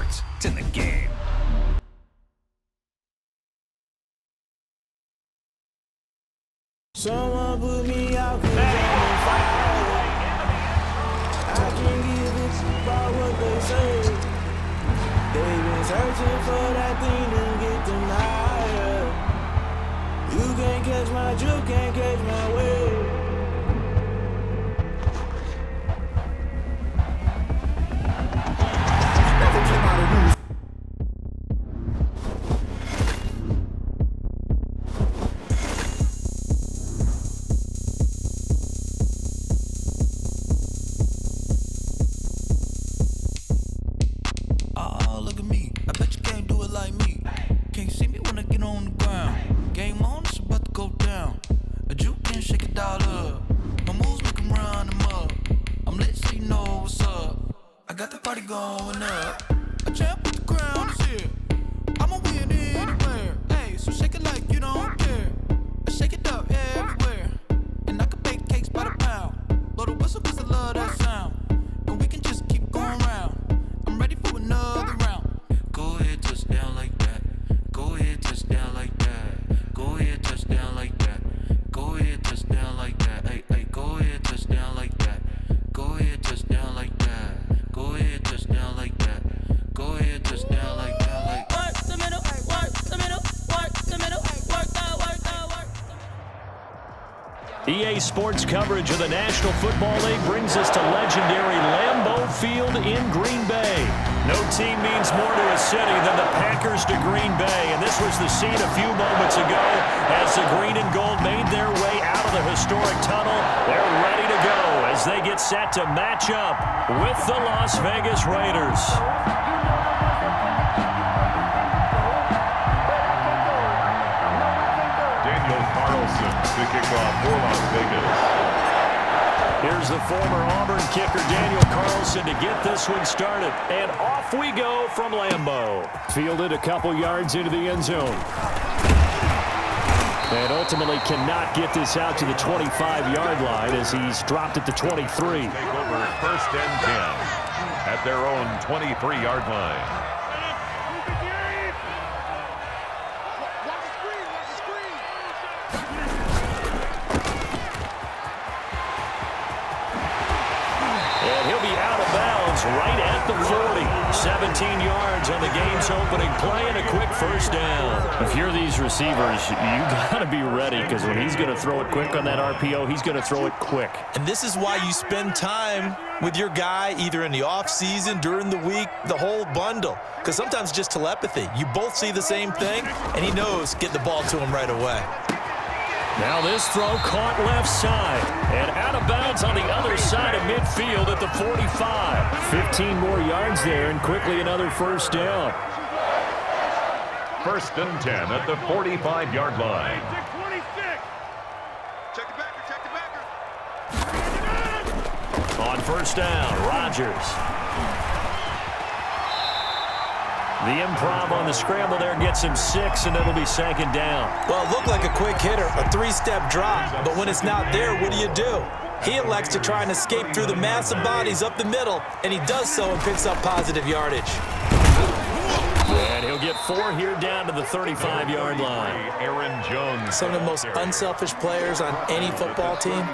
sports. It's in the game. Someone put me out, 'cause I'm on fire. I can't give a shit about what they say. They've been searching for that thing to get them higher. You can't catch my drift, can't catch my wave. Never play by the rules. Going up, a champ with the crown is here. I'ma win anywhere. Hey, so shake it like you don't care. I shake it up everywhere, and I can bake cakes by the pound. Blow the whistle 'cause I love that sound, and we can just keep going round. I'm ready for another round. Go ahead, touch down like that. Go ahead, touch down like that. Go ahead, touch down like that. Go ahead, touch down like that. Hey, hey, go ahead, touch down like that. Go ahead, touch down like that. Go ahead, touch down like that. Go ahead, touch down like that. Like work the middle, work the middle, work the middle, work that, work that, work. EA Sports coverage of the National Football League brings us to legendary Lambeau Field in Green Bay. No team means more to a city than the Packers to Green Bay, and this was the scene a few moments ago as the green and gold made their way out of the historic tunnel. They're ready to go as they get set to match up with the Las Vegas Raiders. Daniel Carlson to kick off for Las Vegas. Here's the former Auburn kicker Daniel Carlson to get this one started. And off we go from Lambeau. Fielded a couple yards into the end zone. And ultimately cannot get this out to the 25-yard line as he's dropped it to 23. Take over 1st and 10 at their own 23-yard line. Right at the 40. 17 yards on the game's opening play and a quick first down. If you're these receivers, you got to be ready because when he's going to throw it quick on that RPO, he's going to throw it quick. And this is why you spend time with your guy either in the offseason, during the week, the whole bundle. Because sometimes just telepathy. You both see the same thing, and he knows get the ball to him right away. Now this throw caught left side and out of bounds on the other side of midfield at the 45. 15 more yards there and quickly another first down. 1st and 10 at the 45-yard line. On first down, Rodgers. The improv on the scramble there gets him 6, and it'll be 2nd down. Well, it looked like a quick hitter, a 3-step drop, but when it's not there, what do? He elects to try and escape through the massive bodies up the middle, and he does so and picks up positive yardage. And he'll get 4 here down to the 35-yard line. Aaron Jones. Some of the most unselfish players on any football team,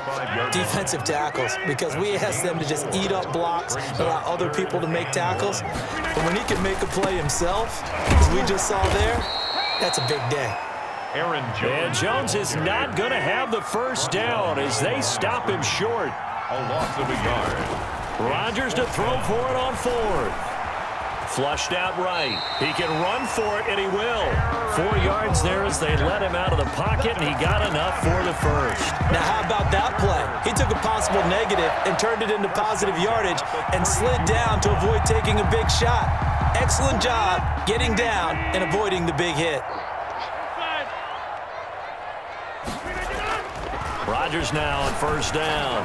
defensive tackles, because we ask them to just eat up blocks and allow other people to make tackles. But when he can make a play himself, as we just saw there, that's a big day. Aaron Jones. And Jones is not going to have the first down as they stop him short. A loss of a yard. Rodgers to throw for it on 4th. Flushed out right. He can run for it, and he will. 4 yards there as they let him out of the pocket, and he got enough for the first. Now, how about that play? He took a possible negative and turned it into positive yardage and slid down to avoid taking a big shot. Excellent job getting down and avoiding the big hit. Rodgers now on first down.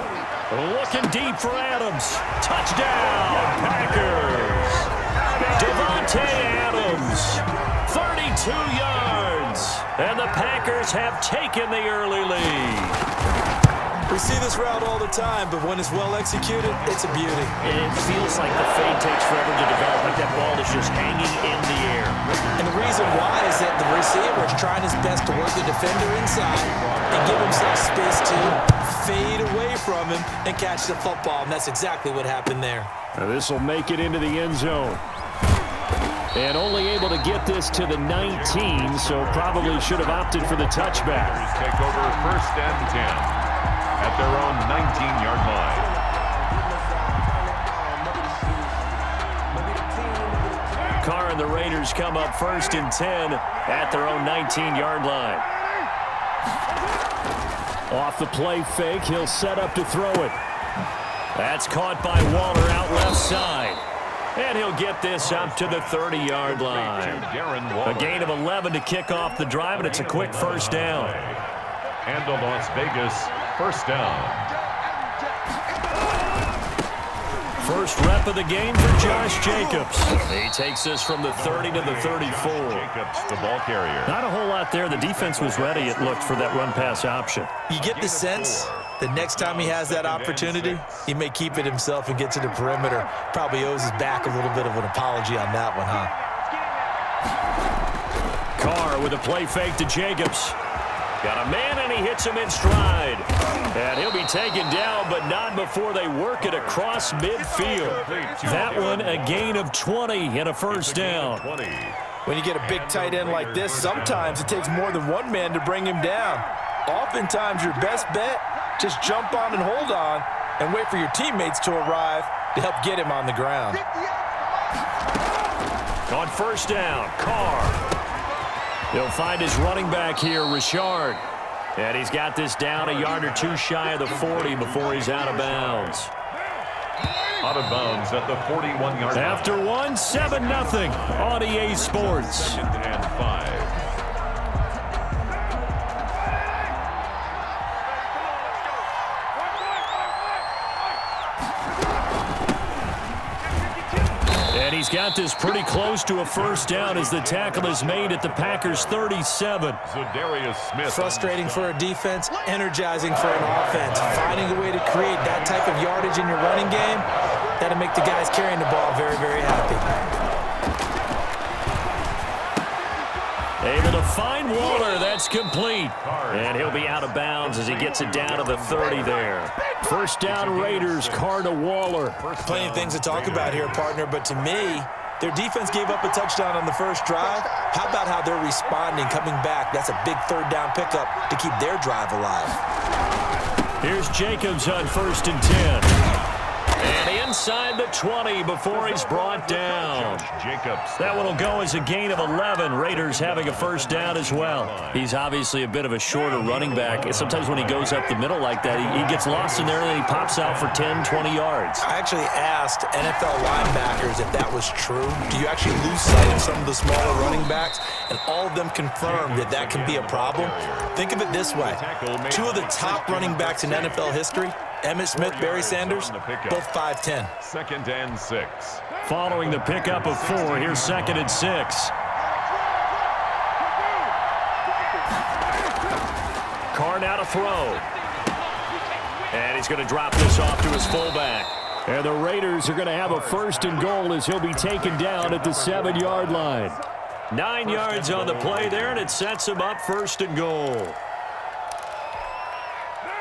Looking deep for Adams. Touchdown, Packers. Devontae Adams, 32 yards, and the Packers have taken the early lead. We see this route all the time, but when it's well executed, it's a beauty. It feels like the fade takes forever to develop, like that ball is just hanging in the air. And the reason why is that the receiver is trying his best to work the defender inside and give himself space to fade away from him and catch the football, and that's exactly what happened there. This will make it into the end zone. And only able to get this to the 19, so probably should have opted for the touchback. Take over 1st and 10 at their own 19-yard line. Carr and the Raiders come up 1st and 10 at their own 19-yard line. Off the play fake, he'll set up to throw it. That's caught by Waller out left side. And he'll get this up to the 30-yard line. A gain of 11 to kick off the drive, and it's a quick first down. And the Las Vegas first down. First rep of the game for Josh Jacobs. He takes this from the 30 to the 34. Jacobs, the ball carrier. Not a whole lot there. The defense was ready, it looked, for that run-pass option. You get the sense that next time he has that opportunity, he may keep it himself and get to the perimeter. Probably owes his back a little bit of an apology on that one, huh? Carr with a play fake to Jacobs. Got a man, and he hits him in stride. And he'll be taken down, but not before they work it across midfield. That one, a gain of 20 and a first down. When you get a big tight end like this, sometimes it takes more than one man to bring him down. Oftentimes, your best bet, just jump on and hold on and wait for your teammates to arrive to help get him on the ground. On first down, Carr. He'll find his running back here, Richard. And he's got this down a yard or two shy of the 40 before he's out of bounds. Out of bounds at the 41-yard line. After one, 7-0 on EA Sports. 2nd and 5. And he's got this pretty close to a first down as the tackle is made at the Packers' 37. Darius Smith. Frustrating for a defense, energizing for an offense. Finding a way to create that type of yardage in your running game, that'll make the guys carrying the ball very, very happy. Able to find Waller. That's complete. And he'll be out of bounds as he gets it down to the 30 there. First down Raiders, Carr to Waller. Plenty of things to talk about here, partner, but to me, their defense gave up a touchdown on the first drive. How about how they're responding, coming back? That's a big third down pickup to keep their drive alive. Here's Jacobs on 1st and 10. And inside the 20 before he's brought down. Jacobs. That one will go as a gain of 11. Raiders having a first down as well. He's obviously a bit of a shorter running back. Sometimes when he goes up the middle like that, he gets lost in there and then he pops out for 10, 20 yards. I actually asked NFL linebackers if that was true. Do you actually lose sight of some of the smaller running backs? And all of them confirmed that that can be a problem. Think of it this way. Two of the top running backs in NFL history, Emmitt Smith, Barry Sanders, both 5'10". 2nd and 6. Following the pickup of 4, here's 2nd and 6. Carr now to throw. And he's going to drop this off to his fullback. And the Raiders are going to have a 1st and goal as he'll be taken down at the 7-yard line. 9 yards on the play there, and it sets him up 1st and goal.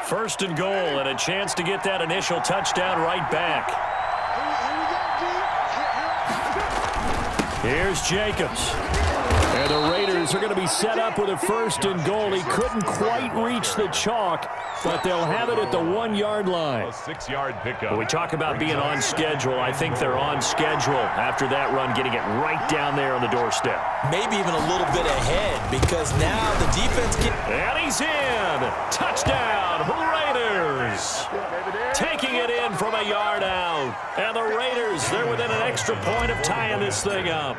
1st and goal, and a chance to get that initial touchdown right back. Here's Jacobs. And the Raiders are going to be set up with a 1st and goal. He couldn't quite reach the chalk, but they'll have it at the 1-yard line. A 6-yard pickup. When we talk about being on schedule, I think they're on schedule after that run, getting it right down there on the doorstep. Maybe even a little bit ahead because now the defense can... And he's in! Touchdown, Raiders! Taking it in from a yard out. And the Raiders, they're within an extra point of tying this thing up.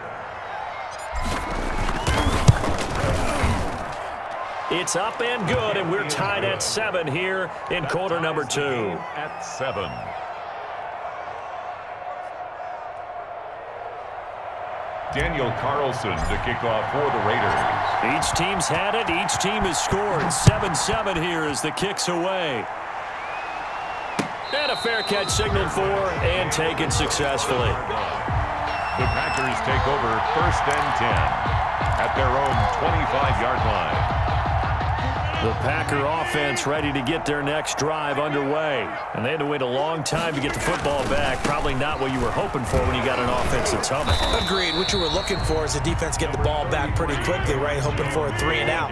It's up and good, and we're tied at 7 here in quarter number 2. At 7. Daniel Carlson to kick off for the Raiders. Each team's had it. Each team has scored. 7-7 here as the kick's away. And a fair catch signaled for and taken successfully. The Packers take over 1st and 10 at their own 25-yard line. The Packer offense ready to get their next drive underway. And they had to wait a long time to get the football back. Probably not what you were hoping for when you got an offense that's humming. Agreed. What you were looking for is the defense getting the ball back pretty quickly, right? Hoping for a 3-and-out.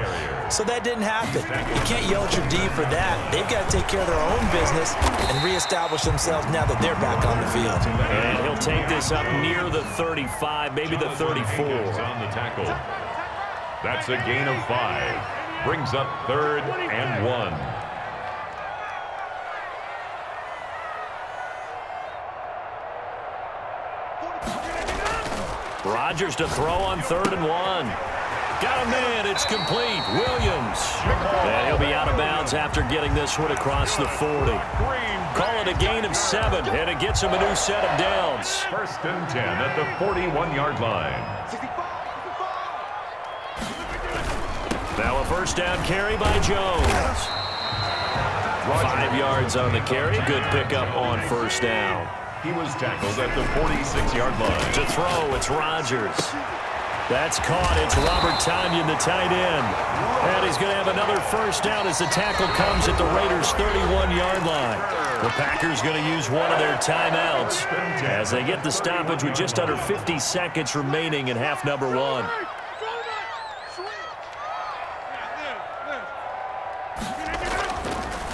So that didn't happen. You can't yell at your D for that. They've got to take care of their own business and reestablish themselves now that they're back on the field. And he'll take this up near the 35, maybe the 34. On the tackle. That's a gain of 5. Brings up 3rd and 1. Rodgers to throw on 3rd and 1. Got a man. It's complete. Williams. And he'll be out of bounds after getting this one across the 40. Call it a gain of 7, and it gets him a new set of downs. 1st and 10 at the 41-yard line. Now a first down carry by Jones. 5 yards on the carry. Good pickup on first down. He was tackled at the 46-yard line. To throw, it's Rodgers. That's caught. It's Robert Tonyan, the tight end. And he's going to have another first down as the tackle comes at the Raiders' 31-yard line. The Packers going to use one of their timeouts as they get the stoppage with just under 50 seconds remaining in half number 1.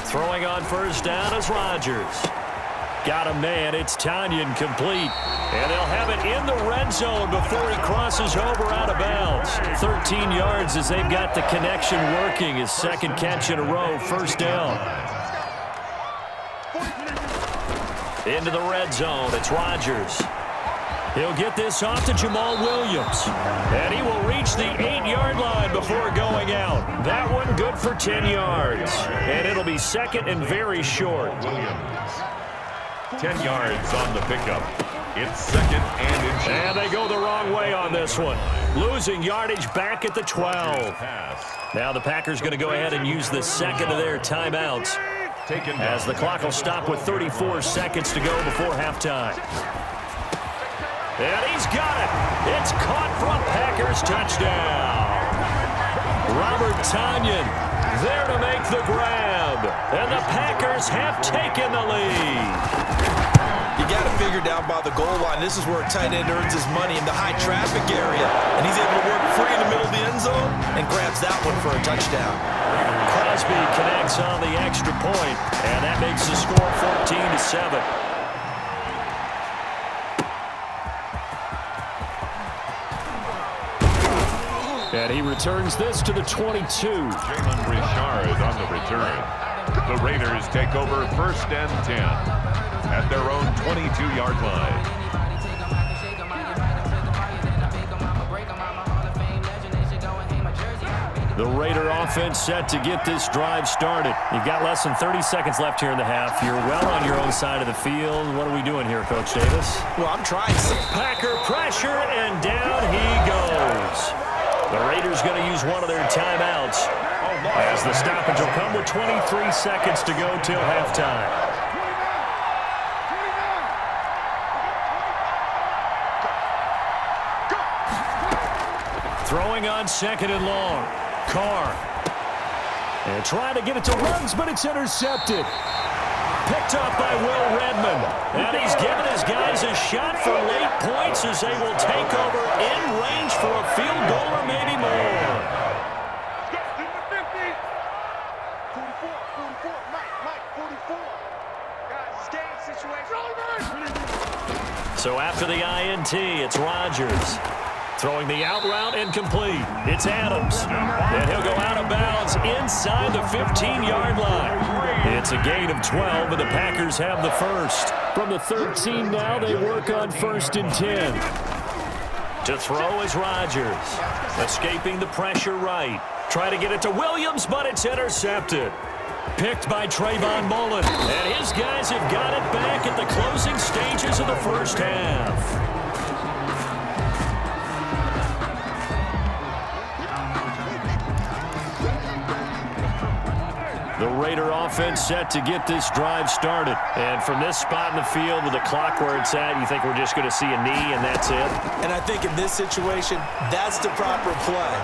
Throwing on first down is Rodgers. Got a man. It's Tonyan, complete. And they'll have it in the red zone before he crosses over out of bounds. 13 yards as they've got the connection working. His second catch in a row, first down. Into the red zone. It's Rodgers. He'll get this off to Jamal Williams. And he will reach the 8-yard line before going out. That one good for 10 yards. And it'll be second and very short. Williams. 10 yards on the pickup. It's 2nd and inches. And they go the wrong way on this one. Losing yardage back at the 12. Now the Packers going to go ahead and use the second of their timeouts as the clock will stop with 34 seconds to go before halftime. And he's got it. It's caught for a Packers touchdown. Robert Tonyan there to make the grab. And the Packers have taken the lead. You got to figure down by the goal line. This is where a tight end earns his money in the high traffic area. And he's able to work free in the middle of the end zone and grabs that one for a touchdown. Crosby connects on the extra point, and that makes the score 14-7. And he returns this to the 22. Jalen Richard on the return. The Raiders take over 1st and 10 at their own 22-yard line. The Raider offense set to get this drive started. You've got less than 30 seconds left here in the half. You're well on your own side of the field. What are we doing here, Coach Davis? Well, I'm trying. Packer pressure, and down he goes. The Raiders going to use one of their timeouts as the stoppage will come with 23 seconds to go till halftime. Throwing on 2nd and long. Carr. And trying to get it to Ruggs, but it's intercepted. Picked up by Will Redmond. And he's given his guys a shot for late points as they will take over in range for a field goal or maybe more. So after the INT, it's Rodgers. Throwing the out route incomplete. It's Adams. And he'll go out of bounds inside the 15-yard line. It's a gain of 12, and the Packers have the first. From the 13 now, they work on 1st and 10. To throw is Rodgers. Escaping the pressure right. Try to get it to Williams, but it's intercepted. Picked by Trayvon Mullen. And his guys have got it back at the closing stages of the first half. The Raider offense set to get this drive started. And from this spot in the field with the clock where it's at, you think we're just going to see a knee and that's it? And I think in this situation, that's the proper play.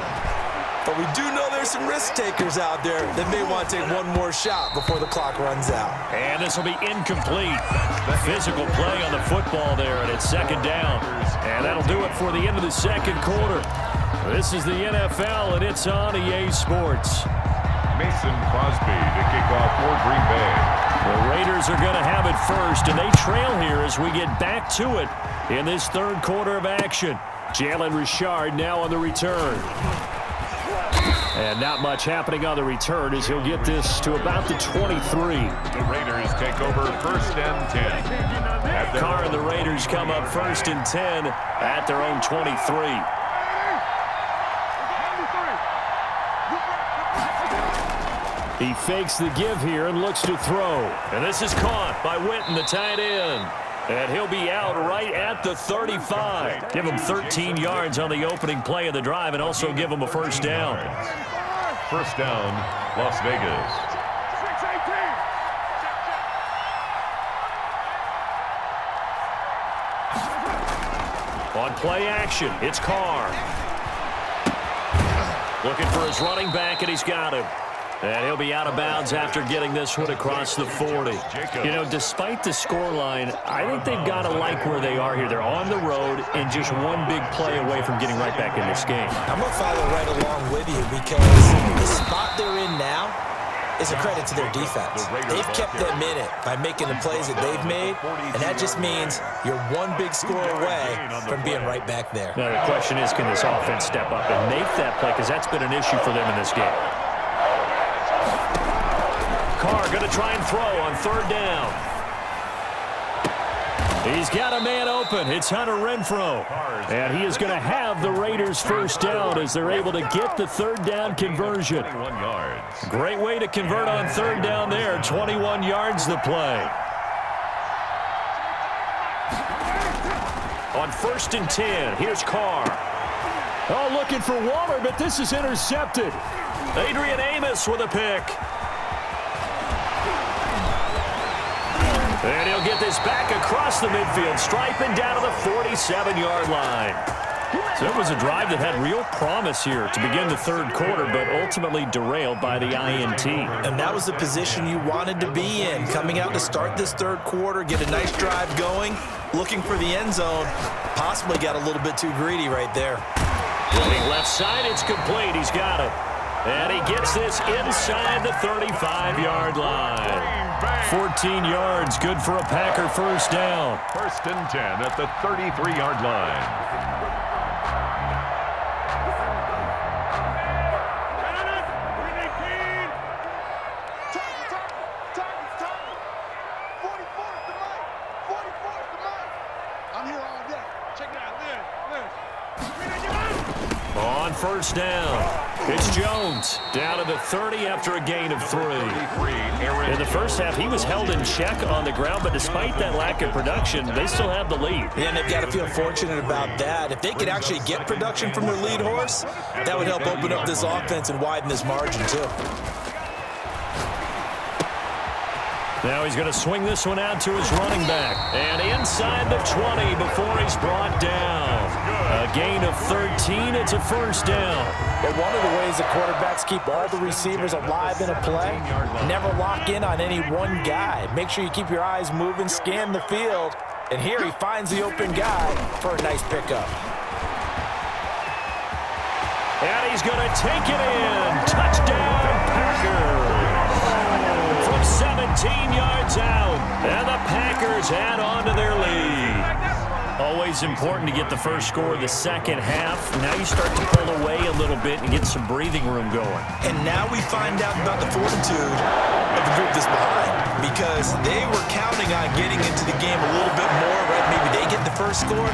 But we do know there's some risk takers out there that may want to take one more shot before the clock runs out. And this will be incomplete. Physical play on the football there, and it's second down. And that'll do it for the end of the second quarter. This is the NFL, and it's on EA Sports. Mason Crosby to kick off for Green Bay. The Raiders are going to have it first, and they trail here as we get back to it in this third quarter of action. Jalen Richard now on the return. And not much happening on the return as he'll get this to about the 23. The Raiders take over first and 10. Carr and the Raiders come up first and 10 at their own 23. He fakes the give here and looks to throw. And this is caught by Witten, the tight end. And he'll be out right at the 35. Give him 13 yards on the opening play of the drive and also give him a first down. First down, Las Vegas. On play action, it's Carr. Looking for his running back, and he's got him. And he'll be out of bounds after getting this one across the 40. You know, despite the scoreline, I think they've got to like where they are here. They're on the road and just one big play away from getting right back in this game. I'm going to follow right along with you because the spot they're in now is a credit to their defense. They've kept them in it by making the plays that they've made, and that just means you're one big score away from being right back there. Now, the question is, can this offense step up and make that play? Because that's been an issue for them in this game. Carr going to try and throw on third down. He's got a man open. It's Hunter Renfrow. And he is going to have the Raiders first down as they're able to get the third down conversion. 21 yards. Great way to convert on third down there. 21 yards the play. On first and 10, here's Carr. Oh, looking for Waller, but this is intercepted. Adrian Amos with a pick. And he'll get this back across the midfield stripe and down to the 47-yard line. So it was a drive that had real promise here to begin the third quarter, but ultimately derailed by the INT. And that was the position you wanted to be in, coming out to start this third quarter, get a nice drive going, looking for the end zone. Possibly got a little bit too greedy right there. Running left side, it's complete. He's got it. And he gets this inside the 35-yard line. 14 yards, good for a Packer first down. First and 10 at the 33-yard line. On first down, it's Jones down to the 30 after a gain of 3. In the first half, he was held in check on the ground, but despite that lack of production, they still have the lead. Yeah, and they've got to feel fortunate about that. If they could actually get production from their lead horse, that would help open up this offense and widen this margin, too. Now he's going to swing this one out to his running back. And inside the 20 before he's brought down. A gain of 13. It's a first down. But one of the ways that quarterbacks keep all the receivers alive in a play, never lock in on any one guy. Make sure you keep your eyes moving, scan the field. And here he finds the open guy for a nice pickup. And he's going to take it in. Touchdown, Packers. From 17 yards out. And the Packers add on to their lead. Always important to get the first score of the second half. Now you start to pull away a little bit and get some breathing room going. And now we find out about the fortitude of the group that's behind, because they were counting on getting into the game a little bit more, right? Maybe they get the first score.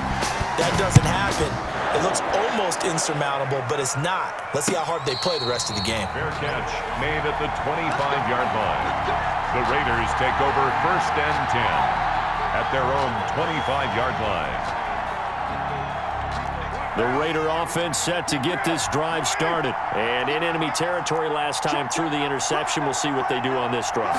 That doesn't happen. It looks almost insurmountable, but it's not. Let's see how hard they play the rest of the game. Fair catch made at the 25-yard line. The Raiders take over first and 10 at their own 25-yard line. The Raider offense set to get this drive started. And in enemy territory last time through the interception. We'll see what they do on this drive.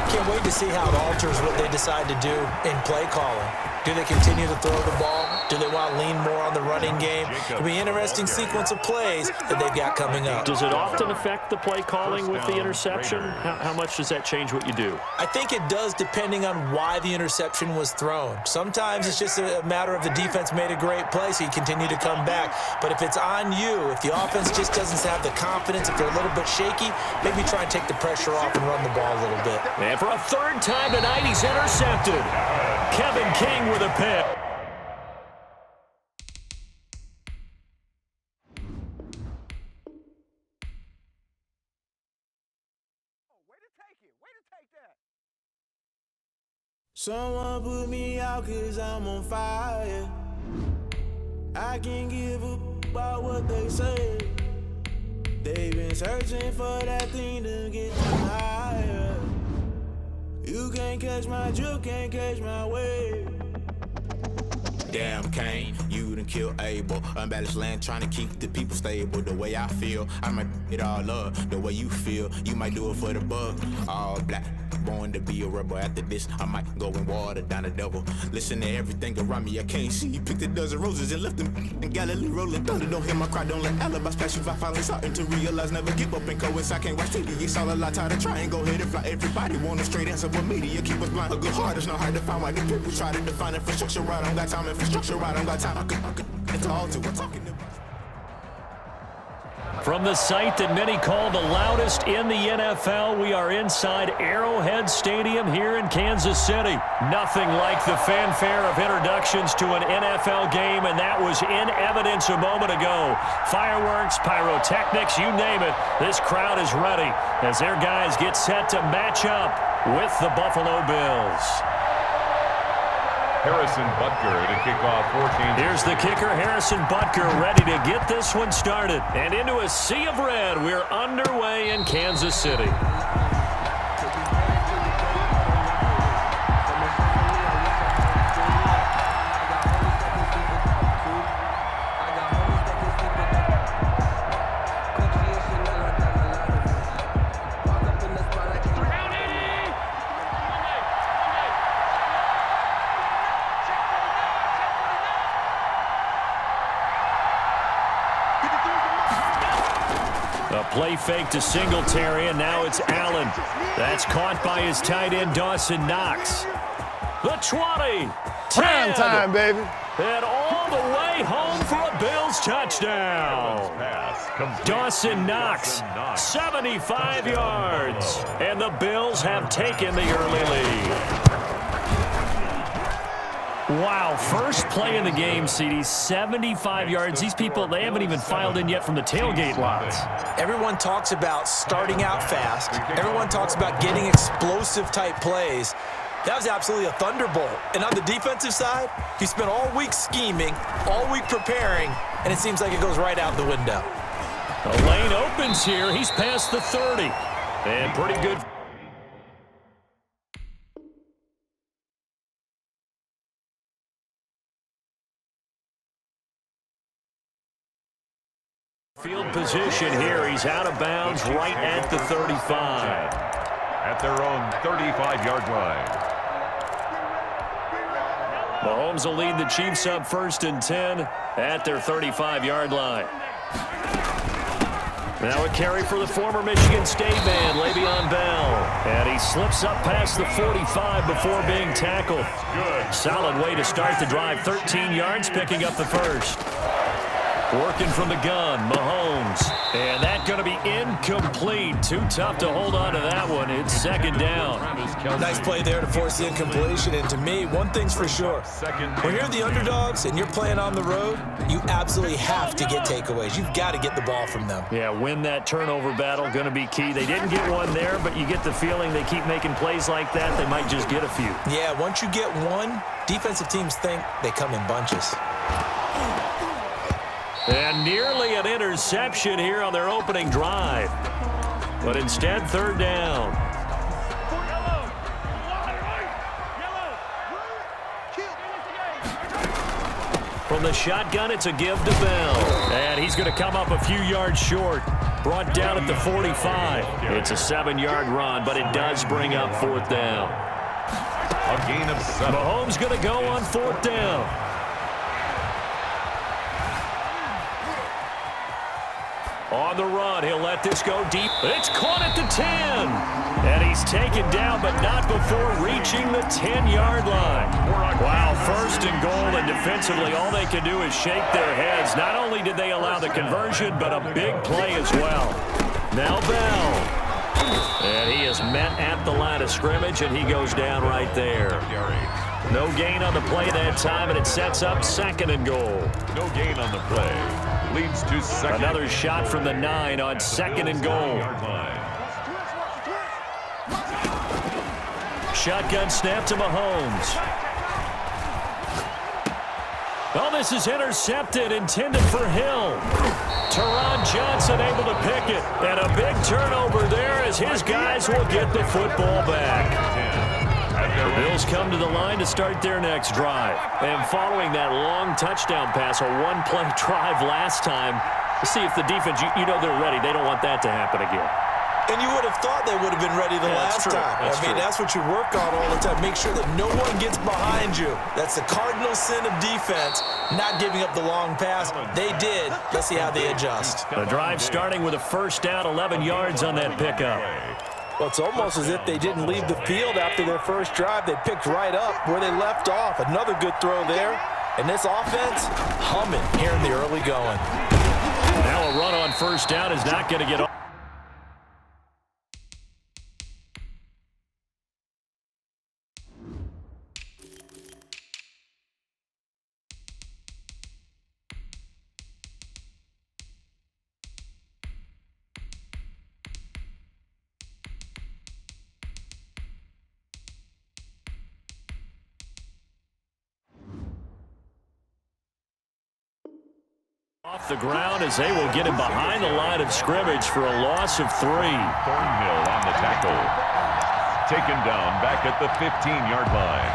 Can't wait to see how it alters what they decide to do in play calling. Do they continue to throw the ball? Do they want to lean more on the running game? It'll be an interesting sequence of plays that they've got coming up. Does it often affect the play calling with the interception? How much does that change what you do? I think it does depending on why the interception was thrown. Sometimes it's just a matter of the defense made a great play, so you continue to come back. But if it's on you, if the offense just doesn't have the confidence, if they're a little bit shaky, maybe try and take the pressure off and run the ball a little bit. And for a third time tonight, he's intercepted. Kevin King with a pick. Someone put me out 'cause I'm on fire. I can't give a about what they say. They've been searching for that thing to get them higher. You can't catch my drift, can't catch my wave. Damn Kane, you done killed Abel. Unbalanced land, trying to keep the people stable. The way I feel, I might it all up. The way you feel, you might do it for the bug. All black, born to be a rebel. After this, I might go and water down the devil. Listen to everything around me, I can't see. Picked a dozen roses and left them in Galilee rolling thunder. Don't hear my cry, don't let alibis pass you. I finally starting to realize, never give up and coincide. I can't watch TV, it's all a lot. Tired of trying, go ahead and fly. Everybody want a straight answer, but media keep us blind. A good heart is not hard to find. Why the people try to define infrastructure right? I don't got time, infrastructure right? I don't got time. I could it's all to what talking about. From the site that many call the loudest in the NFL, we are inside Arrowhead Stadium here in Kansas City. Nothing like the fanfare of introductions to an NFL game, and that was in evidence a moment ago. Fireworks, pyrotechnics, you name it. This crowd is ready as their guys get set to match up with the Buffalo Bills. Harrison Butker to kick off for Kansas. Here's the kicker, Harrison Butker, ready to get this one started. And into a sea of red, we're underway in Kansas City. Play fake to Singletary, and now it's Allen. That's caught by his tight end, Dawson Knox. The 20. 10, prime time, baby. And all the way home for a Bills touchdown. Dawson Knox, 75 yards. And the Bills have taken the early lead. Wow, first play in the game, CD, 75 yards. These people, they haven't even filed in yet from the tailgate lots. Everyone talks about starting out fast. Everyone talks about getting explosive-type plays. That was absolutely a thunderbolt. And on the defensive side, he spent all week scheming, all week preparing, and it seems like it goes right out the window. The lane opens here. He's past the 30. And pretty good. Field position here. He's out of bounds right at the 35. At their own 35-yard line. Mahomes will lead the Chiefs up 1st and 10 at their 35-yard line. Now a carry for the former Michigan State man, Le'Veon Bell. And he slips up past the 45 before being tackled. Solid way to start the drive. 13 yards, picking up the first. Working from the gun, Mahomes. And that's going to be incomplete. Too tough to hold on to that one. It's second down. Nice play there to force the incompletion. And to me, one thing's for sure. When you're the underdogs and you're playing on the road, you absolutely have to get takeaways. You've got to get the ball from them. Yeah, win that turnover battle, going to be key. They didn't get one there, but you get the feeling they keep making plays like that, they might just get a few. Yeah, once you get one, defensive teams think they come in bunches. And nearly an interception here on their opening drive. But instead, third down. From From the shotgun, it's a give to Bell. And he's going to come up a few yards short. Brought down at the 45. It's a 7-yard run, but it does bring up 4th down. A gain of 7. Mahomes going to go on 4th down. On the run, he'll let this go deep. It's caught at the 10. And he's taken down, but not before reaching the 10-yard line. Wow, 1st and goal, and defensively, all they can do is shake their heads. Not only did they allow the conversion, but a big play as well. Now Bell. And he is met at the line of scrimmage, and he goes down right there. No gain on the play that time, and it sets up 2nd and goal. No gain on the play. Leads to 2nd. Another shot from the 9 on 2nd and goal. Shotgun snap to Mahomes. Oh, this is intercepted, intended for Hill. Teron Johnson able to pick it. And a big turnover there as his guys will get the football back. The Bills come to the line to start their next drive. And following that long touchdown pass, a one-play drive last time, to see if the defense, you know they're ready. They don't want that to happen again. And you would have thought they would have been ready the last time. That's what you work on all the time. Make sure that no one gets behind you. That's the cardinal sin of defense, not giving up the long pass. They did. Let's see how they adjust. The drive starting with a 1st down, 11 yards on that pickup. Well, it's almost as if they didn't leave the field after their first drive. They picked right up where they left off. Another good throw there. And this offense, humming here in the early going. Now a run on 1st down is not going to get off. Off the ground as they will get him behind the line of scrimmage for a loss of 3. Thornhill on the tackle. Taken down back at the 15-yard line.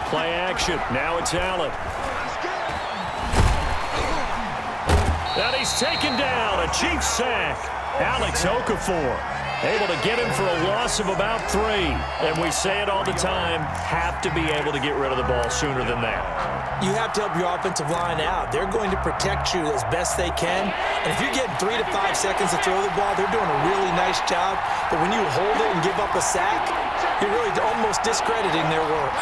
Play action. Now it's Allen. And he's taken down. A Chiefs sack. Alex Okafor able to get him for a loss of about 3. And we say it all the time, have to be able to get rid of the ball sooner than that. You have to help your offensive line out. They're going to protect you as best they can. And if you're getting 3 to 5 seconds to throw the ball, they're doing a really nice job. But when you hold it and give up a sack, you're really almost discrediting their work.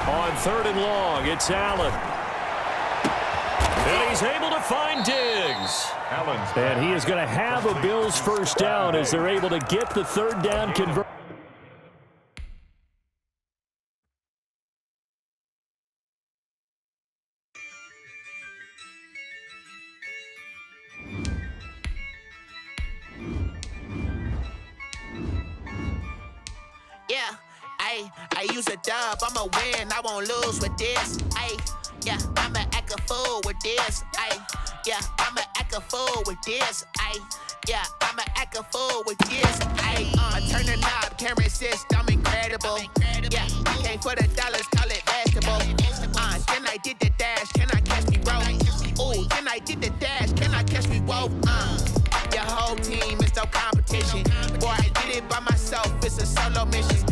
On 3rd and long, it's Allen. And he's able to find Diggs. And he is going to have a Bills 1st down as they're able to get the 3rd down conversion. Yeah, I use a dub, I'ma win, I won't lose with this. Yeah, I'ma act a fool with this. Yeah, I'ma act a fool with this. Yeah, I'ma act a fool with this. I turn the knob, can't resist, I'm incredible. Yeah, came for the dollars, call it basketball. Then I did the dash, can I catch me roll? Ooh, then I did the dash, can I catch me roll? Your whole team is no competition. Boy, I did it by myself, it's a solo mission.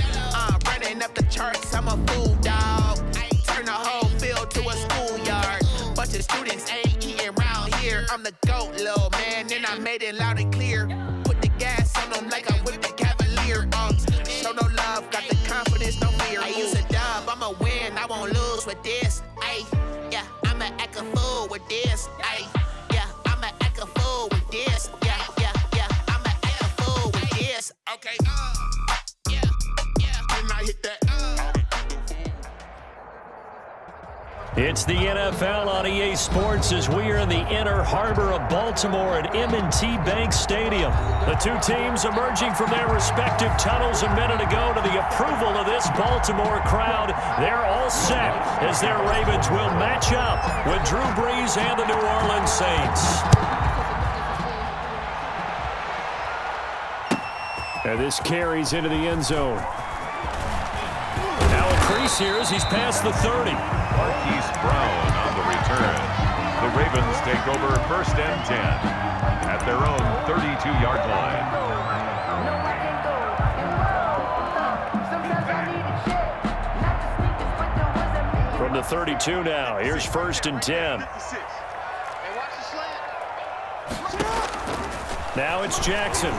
Running up the charts, I'm a fool, dog. Turn the whole field to a schoolyard. Bunch of students ain't eating round here. I'm the GOAT, little man, and I made it loud and clear. Put the gas on them like I'm with the Cavalier. Show no love, got the confidence, no fear. I use a dub, I'ma win, I won't lose with this. Yeah, I'ma act a fool with this. Yeah, I'ma act a fool with this. Yeah, I'ma act a fool with this. Okay, yeah, and I hit that. It's the NFL on EA Sports as we are in the inner harbor of Baltimore at M&T Bank Stadium. The two teams emerging from their respective tunnels a minute ago to the approval of this Baltimore crowd. They're all set as their Ravens will match up with Drew Brees and the New Orleans Saints. And this carries into the end zone. Now a crease here as he's past the 30. Marquise Brown on the return. The Ravens take over 1st and 10 at their own 32-yard line. From the 32 now, here's 1st and 10. Now it's Jackson.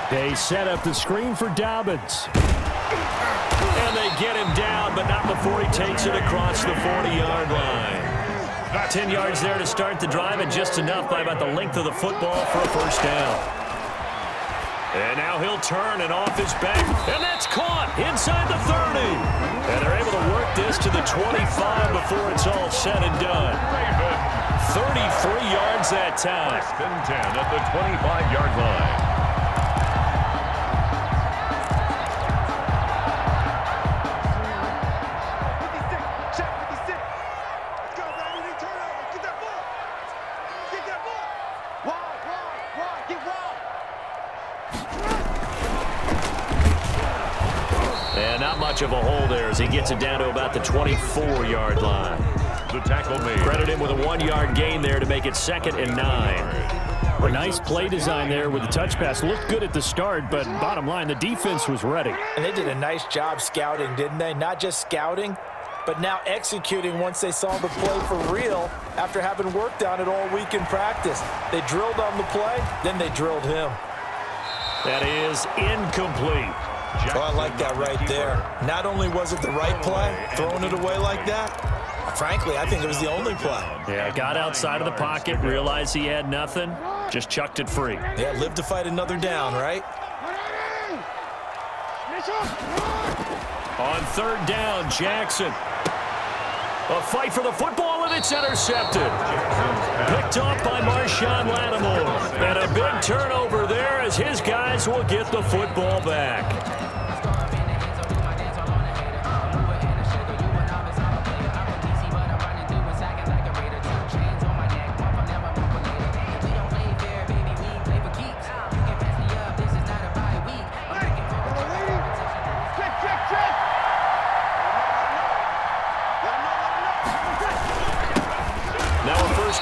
They set up the screen for Dobbins. And they get him down, but not before he takes it across the 40-yard line. 10 yards there to start the drive, and just enough by about the length of the football for a 1st down. And now he'll turn and off his back, and that's caught inside the 30. And they're able to work this to the 25 before it's all said and done. 33 yards that time. 1st and 10 at the 25-yard line. And not much of a hole there as he gets it down to about the 24-yard line. The tackle made. Credit him with a 1-yard gain there to make it 2nd and 9. A nice play design there with the touch pass. Looked good at the start, but bottom line, the defense was ready. And they did a nice job scouting, didn't they? Not just scouting, but now executing once they saw the play for real after having worked on it all week in practice. They drilled on the play, then they drilled him. That is incomplete. Oh, I like that right there. Not only was it the right play, throwing it away like that, frankly, I think it was the only play. Yeah, got outside of the pocket, realized he had nothing, just chucked it free. Yeah, live to fight another down, right? On 3rd down, Jackson. A fight for the football, and it's intercepted. Picked off by Marshawn Lattimore. And a big turnover there as his guys will get the football back.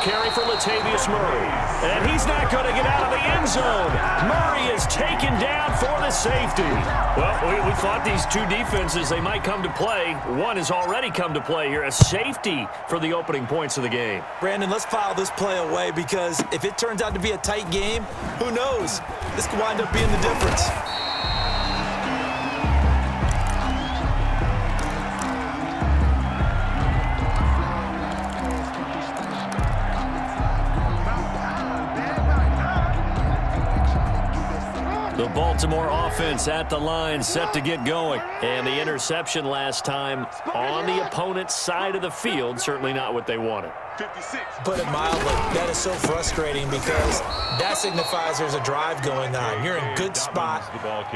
Carry for Latavius Murray. And he's not going to get out of the end zone. Murray is taken down for the safety. Well, we thought these two defenses, they might come to play. One has already come to play here. A safety for the opening points of the game. Brandon, let's file this play away because if it turns out to be a tight game, who knows? This could wind up being the difference. The Baltimore offense at the line, set to get going. And the interception last time on the opponent's side of the field, certainly not what they wanted. Put it mildly, that is so frustrating because that signifies there's a drive going on. You're in good spot,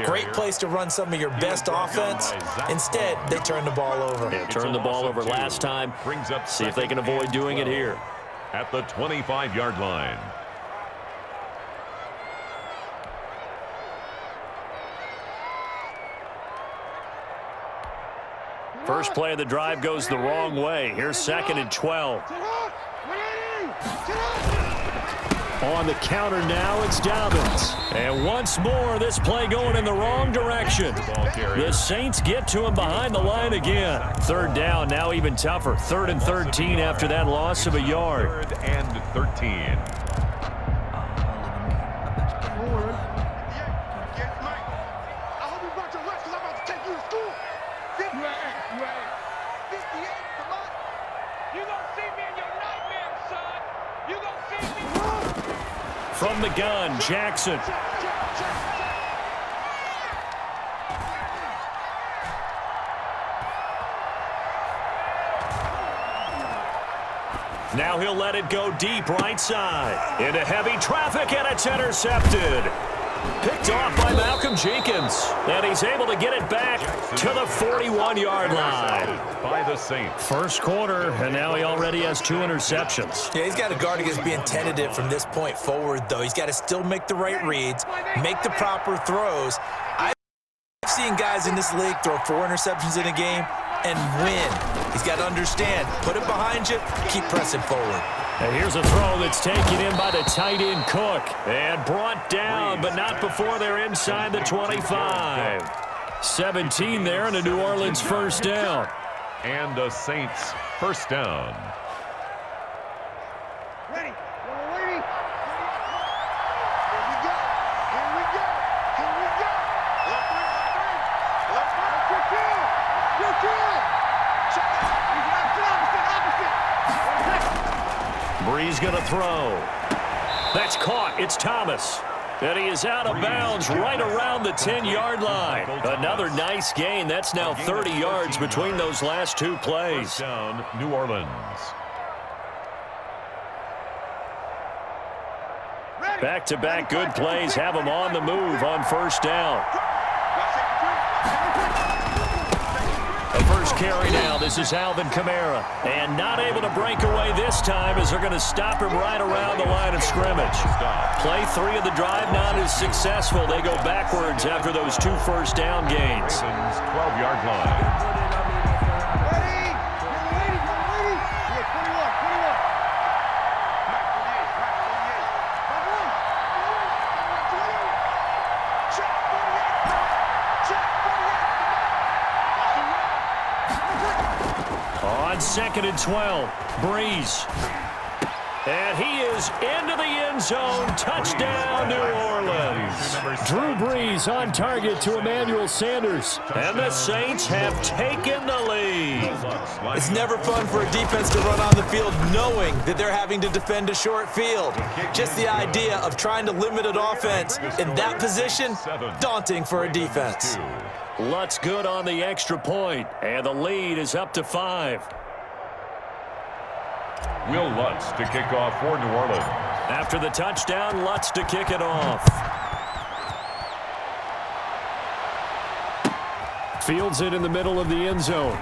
great place to run some of your best offense. Instead, they turn the ball over. Yeah, turned the ball over last time. See if they can avoid doing it here. At the 25-yard line. First play of the drive goes the wrong way. Here's 2nd and 12. On the counter now, it's Dobbins. And once more, this play going in the wrong direction. The Saints get to him behind the line again. 3rd down, now even tougher. 3rd and 13 after that loss of a yard. 3rd and 13. From the gun, Jackson. Now he'll let it go deep right side. Into heavy traffic, and it's intercepted. Picked off by Malcolm Jenkins. And he's able to get it back to the 41-yard line. By the Saints. First quarter, and now he already has 2 interceptions. Yeah, he's got to guard against being tentative from this point forward, though. He's got to still make the right reads, make the proper throws. I've seen guys in this league throw 4 interceptions in a game and win. He's got to understand, put it behind you, keep pressing forward. And here's a throw that's taken in by the tight end Cook. And brought down, but not before they're inside the 25. 17 there, and a New Orleans first down. And a Saints first down. Ready. Ready. Here we go. Here we go. Here we go. Left three. Left three. Good kill. Check it. Opposite. Breeze going to throw. That's caught. It's Thomas. And he is out of bounds right around the 10-yard line. Another nice gain. That's now 30 yards between those last 2 plays. First down, New Orleans. Back-to-back good plays have him on the move on first down. The first carry now. This is Alvin Kamara. And not able to break away this time as they're going to stop him right around the line of scrimmage. Play 3 of the drive not as successful. They go backwards after those 2 first down gains. 12-yard line. On 2nd and 12, Breeze. And he is into the end zone. Touchdown, New Orleans. Drew Brees on target to Emmanuel Sanders. And the Saints have taken the lead. It's never fun for a defense to run on the field knowing that they're having to defend a short field. Just the idea of trying to limit an offense in that position, daunting for a defense. Lutz good on the extra point, and the lead is up to 5. Will Lutz to kick off for New Orleans. After the touchdown, Lutz to kick it off. Fields it in the middle of the end zone.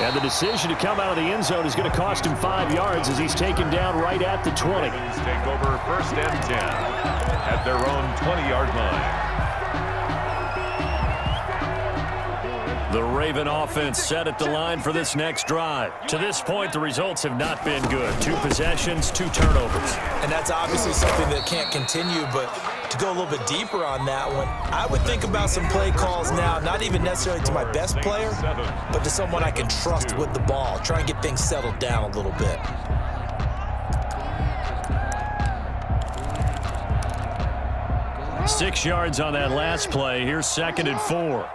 And the decision to come out of the end zone is going to cost him 5 yards as he's taken down right at the 20. Take over first and 10 at their own 20-yard line. The Raven offense set at the line for this next drive. To this point, the results have not been good. 2 possessions, 2 turnovers. And that's obviously something that can't continue, but to go a little bit deeper on that one, I would think about some play calls now, not even necessarily to my best player, but to someone I can trust with the ball. Try and get things settled down a little bit. Six yards on that last play. Here's 2nd and 4.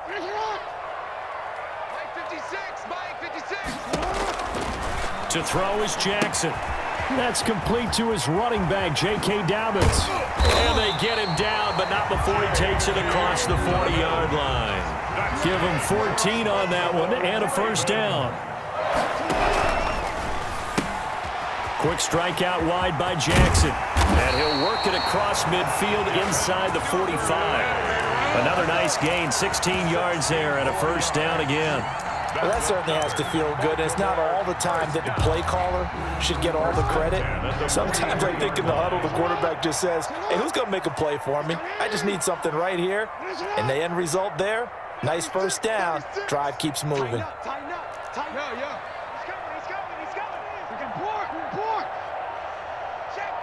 To throw is Jackson. That's complete to his running back, J.K. Dobbins. And they get him down, but not before he takes it across the 40-yard line. Give him 14 on that one and a first down. Quick strikeout wide by Jackson. And he'll work it across midfield inside the 45. Another nice gain, 16 yards there and a first down again. Well, that certainly has to feel good. It's not all the time that the play caller should get all the credit. Sometimes I think in the huddle, the quarterback just says, hey, who's going to make a play for me? I just need something right here. And the end result there, nice first down. Drive keeps moving. Tighten up. Tighten up. Yo. He's coming. We can pour. Check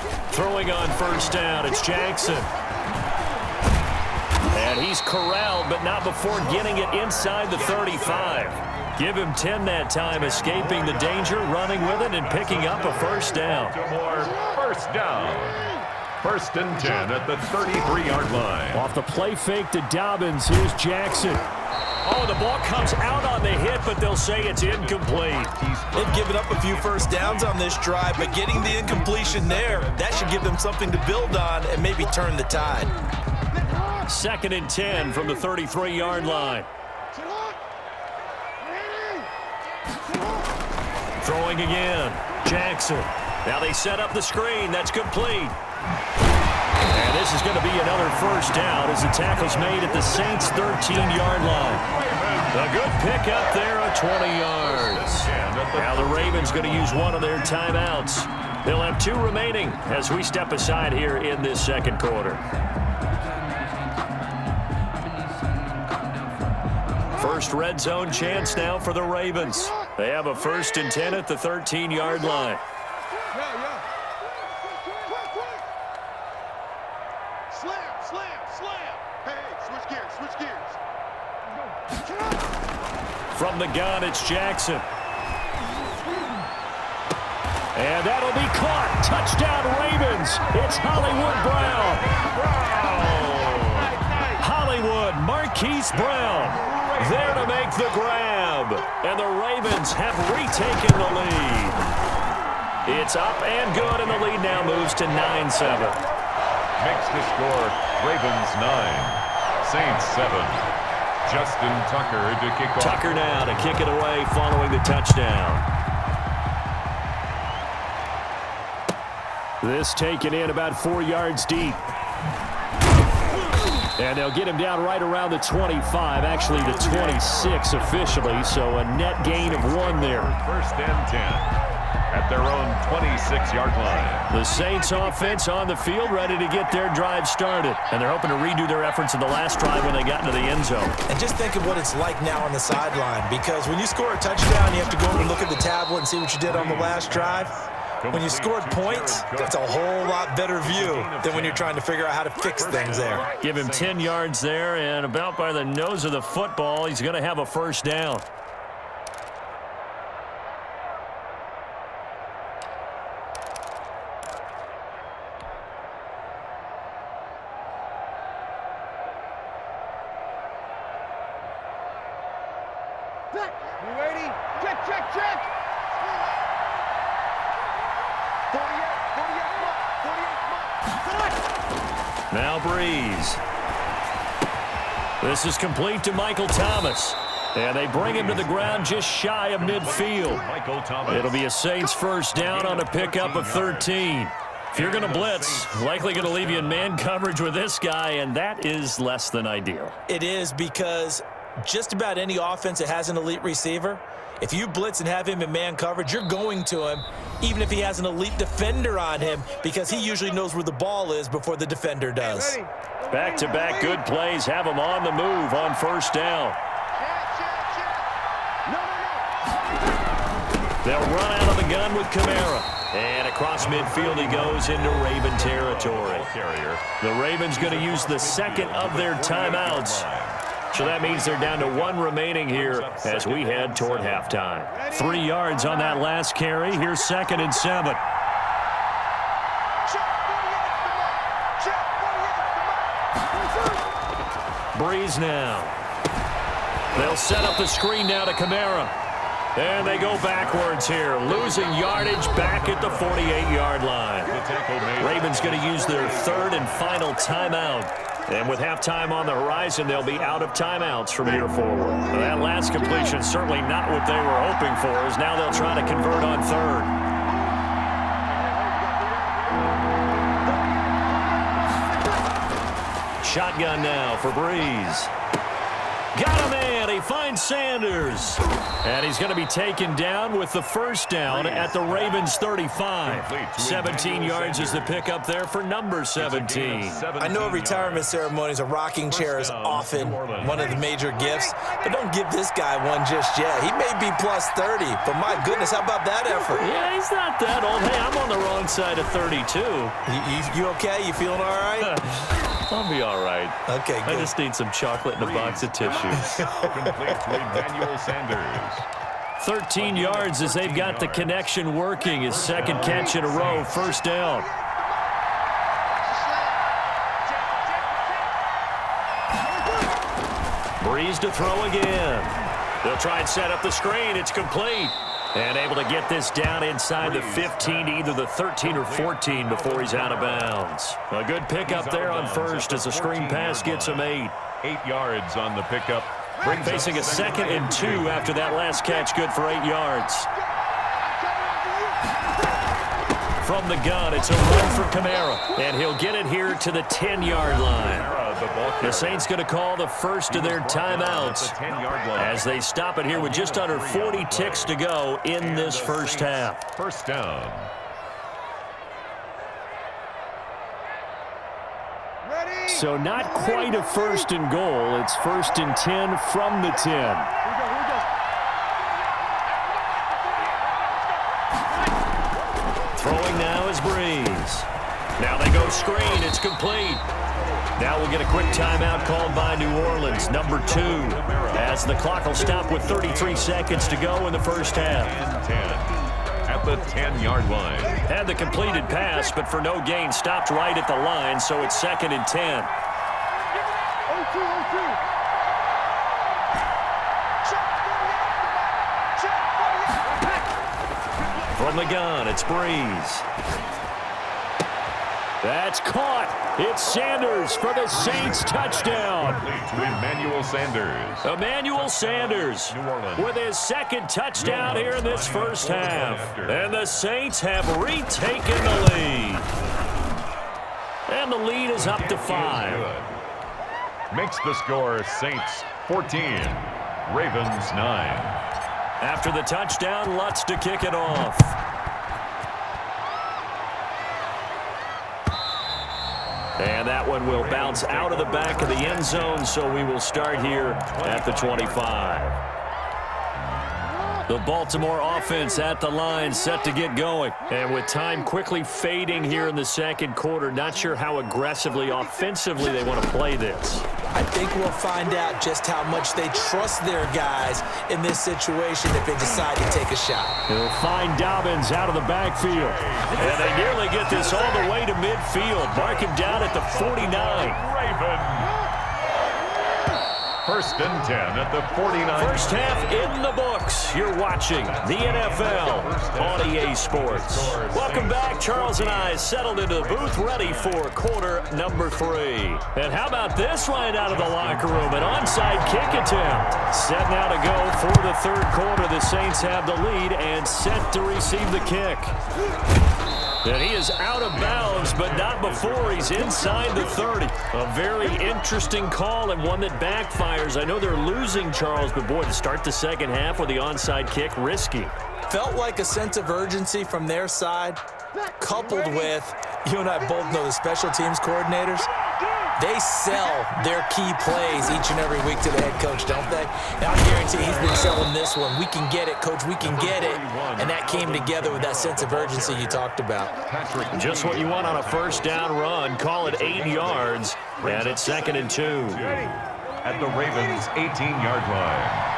37. Throwing on first down, it's Jackson. And he's corralled, but not before getting it inside the 35. Give him 10 that time, escaping the danger, running with it, and picking up a first down. First down. First and 10 at the 33-yard line. Off the play fake to Dobbins, here's Jackson. Oh, the ball comes out on the hit, but they'll say it's incomplete. They've given up a few first downs on this drive, but getting the incompletion there, that should give them something to build on and maybe turn the tide. 2nd and 10 from the 33-yard line. Throwing again. Jackson. Now they set up the screen. That's complete. And this is going to be another first down as the tackle's made at the Saints' 13-yard line. A good pickup there of 20 yards. Now the Ravens going to use one of their timeouts. They'll have 2 remaining as we step aside here in this second quarter. First red zone chance now for the Ravens. They have a 1st and 10 at the 13-yard line. From the gun, it's Jackson. And that'll be caught. Touchdown, Ravens. It's Hollywood Brown. Hollywood, Marquise Brown, there to make the grab. And the Ravens have retaken the lead. It's up and good, and the lead now moves to 9-7. Makes the score Ravens 9, Saints 7. Justin Tucker to kick off. Tucker now to kick it away following the touchdown. This taken in about 4 yards deep. And they'll get him down right around the 25, actually the 26 officially, so a net gain of 1 there. 1st and 10 at their own 26-yard line. The Saints offense on the field ready to get their drive started. And they're hoping to redo their efforts in the last drive when they got into the end zone. And just think of what it's like now on the sideline, because when you score a touchdown, you have to go over and look at the tablet and see what you did on the last drive. When you scored points, that's a whole lot better view than when you're trying to figure out how to fix things there. Give him 10 yards there, and about by the nose of the football, he's going to have a 1st down. You ready? Check, check, check. 48. Now Breeze. This is complete to Michael Thomas. And they bring him to the ground just shy of midfield. Michael Thomas. It'll be a Saints 1st down on a pickup of 13. If you're going to blitz, likely going to leave you in man coverage with this guy, and that is less than ideal. It is, because just about any offense that has an elite receiver, if you blitz and have him in man coverage, you're going to him, even if he has an elite defender on him, because he usually knows where the ball is before the defender does. Back-to-back good plays have him on the move on 1st down. They'll run out of the gun with Kamara. And across midfield he goes into Raven territory. The Ravens going to use the 2nd of their timeouts. So that means they're down to 1 remaining here as we head toward halftime. 3 yards on that last carry. Here's 2nd and 7. Breeze now. They'll set up the screen now to Kamara. And they go backwards here, losing yardage back at the 48-yard line. Ravens going to use their 3rd and final timeout. And with halftime on the horizon, they'll be out of timeouts from here forward. That last completion certainly not what they were hoping for, as now they'll try to convert on 3rd. Shotgun now for Breeze. Got a man. He finds Sanders. And he's going to be taken down with the 1st down at the Ravens 35. 17 yards is the pickup there for number 17. I know retirement ceremonies, a rocking chair is often one of the major gifts, but don't give this guy one just yet. He may be plus 30, but my goodness, how about that effort? Yeah, he's not that old. Hey, I'm on the wrong side of 32. You okay? You feeling all right? I'll be all right. Okay, good. I just need some chocolate and a box of tissue. Complete to Emmanuel Sanders. 13 yards as they've got the connection working. His 2nd catch in a row, 1st down. Breeze to throw again. They'll try and set up the screen. It's complete. And able to get this down inside the 15 to either the 13 or 14 before he's out of bounds. A good pickup there on 1st as the screen pass gets him 8. 8 yards on the pickup. Facing a 2nd and 2 after that last catch, good for 8 yards. from the gun. It's a run for Kamara, and he'll get it here to the 10-yard line. The Saints going to call the first of their timeouts as they stop it here with just under 40 ticks to go in this first half. First down. So not quite a first and goal. It's first and 10 from the 10. Throwing now is Breeze. Now they go screen. It's complete. Now we'll get a quick timeout called by New Orleans, number 2, as the clock will stop with 33 seconds to go in the first half. 10 at the 10-yard line. Had the completed pass, but for no gain, stopped right at the line, so it's second and 10. From the gun, it's Breeze. That's caught. It's Sanders for the Saints touchdown. To Emmanuel Sanders. Emmanuel Sanders with his second touchdown here in this first half. And the Saints have retaken the lead. And the lead is up to 5. Makes the score Saints 14, Ravens 9. After the touchdown, Lutz to kick it off. And that one will bounce out of the back of the end zone, so we will start here at the 25. The Baltimore offense at the line, set to get going. And with time quickly fading here in the second quarter, not sure how aggressively, offensively they want to play this. I think we'll find out just how much they trust their guys in this situation if they decide to take a shot. They'll find Dobbins out of the backfield. And they nearly get this all the way to midfield. Mark him down at the 49. Raven. First and 10 at the 49. First half in the books. You're watching the NFL on EA Sports. Welcome back. Charles and I settled into the booth, ready for quarter number 3. And how about this right out of the locker room? An onside kick attempt. Set now to go for the third quarter. The Saints have the lead and set to receive the kick. And he is out of bounds, but not before he's inside the 30. A very interesting call and one that backfires. I know they're losing, Charles, but boy, to start the second half with the onside kick, risky. Felt like a sense of urgency from their side, coupled with, you and I both know the special teams coordinators, they sell their key plays each and every week to the head coach, don't they? And I guarantee he's been selling this one. We can get it, coach, we can get it. And that came together with that sense of urgency you talked about. Just what you want on a first down run. Call it 8 yards, and it's second and 2. At the Ravens' 18-yard line.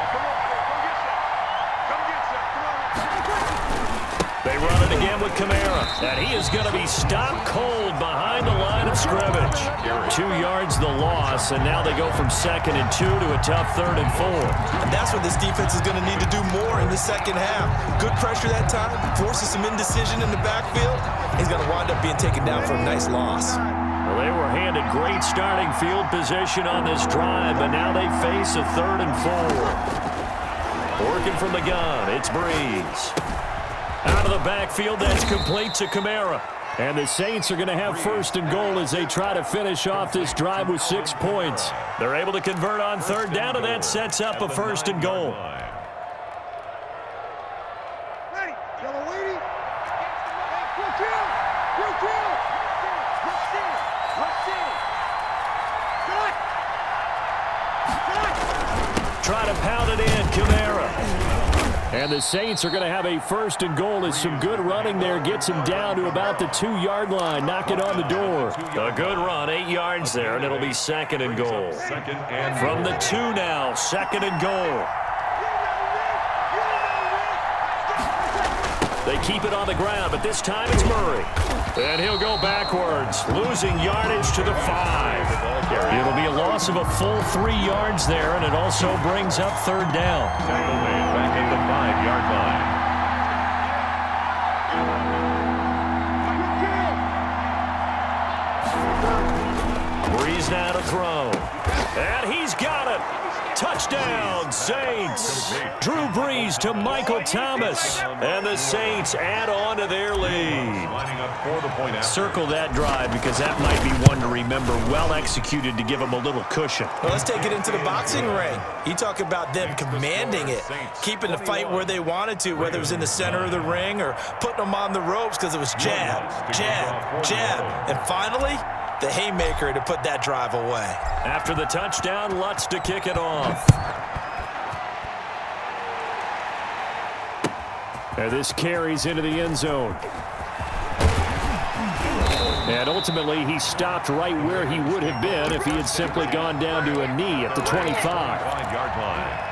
They run it again with Kamara, and he is going to be stopped cold behind the line of scrimmage. 2 yards the loss, and now they go from second and 2 to a tough third and 4. And that's what this defense is going to need to do more in the second half. Good pressure that time, forces some indecision in the backfield. He's going to wind up being taken down for a nice loss. Well, they were handed great starting field position on this drive, but now they face a third and 4. Working from the gun, it's Breeze. Out of the backfield, that's complete to Kamara. And the Saints are going to have first and goal as they try to finish off this drive with 6 points. They're able to convert on third down, and that sets up a first and goal. Ready, yellow lady. Try to pound it in, Kamara. And the Saints are going to have a first and goal as some good running there gets him down to about the 2-yard line. Knock it on the door. A good run, 8 yards there, and it'll be second and goal. From the 2 now, second and goal. They keep it on the ground, but this time it's Murray. And he'll go backwards, losing yardage to the 5. It'll be a loss of a full 3 yards there, and it also brings up third down. Back at the 5-yard line. Breeze now to throw. And he's got it. Touchdown, Saints. Drew Brees to Michael Thomas. And the Saints add on to their lead. Circle that drive because that might be one to remember. Well executed to give them a little cushion. Well, let's take it into the boxing ring. You talk about them commanding it, keeping the fight where they wanted to, whether it was in the center of the ring or putting them on the ropes because it was jab, jab, jab. And finally, the haymaker to put that drive away. After the touchdown, Lutz to kick it off. And this carries into the end zone. And ultimately, he stopped right where he would have been if he had simply gone down to a knee at the 25-yard line.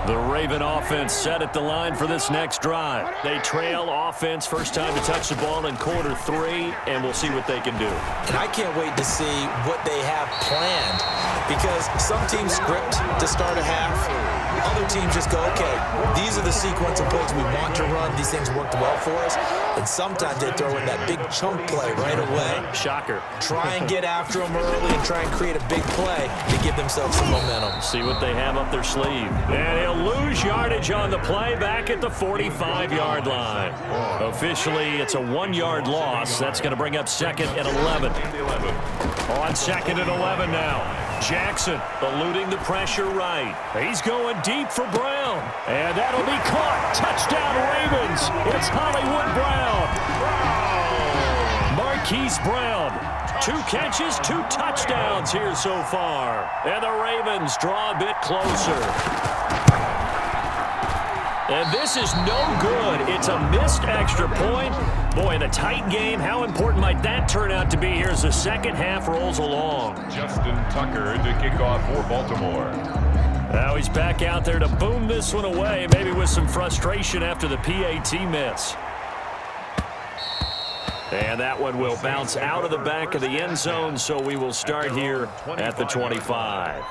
The Raven offense set at the line for this next drive. They trail offense, first time to touch the ball in quarter 3, and we'll see what they can do. And I can't wait to see what they have planned because some teams script to start a half. Other teams just go, okay, these are the sequence of plays we want to run. These things worked well for us. And sometimes they throw in that big chunk play right away. Shocker. Try and get after them early and try and create a big play to give themselves some momentum. See what they have up their sleeve. And he'll lose yardage on the play back at the 45-yard line. Officially, it's a 1-yard loss. That's going to bring up second and 11. On second and 11 now. Jackson eluding the pressure right. He's going deep for Brown. And that'll be caught. Touchdown Ravens. It's Hollywood Brown. Marquise Brown. 2 catches, 2 touchdowns here so far. And the Ravens draw a bit closer. And this is no good. It's a missed extra point. Boy, in a tight game, how important might that turn out to be here as the second half rolls along? Justin Tucker to kick off for Baltimore. Now he's back out there to boom this one away, maybe with some frustration after the PAT miss. And that one will bounce out of the back of the end zone, so we will start here at the 25.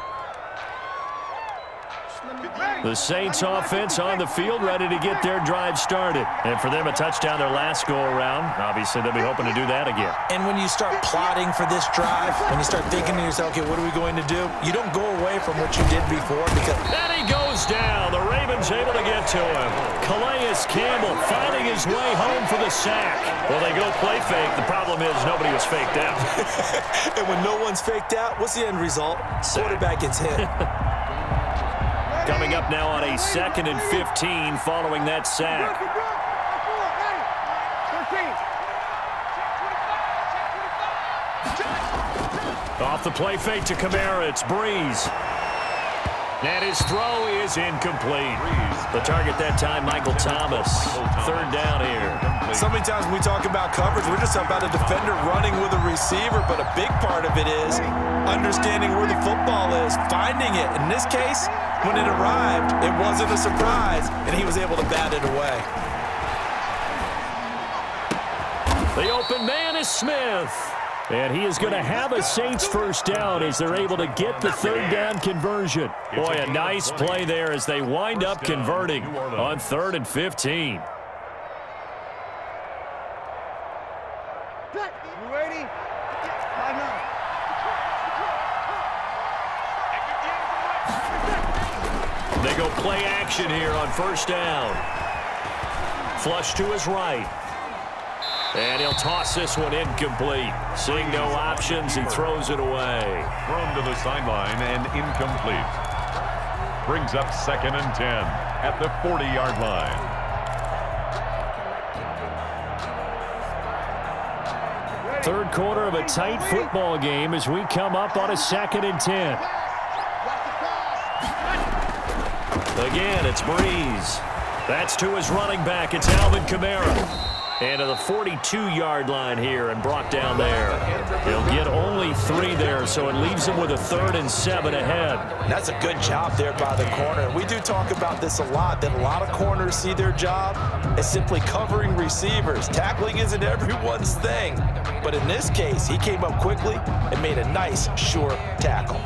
The Saints offense on the field, ready to get their drive started. And for them, a touchdown their last go-around. Obviously, they'll be hoping to do that again. And when you start plotting for this drive, when you start thinking to yourself, okay, what are we going to do? You don't go away from what you did before because... And he goes down. The Ravens able to get to him. Calais Campbell finding his way home for the sack. Well, they go play fake. The problem is nobody was faked out. And when no one's faked out, what's the end result? Quarterback gets hit. Coming up now on a 2nd and 15 following that sack. Off the play fake to Kamara, it's Brees. And his throw is incomplete. The target that time, Michael Thomas. 3rd down here. So many times when we talk about coverage, we're just talking about a defender running with a receiver, but a big part of it is understanding where the football is, finding it. In this case, when it arrived, it wasn't a surprise, and he was able to bat it away. The open man is Smith. And he is going to have a Saints first down as they're able to get the 3rd down conversion. Boy, a nice play there as they wind up converting on 3rd and 15. You ready? They go play action here on 1st down. Flush to his right. And he'll toss this one incomplete. Seeing no options, he throws it away. Thrown to the sideline and incomplete. Brings up 2nd and 10 at the 40-yard line. Third quarter of a tight football game as we come up on a 2nd and 10. Again, it's Brees. That's to his running back. It's Alvin Kamara. And to the 42-yard line here and brought down there. He'll get only 3 there, so it leaves him with a 3rd and 7 ahead. And that's a good job there by the corner. We do talk about this a lot, that a lot of corners see their job as simply covering receivers. Tackling isn't everyone's thing. But in this case, he came up quickly and made a nice, sure tackle.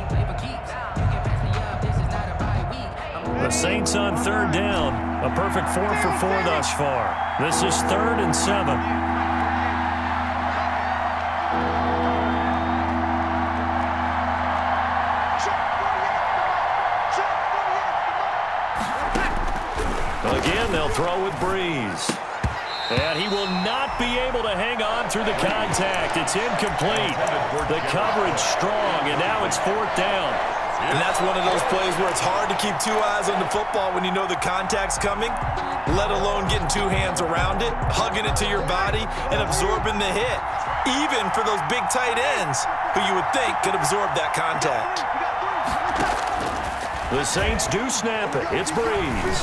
The Saints on 3rd down. A perfect 4 for 4 thus far. This is 3rd and 7. again. They'll throw with Breeze. And he will not be able to hang on through the contact. It's incomplete. The coverage strong, and now it's 4th down. And that's one of those plays where it's hard to keep 2 eyes on the football when you know the contact's coming, let alone getting 2 hands around it, hugging it to your body, and absorbing the hit, even for those big tight ends who you would think could absorb that contact. The Saints do snap it. It's Breeze.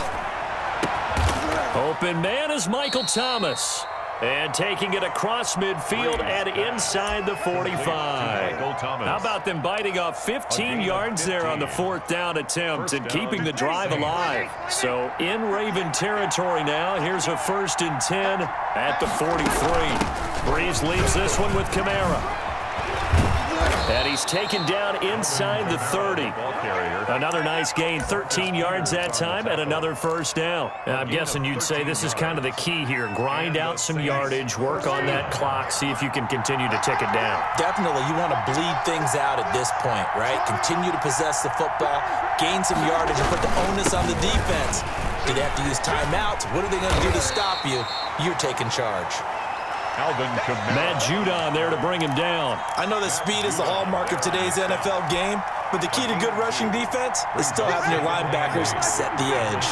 Open man is Michael Thomas. And taking it across midfield and inside the 45. How about them biting off 15 yards there on the 4th down attempt and keeping the drive alive? So in Raven territory now. Here's a 1st and 10 at the 43. Breeze leaves this one with Kamara. And he's taken down inside the 30. Another nice gain, 13 yards that time, and another 1st down. I'm guessing you'd say this is kind of the key here. Grind out some yardage, work on that clock, see if you can continue to tick it down. Definitely, you want to bleed things out at this point, right? Continue to possess the football, gain some yardage, and put the onus on the defense. Do they have to use timeouts? What are they going to do to stop you? You're taking charge. Matt Judon there to bring him down. I know that speed is the hallmark of today's NFL game, but the key to good rushing defense is still having your linebackers set the edge.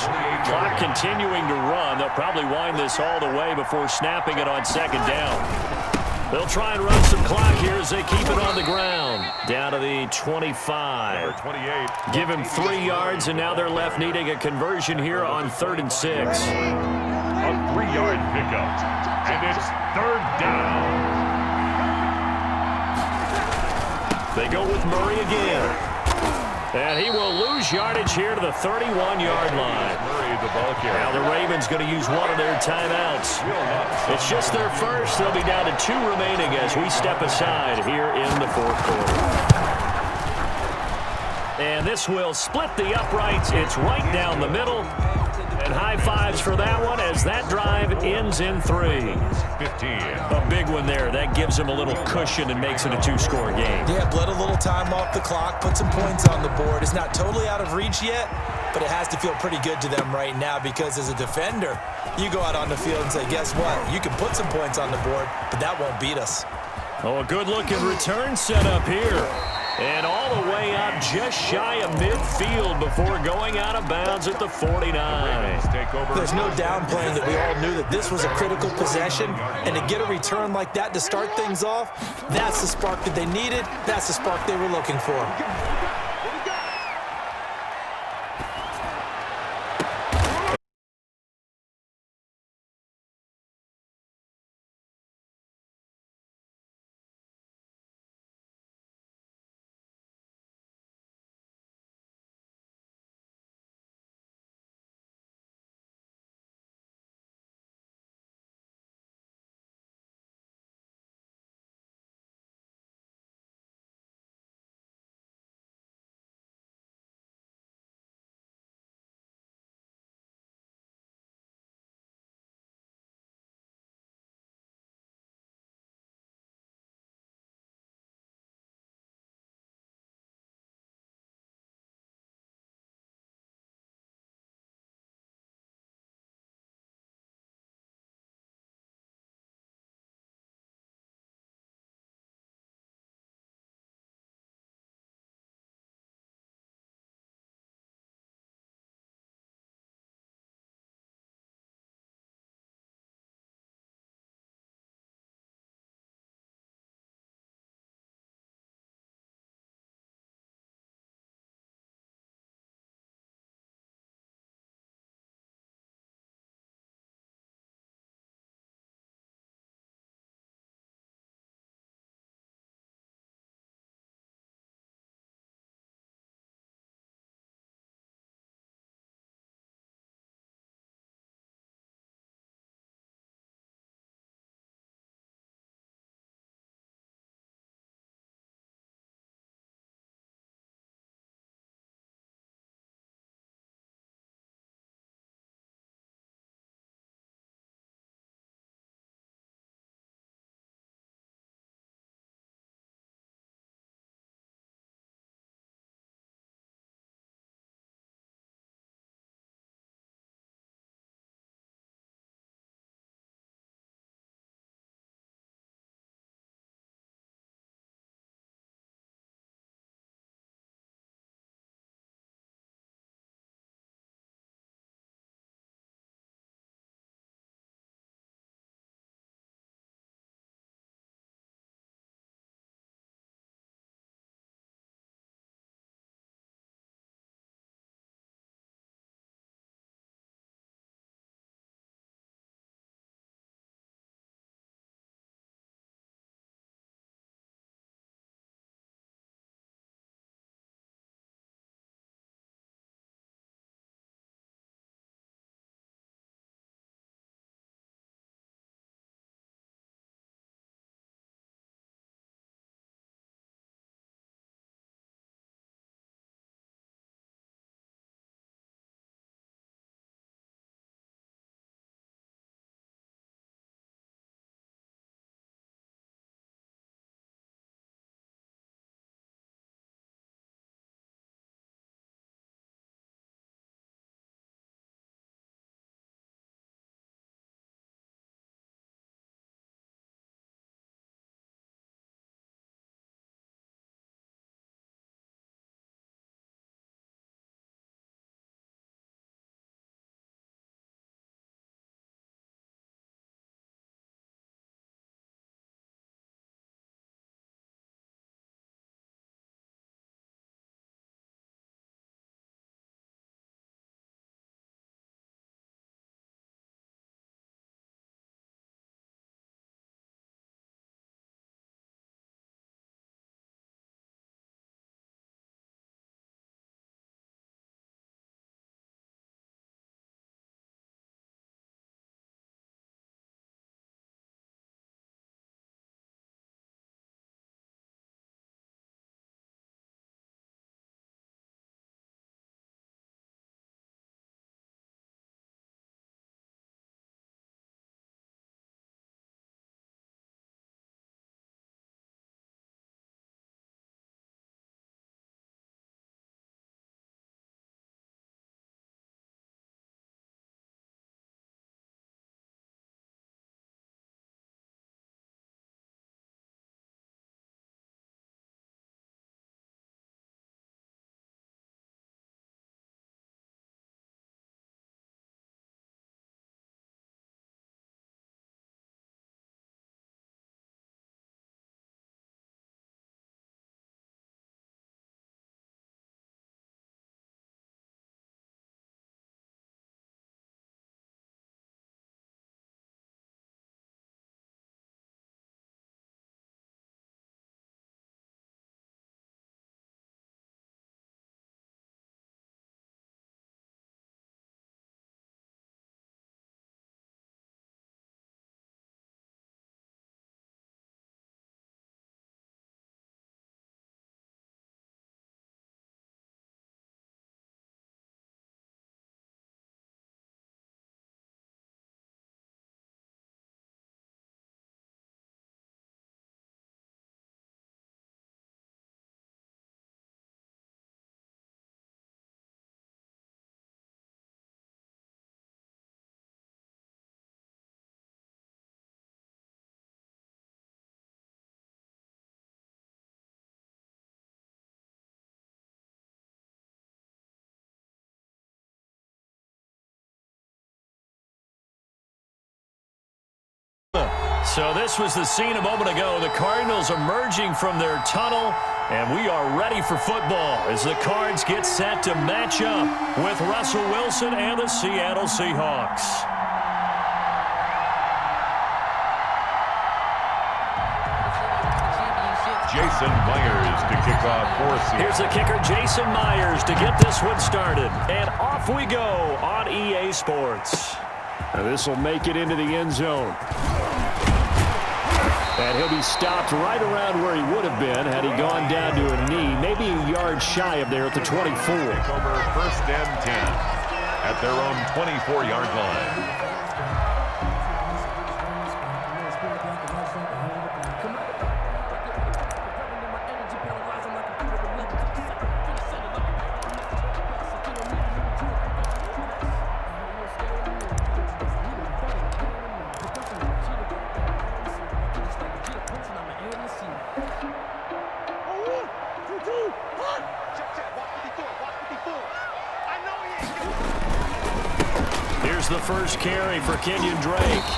Clock continuing to run. They'll probably wind this all the way before snapping it on 2nd down. They'll try and run some clock here as they keep it on the ground. Down to the 25. 28. Give him 3 yards, and now they're left needing a conversion here on 3rd and 6. A 3-yard pickup. And it's 3rd down. They go with Murray again. And he will lose yardage here to the 31-yard line. Murray, the ball carrier. Now the Ravens going to use one of their timeouts. It's just their first. They'll be down to 2 remaining as we step aside here in the 4th quarter. And this will split the uprights. It's right down the middle. And high fives for that one as that drive ends in 3. 15. A big one there. That gives them a little cushion and makes it a 2-score game. Yeah, bled a little time off the clock, put some points on the board. It's not totally out of reach yet, but it has to feel pretty good to them right now because as a defender, you go out on the field and say, guess what? You can put some points on the board, but that won't beat us. Oh, a good-looking return set up here. And all the way up just shy of midfield before going out of bounds at the 49. There's no downplaying that we all knew that this was a critical possession, and to get a return like that to start things off, that's the spark that they needed. That's the spark they were looking for. So this was the scene a moment ago. The Cardinals emerging from their tunnel, and we are ready for football as the Cards get set to match up with Russell Wilson and the Seattle Seahawks. Jason Myers to kick off for Seattle. Here's the kicker, Jason Myers, to get this one started. And off we go on EA Sports. And this will make it into the end zone. And he'll be stopped right around where he would have been had he gone down to a knee, maybe a yard shy of there at the 24. Take over 1st and 10 at their own 24-yard line. Here's the first carry for Kenyon Drake.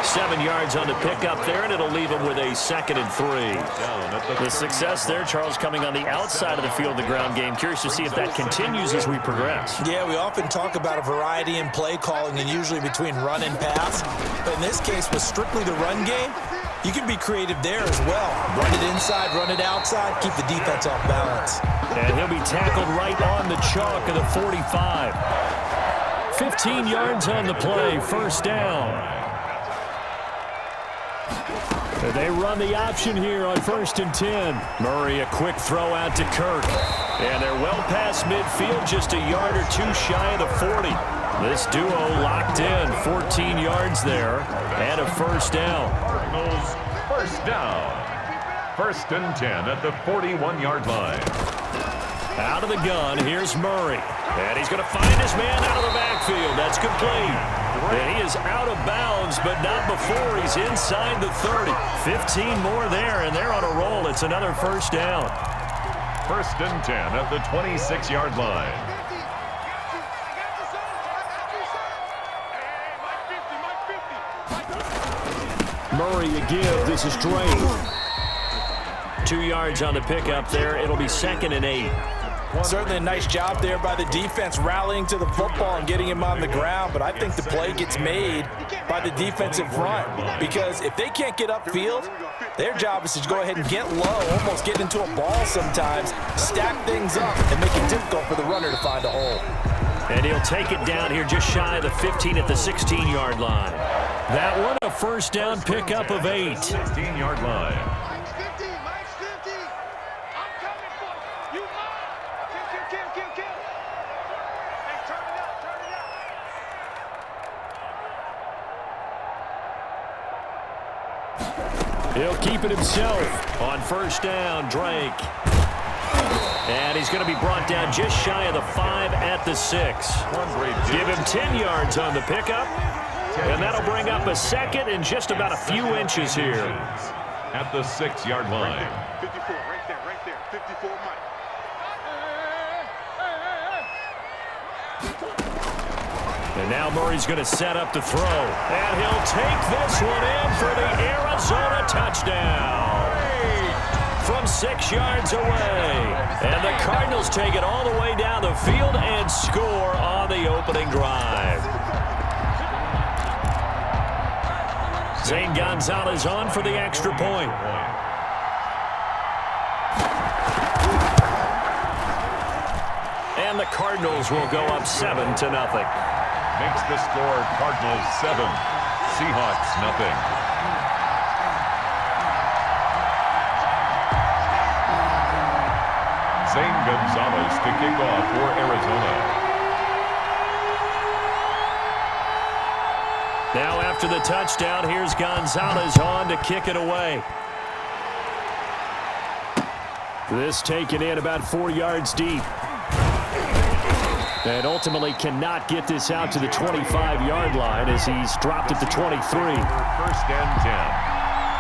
7 yards on the pickup there, and it'll leave him with a 2nd and 3. The success there, Charles, coming on the outside of the field, the ground game. Curious to see if that continues as we progress. Yeah, we often talk about a variety in play calling and usually between run and pass. But in this case, with strictly the run game, you can be creative there as well. Run it inside, run it outside, keep the defense off balance. And he'll be tackled right on the chalk of the 45. 15 yards on the play, 1st down. They run the option here on 1st and 10. Murray, a quick throw out to Kirk. And they're well past midfield, just a yard or two shy of the 40. This duo locked in, 14 yards there, and a 1st down. Cardinals 1st down. 1st and 10 at the 41-yard line. Out of the gun, here's Murray. And he's going to find his man out of the backfield. That's complete. And he is out of bounds, but not before he's inside the 30. 15 more there, and they're on a roll. It's another 1st down. 1st and 10 at the 26-yard line. Murray to give. This is Drake. 2 yards on the pickup there. It'll be 2nd and 8. Certainly a nice job there by the defense rallying to the football and getting him on the ground, but I think the play gets made by the defensive front because if they can't get upfield, their job is to go ahead and get low, almost get into a ball sometimes, stack things up, and make it difficult for the runner to find a hole. And he'll take it down here just shy of the 15 at the 16-yard line. That one a 1st down pickup of 8. 16-yard line. He'll keep it himself on 1st down, Drake. And he's going to be brought down just shy of the 5 at the 6. Give him 10 yards on the pickup. And that'll bring up a 2nd and just about a few inches here. At the 6-yard line. 54, right there, 54, Mike. And now Murray's going to set up the throw. And he'll take this one in for the Arizona touchdown. From 6 yards away. And the Cardinals take it all the way down the field and score on the opening drive. Zane Gonzalez on for the extra point. And the Cardinals will go up 7-0. Makes the score Cardinals 7, Seahawks nothing. Zane Gonzalez to kick off for Arizona. Now after the touchdown, here's Gonzalez on to kick it away. This taken in about 4 yards deep. And ultimately cannot get this out to the 25-yard line as he's dropped at the 23. 1st and 10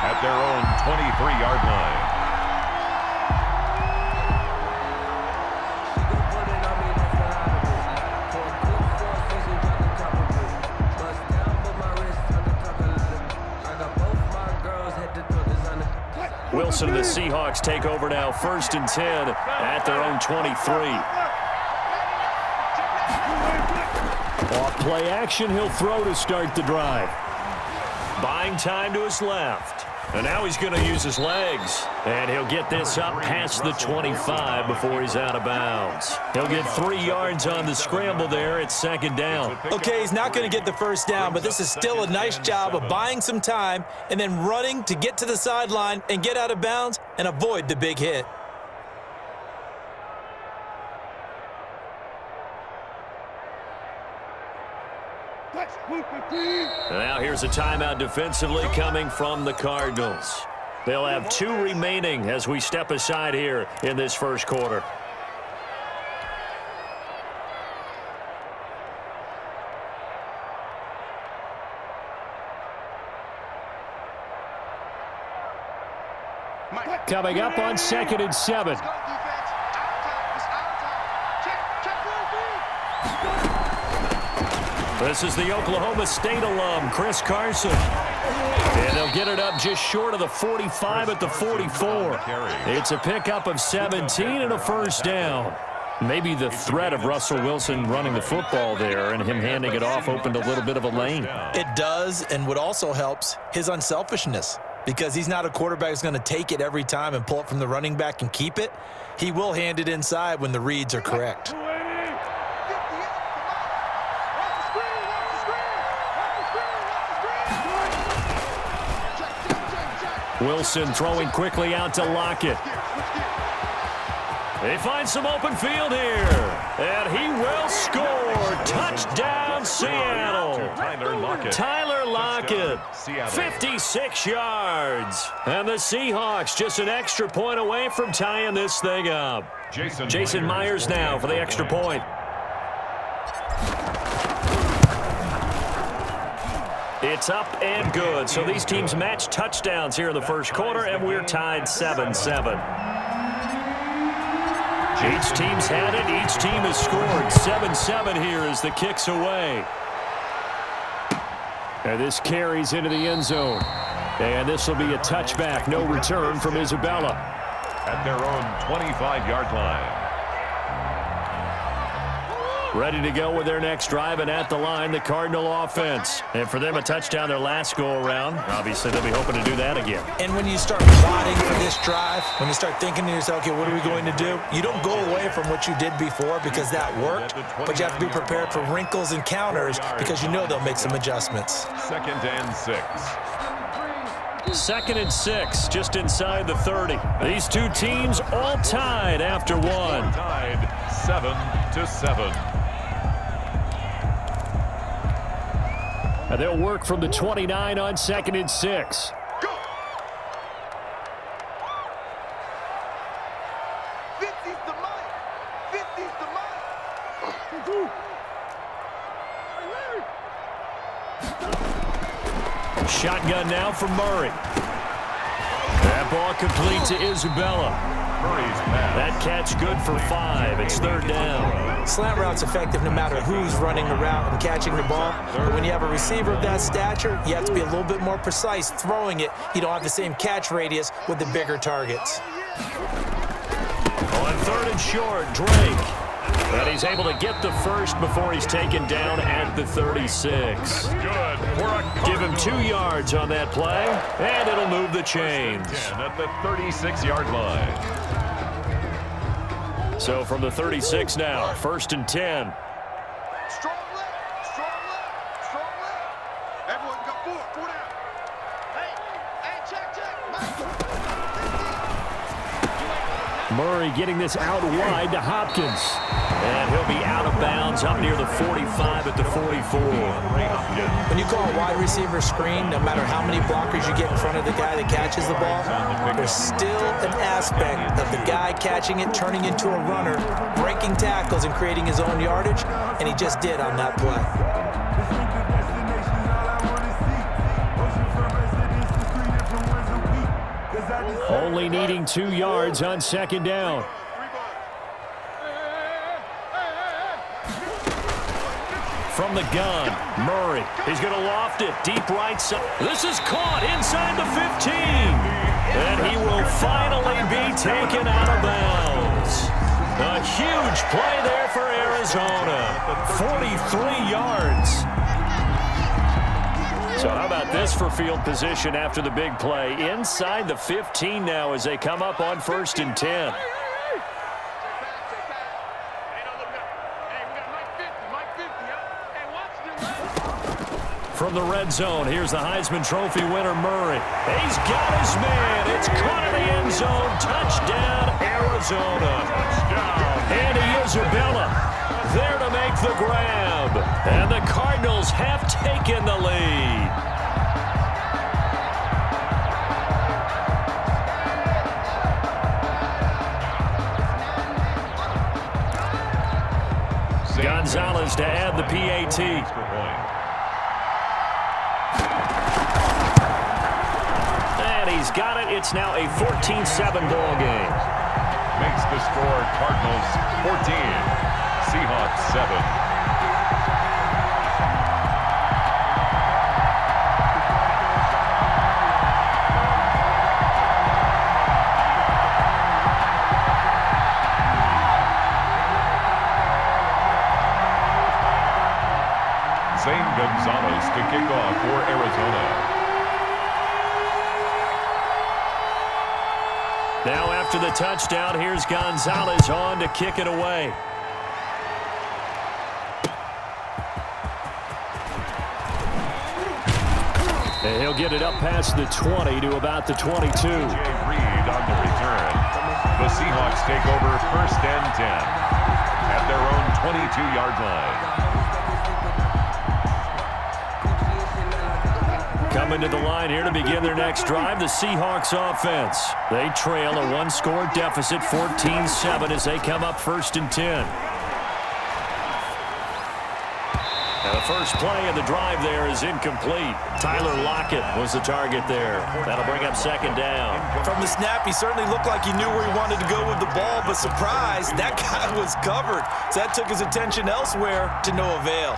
at their own 23-yard line. Wilson and the Seahawks take over now, 1st and 10 at their own 23. Off play action, he'll throw to start the drive. Buying time to his left. And now he's going to use his legs. And he'll get this up past the 25 before he's out of bounds. He'll get 3 yards on the scramble there at 2nd down. Okay, he's not going to get the 1st down, but this is still a nice job of buying some time and then running to get to the sideline and get out of bounds and avoid the big hit. Now here's a timeout defensively coming from the Cardinals. They'll have 2 remaining as we step aside here in this 1st quarter. Coming up on 2nd and 7. This is the Oklahoma State alum, Chris Carson. And they'll get it up just short of the 45 at the 44. It's a pickup of 17 and a 1st down. Maybe the threat of Russell Wilson running the football there and him handing it off opened a little bit of a lane. It does, and what also helps, his unselfishness. Because he's not a quarterback who's going to take it every time and pull it from the running back and keep it. He will hand it inside when the reads are correct. Wilson throwing quickly out to Lockett. They find some open field here. And he will score. Touchdown, Seattle. Tyler Lockett. 56 yards. And the Seahawks just an extra point away from tying this thing up. Jason Myers now for the extra point. It's up and good. So these teams match touchdowns here in the 1st quarter, and we're tied 7-7. Each team's had it. Each team has scored. 7-7 here as the kick's away. And this carries into the end zone. And this will be a touchback. No return from Isabella. At their own 25-yard line. Ready to go with their next drive, and at the line, the Cardinal offense. And for them, a touchdown their last go-around. Obviously, they'll be hoping to do that again. And when you start plotting for this drive, when you start thinking to yourself, okay, what are we going to do? You don't go away from what you did before because that worked, but you have to be prepared for wrinkles and counters because you know they'll make some adjustments. 2nd and 6. 2nd and 6, just inside the 30. These two teams all tied after one. Tied 7-7. And they'll work from the 29 on 2nd and 6. Go! 50's the mic. 50's the mic. Shotgun now from Murray. That ball complete to Isabella. Murray's pass. That catch good for 5. It's 3rd down. Slant route's effective no matter who's running the route and catching the ball. But when you have a receiver of that stature, you have to be a little bit more precise throwing it. You don't have the same catch radius with the bigger targets. On 3rd and short, Drake. But he's able to get the first before he's taken down at the 36. Good. Give him 2 yards on that play, and it'll move the chains. 10 at the 36-yard line. So from the 36 now, 1st and 10. Strong left, strong left, strong left. Everyone got 4 down. Hey, check. Murray getting this out wide to Hopkins. And he'll be out of bounds up near the 45 at the 44. When you call a wide receiver screen, no matter how many blockers you get in front of the guy that catches the ball, there's still an aspect of the guy catching it, turning into a runner, breaking tackles and creating his own yardage, and he just did on that play. Only needing 2 yards on 2nd down. from the gun. Murray, he's going to loft it deep right side. This is caught inside the 15. And he will finally be taken out of bounds. A huge play there for Arizona. 43 yards. So how about this for field position after the big play? Inside the 15 now as they come up on 1st and 10. From the red zone, here's the Heisman Trophy winner, Murray. He's got his man. It's caught in the end zone. Touchdown, Arizona. Andy Isabella there to make the grab. And the Cardinals have taken the lead. Gonzalez to add the PAT. And he's got it. It's now a 14-7 ball game. Makes the score Cardinals 14, Seahawks 7. Zane Gonzalez to kick off for Arizona. Now after the touchdown, here's Gonzalez on to kick it away. And he'll get it up past the 20 to about the 22. Reed on the return. The Seahawks take over 1st and 10 at their own 22-yard line. Coming to the line here to begin their next drive, the Seahawks offense. They trail a one-score deficit, 14-7, as they come up 1st and 10. Now the first play of the drive there is incomplete. Tyler Lockett was the target there. That'll bring up 2nd down. From the snap, he certainly looked like he knew where he wanted to go with the ball, but surprise, that guy was covered. So that took his attention elsewhere to no avail.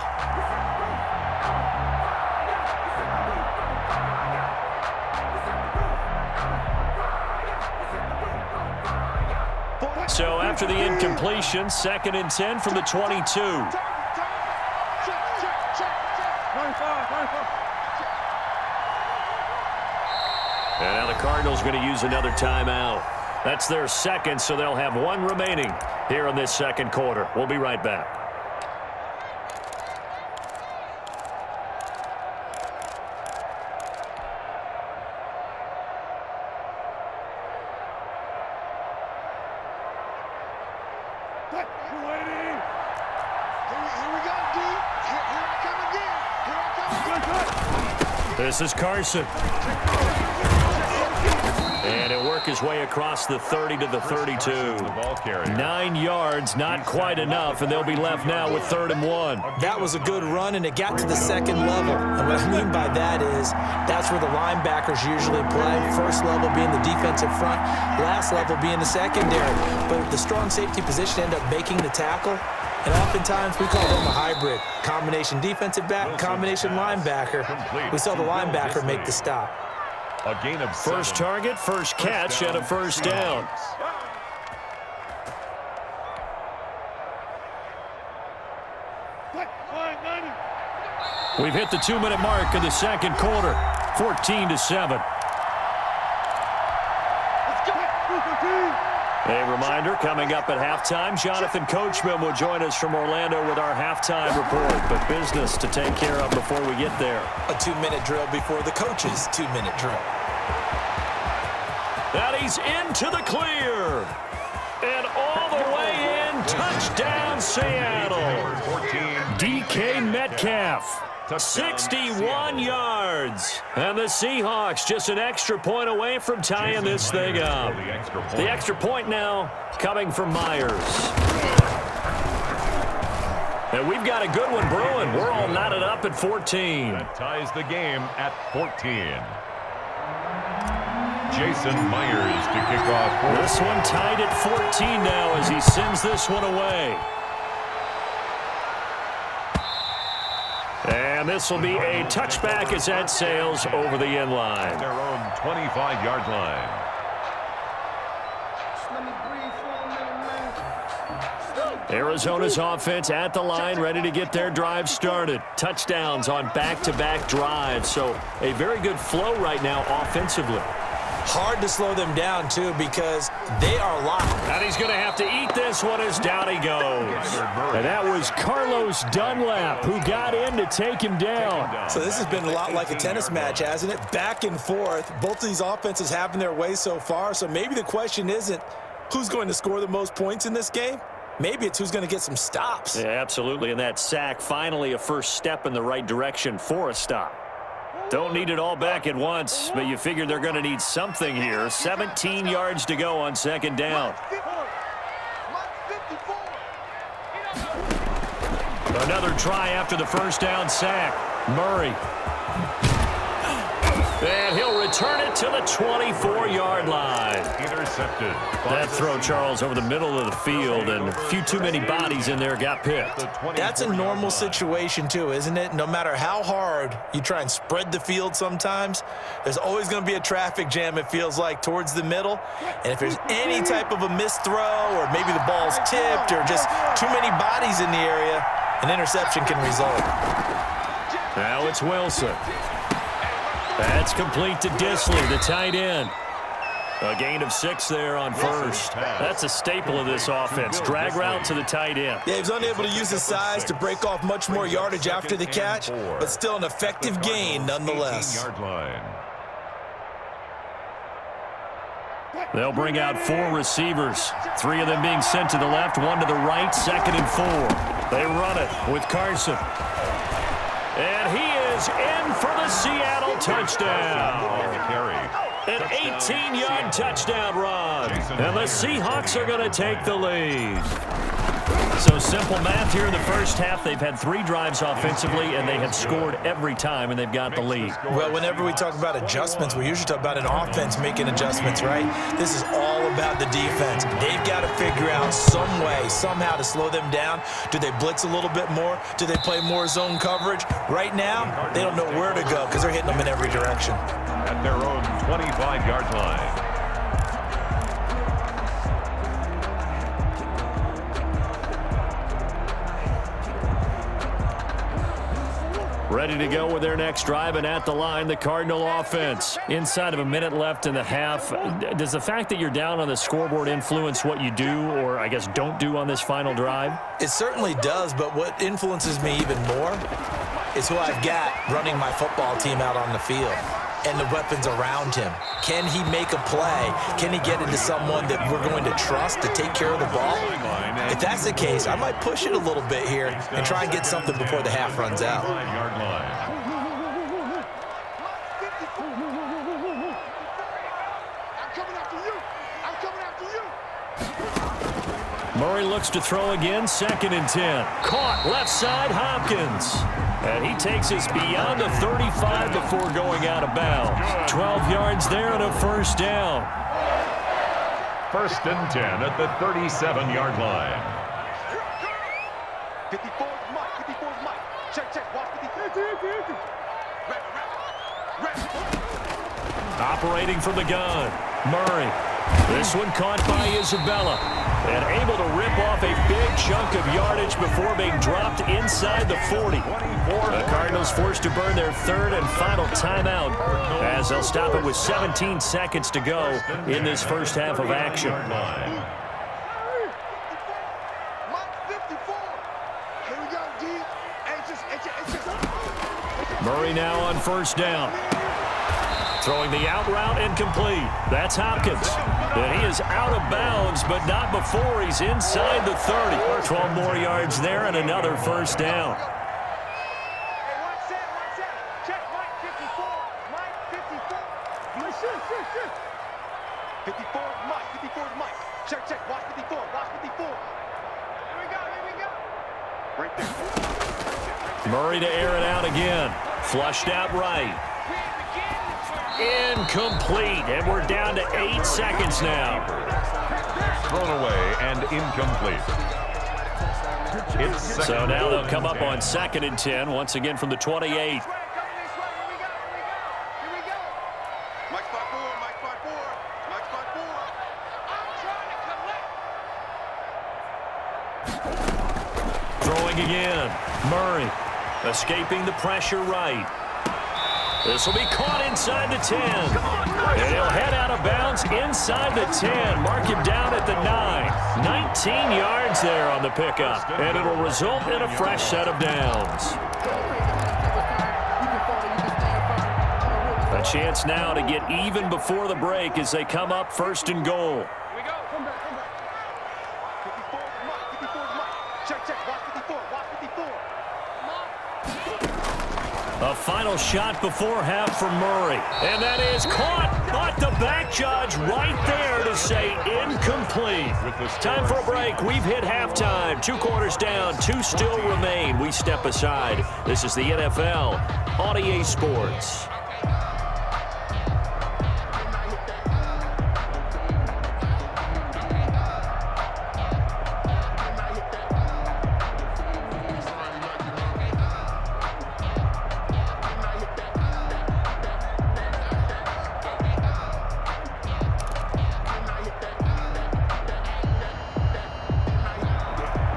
So after the incompletion, 2nd and 10 from the 22. And now the Cardinals going to use another timeout. That's their second, so they'll have one remaining here in this second quarter. We'll be right back. This is Carson. And he'll work his way across the 30 to the 32. 9 yards, not quite enough, and they'll be left now with 3rd and 1. That was a good run, and it got to the 2nd level. And what I mean by that is that's where the linebackers usually play. First level being the defensive front, last level being the secondary. But the strong safety position ended up making the tackle. And oftentimes we call them a hybrid. Combination defensive back, combination linebacker. We saw the linebacker make the stop. A gain of 7. First target, first catch, and a 1st down. We've hit the 2-minute mark in the second quarter. 14-7. A reminder, coming up at halftime, Jonathan Coachman will join us from Orlando with our halftime report. But business to take care of before we get there. A 2-minute drill before the coach's 2-minute drill. And he's into the clear. And all the way in, touchdown Seattle. DK Metcalf. 61 yards. And the Seahawks just an extra point away from tying this thing up. The extra point now coming from Myers. And we've got a good one brewing. We're all knotted up at 14. That ties the game at 14. Jason Myers to kick off. This one tied at 14 now as he sends this one away. And this will be a touchback as that sails over the end line. Their own 25-yard line. Arizona's offense at the line, ready to get their drive started. Touchdowns on back-to-back drives, so a very good flow right now offensively. Hard to slow them down, too, because they are locked. And he's going to have to eat this one as down he goes. And that was Carlos Dunlap who got in to take him down. So this has been a lot like a tennis match, hasn't it? Back and forth. Both of these offenses having their way so far, so maybe the question isn't who's going to score the most points in this game. Maybe it's who's going to get some stops. Yeah, absolutely. And that sack, finally a first step in the right direction for a stop. Don't need it all back at once, but you figure they're going to need something here. 17 yards to go on second down. Another try after the first down sack. Murray. And he'll return it to the 24-yard line. Intercepted. That throw, Charles, over the middle of the field, and a few too many bodies in there got picked. That's a normal situation, too, isn't it? No matter how hard you try and spread the field sometimes, there's always going to be a traffic jam, it feels like, towards the middle. And if there's any type of a missed throw or maybe the ball's tipped or just too many bodies in the area, an interception can result. Now it's Wilson. That's complete to Disley, the tight end. A gain of 6 there on first. That's a staple of this offense. Drag route to the tight end. Yeah, he was unable to use his size to break off much more yardage after the catch, but still an effective gain nonetheless. They'll bring out 4 receivers. 3 of them being sent to the left, 1 to the right, 2nd and 4. They run it with Carson. And he is in for the Seattle touchdown. An 18-yard touchdown run. And the Seahawks are going to take the lead. So simple math here in the first half. They've had 3 drives offensively, and they have scored every time, and they've got the lead. Well, whenever we talk about adjustments, we usually talk about an offense making adjustments, right? This is all about the defense. They've got to figure out some way, somehow to slow them down. Do they blitz a little bit more? Do they play more zone coverage? Right now, they don't know where to go because they're hitting them in every direction. At their own 25-yard line. Ready to go with their next drive, and at the line, the Cardinal offense. Inside of a minute left in the half, does the fact that you're down on the scoreboard influence what you do, or I guess don't do on this final drive? It certainly does, but what influences me even more is who I've got running my football team out on the field and the weapons around him. Can he make a play? Can he get into someone that we're going to trust to take care of the ball? If that's the case, I might push it a little bit here and try and get something before the half runs out. Murray looks to throw again, 2nd and 10. Caught left side, Hopkins. And he takes us beyond the 35 before going out of bounds. 12 yards there and a first down. 1st and 10 at the 37-yard line. 54 Mike, 54 Mike. Check, watch 54. Operating from the gun, Murray. This one caught by Isabella. And able to rip off a big chunk of yardage before being dropped inside the 40. The Cardinals forced to burn their 3rd and final timeout as they'll stop it with 17 seconds to go in this first half of action. Murray now on first down. Throwing the out route incomplete. That's Hopkins. And he is out of bounds, but not before he's inside the 30. 12 more yards there and another first down. Check, watch 54, watch 54. Here we go. Right there. Murray to air it out again. Flushed out right. Incomplete, and we're down to 8 seconds now. Thrown away and incomplete. It's So now they'll come up on 2nd and 10, once again from the 28. Throwing again. Murray escaping the pressure right. This will be caught inside the 10. And he'll head out of bounds inside the 10. Mark him down at the 9. 19 yards there on the pickup. And it'll result in a fresh set of downs. A chance now to get even before the break as they come up 1st and goal. A final shot before half from Murray. And that is caught. But the back judge right there to say incomplete. Time for a break. We've hit halftime. 2 quarters down. 2 still remain. We step aside. This is the NFL on EA Sports.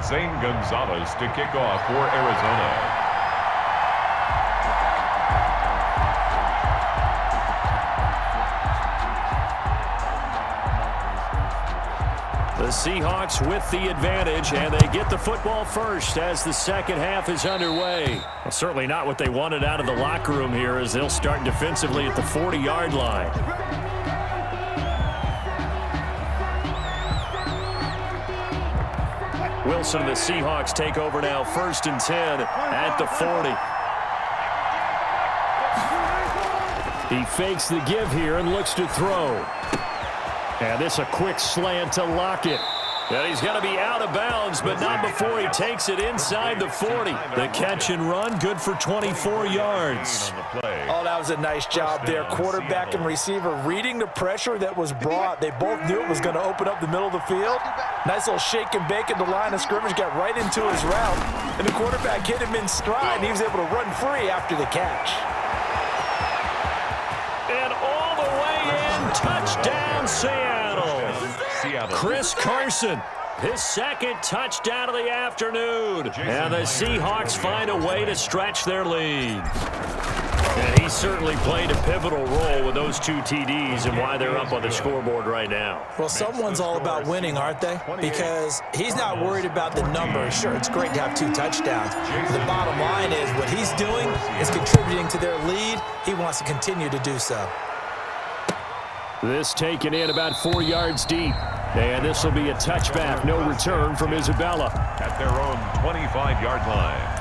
Zane Gonzalez to kick off for Arizona. The Seahawks with the advantage, and they get the football first as the second half is underway. Well, certainly not what they wanted out of the locker room here as they'll start defensively at the 40-yard line. Wilson and the Seahawks take over now, 1st and 10 at the 40. He fakes the give here and looks to throw. And this a quick slant to Lockett. And he's going to be out of bounds, but not before he takes it inside the 40. The catch and run, good for 24 yards. Oh, that was a nice job there. Quarterback and receiver reading the pressure that was brought. They both knew it was going to open up the middle of the field. Nice little shake and bake at the line of scrimmage, got right into his route. And the quarterback hit him in stride, and he was able to run free after the catch. And all the way in, touchdown Seattle. Chris Carson, his 2nd touchdown of the afternoon. And the Seahawks find a way to stretch their lead. And he certainly played a pivotal role with those 2 TDs and why they're up on the scoreboard right now. Well, someone's all about winning, aren't they? Because he's not worried about the number. Sure, it's great to have 2 touchdowns. The bottom line is what he's doing is contributing to their lead. He wants to continue to do so. This taken in about 4 yards deep. And this will be a touchback. No return from Isabella. At their own 25-yard line.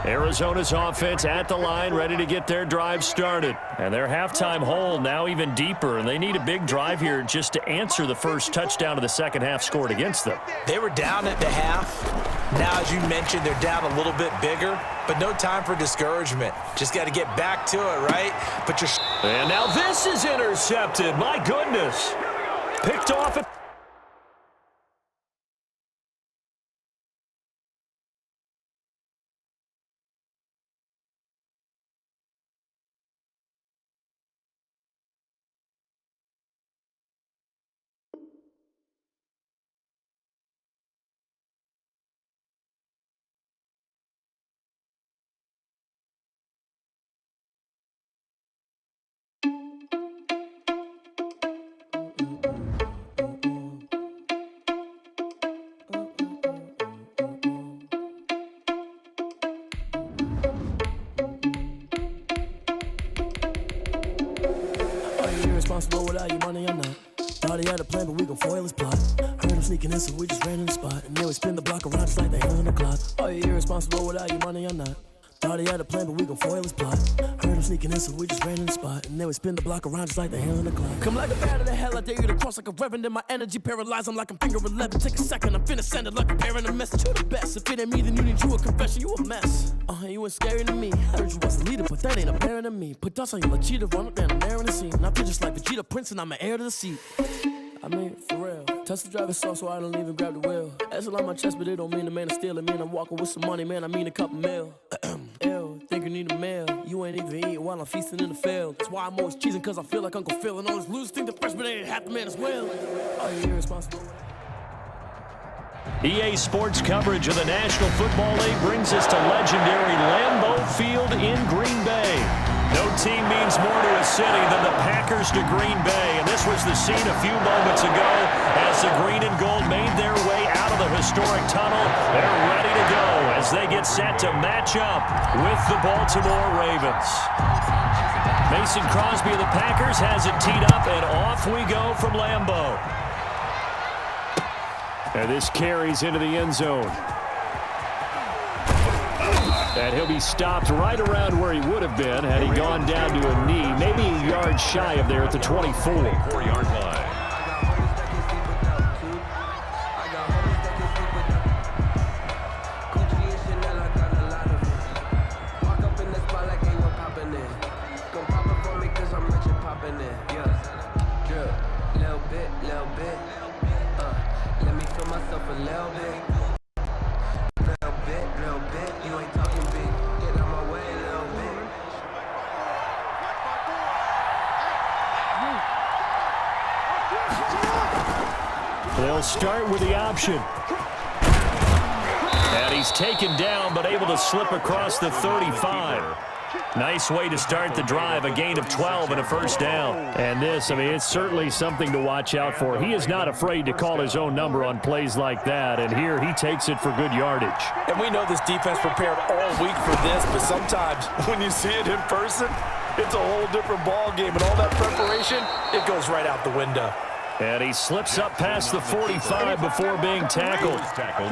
Arizona's offense at the line, ready to get their drive started. And their halftime hole now even deeper, and they need a big drive here just to answer the first touchdown of the second half scored against them. They were down at the half. Now, as you mentioned, they're down a little bit bigger, but no time for discouragement. Just got to get back to it, right? And now this is intercepted. My goodness. Picked off it. Responsible without your money or not. Thought he had a plan, but we gon' foil his plot. Heard him sneaking in, so we just ran in the spot. And then we spin the block around just like the hell in the clock. Are you irresponsible without your money or not? Thought he had a plan, but we gon' foil his plot. Heard him sneaking in, so we just ran in the spot. And then we spin the block around just like the hell in the clock. Come like a bat of the hell, I dare you to cross like a reverend. And my energy paralyzed, I'm like I'm finger 11. Take a second, I'm finna send it like a bearing a message. You the best, if it ain't me, then you need you a confession. You a mess, you ain't scary to me. Heard you was a leader, but that ain't apparent to me. Put dust on your cheetah, run up and I'm there in the scene. And I feel just like Vegeta Prince, and I'm an heir to the seat. I mean, for real. Tesla driver sauce, so I don't even grab the wheel. That's on my chest, but it don't mean the man is stealing. It mean I'm walking with some money, man. I mean a couple mil. Ew, think you need a meal. You ain't even eating while I'm feasting in the field. That's why I'm always cheesing, cause I feel like Uncle Phil. And all those losers think the freshman ain't half the man as well. Are you irresponsible? EA Sports coverage of the National Football League brings us to legendary Lambeau Field in Green Bay. No team means more to a city than the Packers to Green Bay, and this was the scene a few moments ago as the green and gold made their way out of the historic tunnel. They're ready to go as they get set to match up with the Baltimore Ravens. Mason Crosby of the Packers has it teed up, and off we go from Lambeau. And this carries into the end zone. And he'll be stopped right around where he would have been had he gone down to a knee, maybe a yard shy of there at the 24. 4-yard line. They'll start with the option. And he's taken down, but able to slip across the 35. Nice way to start the drive, a gain of 12 and a first down. And this, I mean, it's certainly something to watch out for. He is not afraid to call his own number on plays like that, and here he takes it for good yardage. And we know this defense prepared all week for this, but sometimes when you see it in person, it's a whole different ball game, and all that preparation, it goes right out the window. And he slips up past the 45 before being tackled.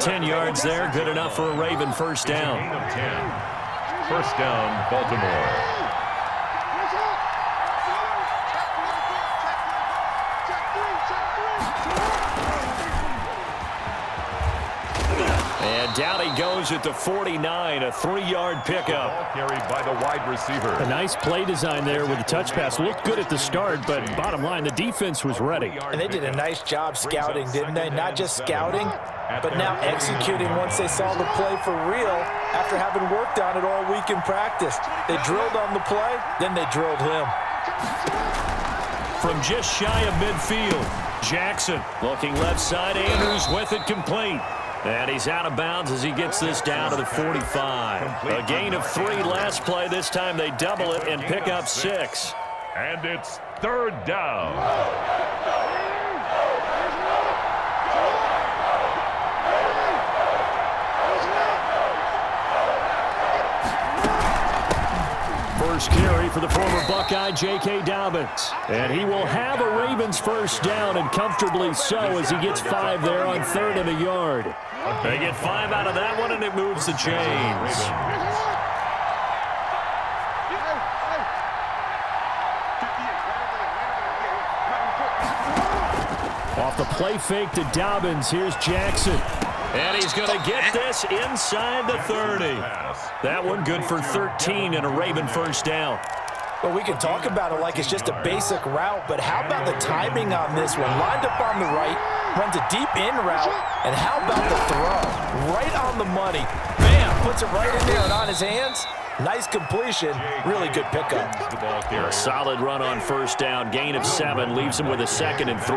10 yards there, good enough for a Raven first down. Gain of 10. First down, Baltimore. And down he goes at the 49, a 3-yard pickup. Ball carried by the wide receiver. A nice play design there with the touch pass. Looked good at the start, but bottom line, the defense was ready. And they did a nice job scouting, didn't they? Not just scouting, but now executing once they saw the play for real after having worked on it all week in practice. They drilled on the play, then they drilled him. From just shy of midfield, Jackson looking left side. Andrews with it complete. And he's out of bounds as he gets this down to the 45. A gain of 3 last play. This time they double it and pick up 6. And it's third down. First carry for the former Buckeye, J.K. Dobbins. And he will have a Ravens first down, and comfortably so, as he gets 5 there on 3rd and a yard. They get 5 out of that one, and it moves the chains. Off the play fake to Dobbins, here's Jackson. And he's going to get this inside the 30. That one good for 13 and a Raven first down. Well, we can talk about it like it's just a basic route, but how about the timing on this one? Lined up on the right, runs a deep in route, and how about the throw? Right on the money. Bam, puts it right in there and on his hands. Nice completion, really good pickup. A solid run on first down, gain of 7, leaves him with a 2nd and 3.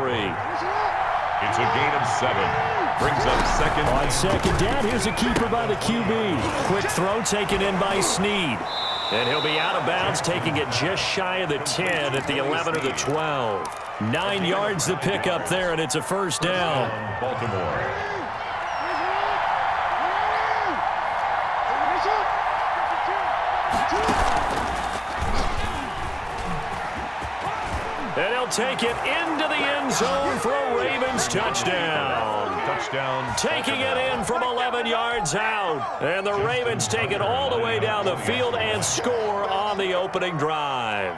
It's a gain of 7. Brings up second. On second down, here's a keeper by the QB. Quick throw taken in by Snead. And he'll be out of bounds, taking it just shy of the 10 at the 11 or the 12. 9 yards to pick up there, and it's a first down. Baltimore. And he'll take it into the end zone for a Ravens touchdown. Touchdown. Taking it in from 11 yards out. And the Ravens take it all the way down the field and score on the opening drive.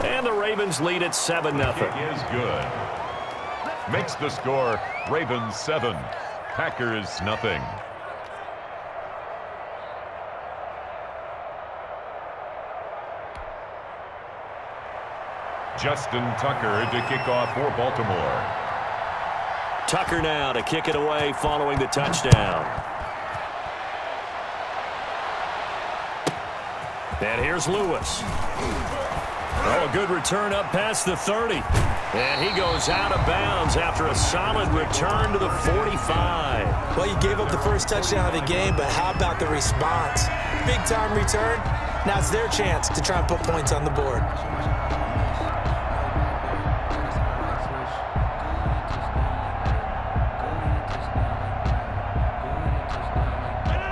And the Ravens lead at 7-0. Kick is good. Makes the score Ravens 7, Packers nothing. Justin Tucker to kick off for Baltimore. Tucker now to kick it away following the touchdown. And here's Lewis. Oh, a good return up past the 30. And he goes out of bounds after a solid return to the 45. Well, you gave up the first touchdown of the game, but how about the response? Big-time return. Now it's their chance to try and put points on the board.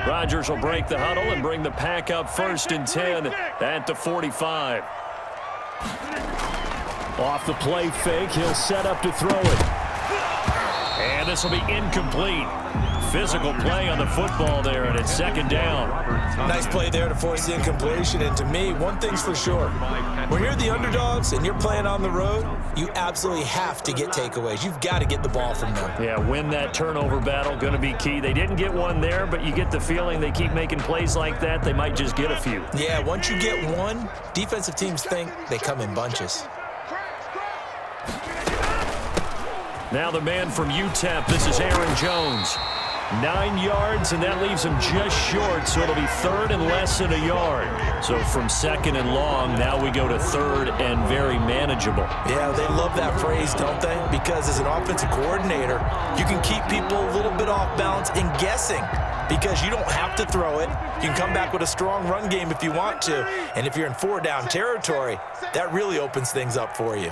Rodgers will break the huddle and bring the pack up 1st and 10 at the 45. Off the play fake, he'll set up to throw it. And this will be incomplete. Physical play on the football there, and it's 2nd down. Nice play there to force the incompletion. And to me, one thing's for sure. When you're the underdogs and you're playing on the road, you absolutely have to get takeaways. You've got to get the ball from them. Yeah, win that turnover battle, going to be key. They didn't get one there, but you get the feeling they keep making plays like that, they might just get a few. Yeah, once you get one, defensive teams think they come in bunches. Now the man from UTEP, this is Aaron Jones. 9 yards, and that leaves him just short, so it'll be 3rd and less than a yard. So from 2nd and long, now we go to 3rd and very manageable. Yeah, they love that phrase, don't they? Because as an offensive coordinator, you can keep people a little bit off balance and guessing because you don't have to throw it. You can come back with a strong run game if you want to. And if you're in 4-down territory, that really opens things up for you.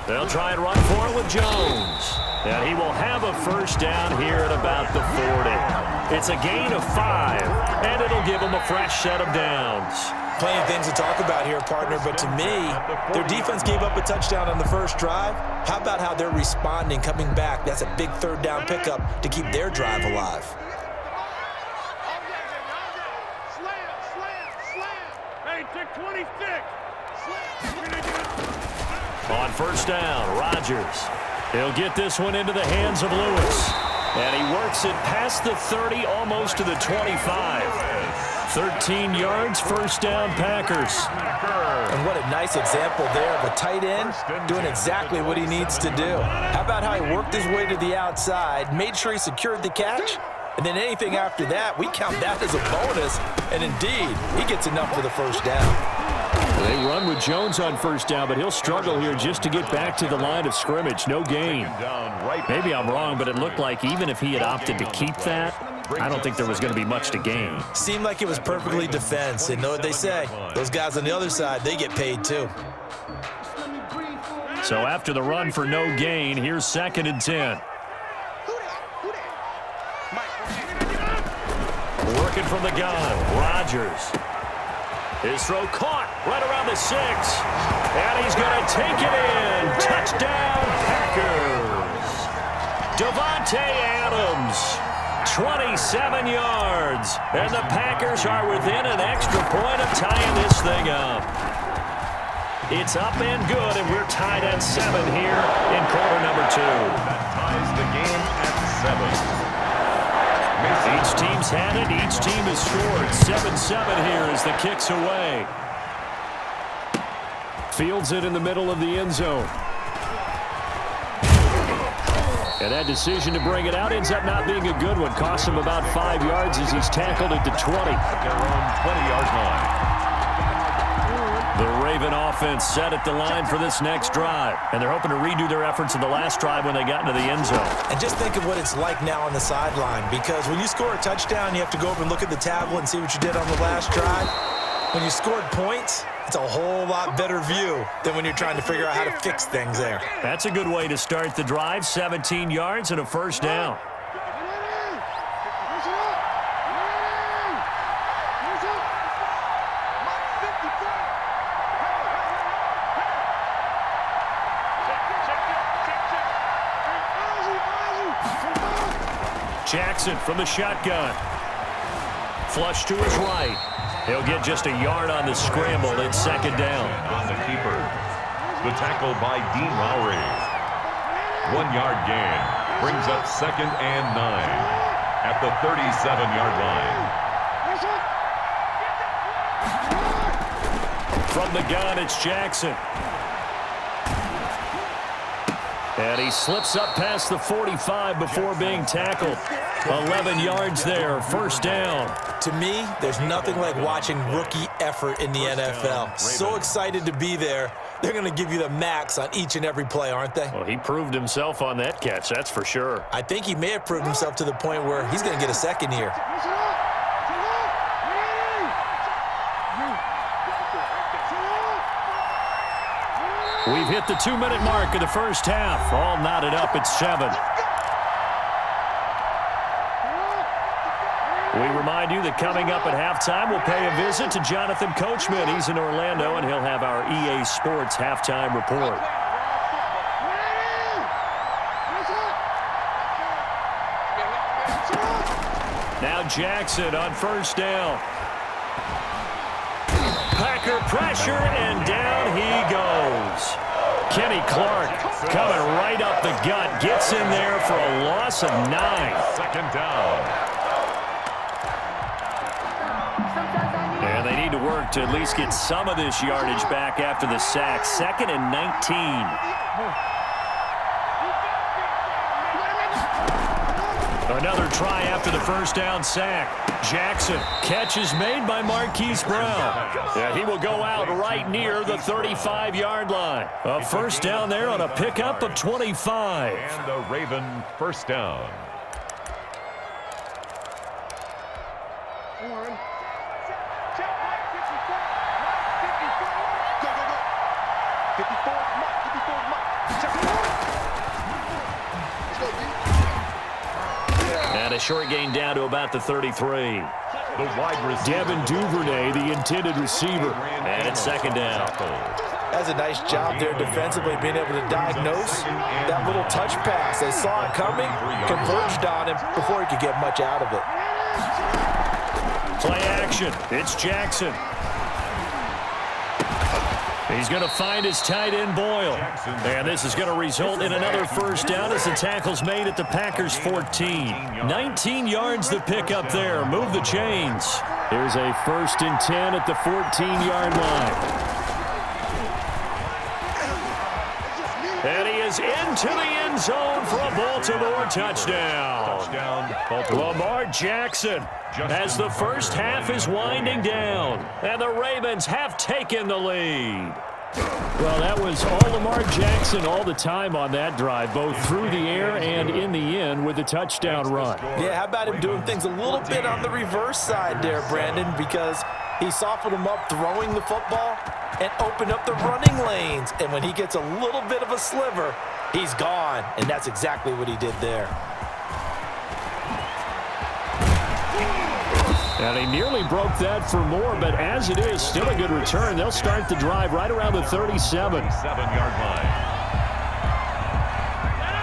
They'll try and run for it with Jones. And he will have a 1st down here at about the 40. It's a gain of 5, and it'll give them a fresh set of downs. Plenty of things to talk about here, partner, but to me, their defense gave up a touchdown on the first drive. How about how they're responding, coming back? That's a big 3rd down pickup to keep their drive alive. Hey, take 26. On 1st down, Rodgers. He'll get this one into the hands of Lewis. And he works it past the 30, almost to the 25. 13 yards, 1st down, Packers. And what a nice example there of a tight end doing exactly what he needs to do. How about how he worked his way to the outside, made sure he secured the catch, and then anything after that, we count that as a bonus. And indeed, he gets enough for the 1st down. They run with Jones on 1st down, but he'll struggle here just to get back to the line of scrimmage. No gain. Maybe I'm wrong, but it looked like even if he had opted to keep that, I don't think there was going to be much to gain. Seemed like it was perfectly defense, and know what they say. Those guys on the other side, they get paid too. So after the run for no gain, here's 2nd and 10. Working from the gun, Rodgers. His throw caught right around the 6. And he's going to take it in. Touchdown, Packers. Davante Adams, 27 yards. And the Packers are within an extra point of tying this thing up. It's up and good, and we're tied at 7 here in quarter number 2. That ties the game at 7. Each team's had it. Each team has scored. 7-7 here as the kick's away. Fields it in the middle of the end zone. And that decision to bring it out ends up not being a good one. Costs him about 5 yards as he's tackled at the 20. At their own 20-yard line. The Raven offense set at the line for this next drive. And they're hoping to redo their efforts in the last drive when they got into the end zone. And just think of what it's like now on the sideline, because when you score a touchdown, you have to go over and look at the tablet and see what you did on the last drive. When you scored points, it's a whole lot better view than when you're trying to figure out how to fix things there. That's a good way to start the drive. 17 yards and a 1st down. Jackson from the shotgun. Flush to his right. He'll get just a yard on the scramble. It's 2nd down. On the keeper. The tackle by Dean Lowry. 1-yard gain. Brings up 2nd and 9. At the 37-yard line. From the gun, it's Jackson. And he slips up past the 45 before being tackled. 11 yards there, first down. To me, there's nothing like watching rookie effort in the NFL. So excited to be there. They're going to give you the max on each and every play, aren't they? Well, he proved himself on that catch, that's for sure. I think he may have proved himself to the point where he's going to get a second here. We've hit the 2-minute mark of the first half. All knotted up at 7. We remind you that coming up at halftime, we'll pay a visit to Jonathan Coachman. He's in Orlando, and he'll have our EA Sports halftime report. Now Jackson on first down. Packer pressure, and down he goes. Kenny Clark coming right up the gut. Gets in there for a loss of 9. Second down. And they need to work to at least get some of this yardage back after the sack. 2nd and 19. Another try after the first down sack. Jackson, catch is made by Marquise Brown. And he will go out right near the 35-yard line. A first down there on a pickup of 25. And the Raven first down. And a short gain down to about the 33. The wide receiver. Devin Duvernay, the intended receiver. And it's second down. That's a nice job there defensively, being able to diagnose that little touch pass. They saw it coming, converged on him before he could get much out of it. Play action. It's Jackson. He's going to find his tight end, Boyle. And this is going to result in another first down as the tackle's made at the Packers' 14. 19 yards the pick up there. Move the chains. Here's a 1st and 10 at the 14-yard line. And he is into the end zone for a Baltimore touchdown. Lamar Jackson as the first half is winding down. And the Ravens have taken the lead. Well, that was all Lamar Jackson all the time on that drive, both through the air and in the end with the touchdown run. Yeah, how about him doing things a little bit on the reverse side there, Brandon, because he softened him up throwing the football and opened up the running lanes. And when he gets a little bit of a sliver, he's gone. And that's exactly what he did there. And he nearly broke that for more, but as it is, still a good return. They'll start the drive right around the 37. 7-yard line.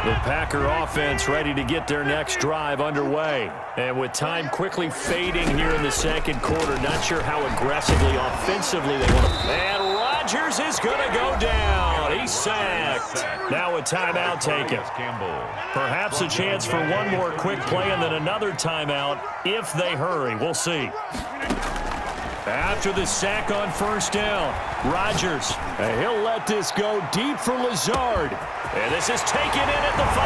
The Packer offense ready to get their next drive underway. And with time quickly fading here in the second quarter, not sure how aggressively, offensively they want to. And Rodgers is going to go down. He's sacked. Now a timeout taken. Perhaps a chance for one more quick play and then another timeout if they hurry. We'll see. After the sack on first down, Rodgers, he'll let this go deep for Lazard. And this is taken in at the 5.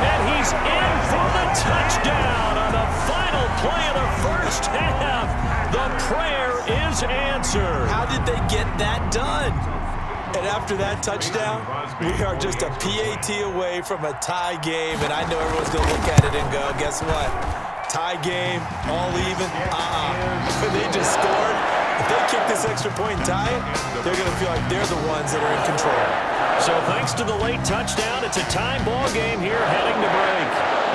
And he's in for the touchdown on the final play of the first half. The prayer is answered. How did they get that done? And after that touchdown, we are just a PAT away from a tie game. And I know everyone's going to look at it and go, guess what? Tie game, all even, They just scored. If they kick this extra point and tie it, they're going to feel like they're the ones that are in control. So thanks to the late touchdown, it's a time ball game here heading to break.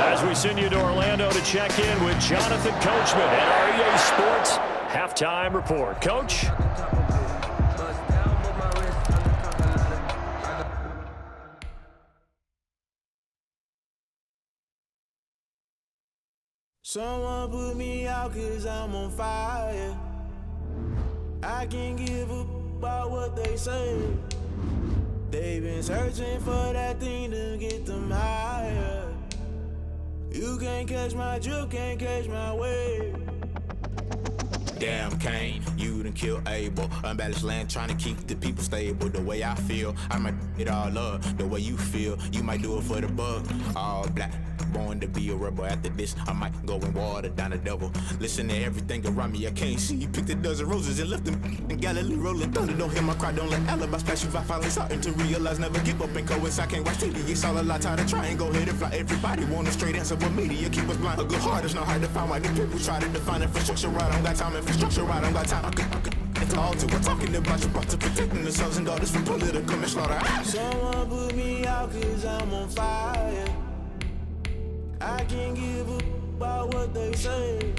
As we send you to Orlando to check in with Jonathan Coachman at our EA Sports Halftime Report. Coach? Someone put me out 'cause I'm on fire. I can't give up about what they say. They've been searching for that thing to get them higher. You can't catch my drift, can't catch my wave. Damn, Kane, you done killed Abel. Unbalanced land, trying to keep the people stable. The way I feel, I might it all up. The way you feel, you might do it for the bug. All black, born to be a rebel. After this, I might go and water down the devil. Listen to everything around me, I can't see. You picked a dozen roses and left them in Galilee rolling thunder. Don't hear my cry, don't let alibis pass you. I finally starting to realize, never give up and coincide. Can't watch TV, it's all a lot. Tired of trying, go ahead and fly. Everybody want a straight answer, but media keep us blind. A good heart is not hard to find. Why the people try to define infrastructure right? I don't got time, infrastructure right? I don't got time. I could it's all to we're talking about you, brought to protecting the sons and daughters from political manslaughter. Someone put me out cause I'm on fire. I can't give a about what they say.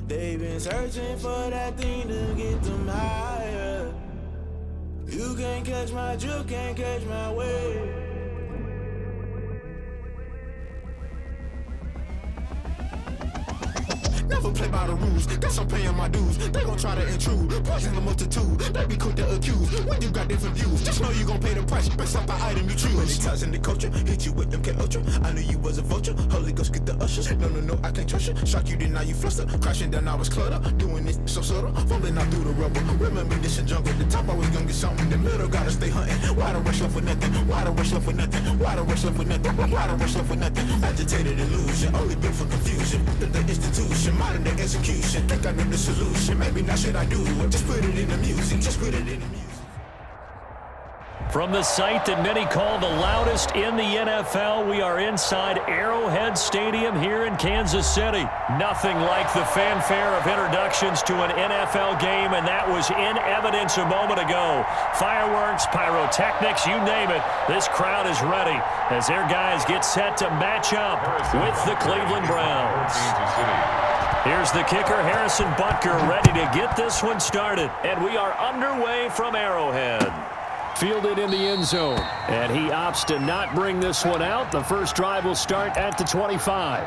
They've been searching for that thing to get them higher. You can't catch my drift, can't catch my wave. Never play by the rules, guess I'm paying my dues. They gon' try to intrude, poison the multitude. They be quick to accuse when you got different views. Just know you gon' pay the price based off the item you choose. Many times in the culture, hit you with them K-Ultra. I knew you was a vulture, Holy Ghost get the ushers. No, I can't trust you. Shock you, then now you fluster. Crashing down, I was cluttered. Doing this so subtle, fumbling out through the rubble. Remember this in jungle, the top always gonna get something. The middle gotta stay hunting. Why the rush left with nothing? Why the rush left with nothing? Why the rush left with nothing? Why the rush left with nothing? Agitated illusion, only built for confusion. The institution, modern day execution. Think I know the solution. Maybe not should I do it? Just put it in the music. Just put it in the music. From the site that many call the loudest in the NFL, we are inside Arrowhead Stadium here in Kansas City. Nothing like the fanfare of introductions to an NFL game, and that was in evidence a moment ago. Fireworks, pyrotechnics, you name it. This crowd is ready as their guys get set to match up with the Cleveland Browns. Here's the kicker, Harrison Butker, ready to get this one started. And we are underway from Arrowhead. Fielded in the end zone. And he opts to not bring this one out. The first drive will start at the 25.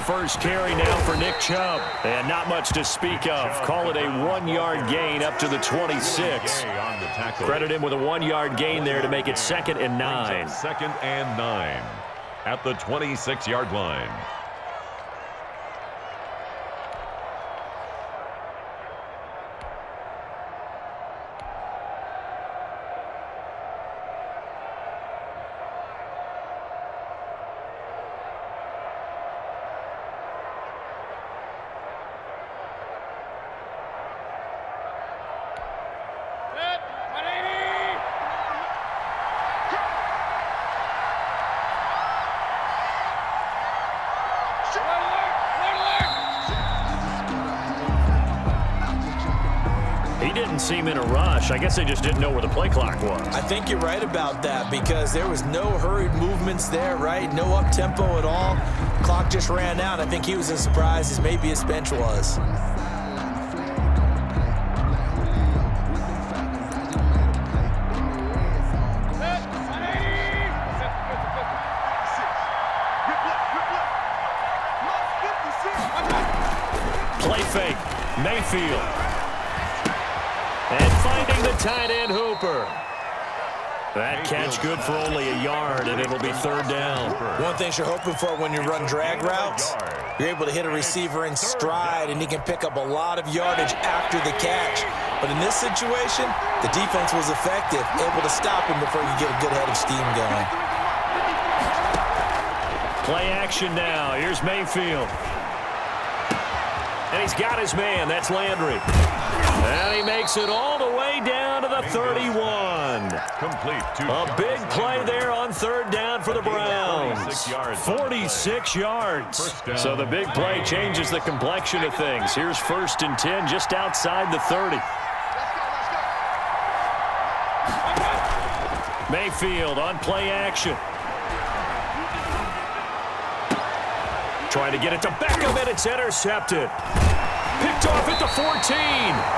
First carry now for Nick Chubb. And not much to speak of. Call it a 1-yard gain up to the 26. Credit him with a 1-yard gain there to make it 2nd and 9. 2nd and 9 at the 26-yard line. He didn't seem in a rush. I guess they just didn't know where the play clock was. I think you're right about that because there was no hurried movements there, right? No up-tempo at all. Clock just ran out. I think he was as surprised as maybe his bench was. Play fake. Mayfield. And finding the tight end Hooper. That catch good for only a yard, and it'll be 3rd down. One thing you're hoping for when you run drag routes, you're able to hit a receiver in stride, and he can pick up a lot of yardage after the catch. But in this situation, the defense was effective, able to stop him before you get a good head of steam going. Play action now. Here's Mayfield. And he's got his man. That's Landry. And he makes it all the way down to the 31. Complete. A big play there on 3rd down for the Browns. 46 yards. So the big play changes the complexion of things. Here's 1st and 10 just outside the 30. Mayfield on play action. Trying to get it to Beckham, and it's intercepted. Picked off at the 14.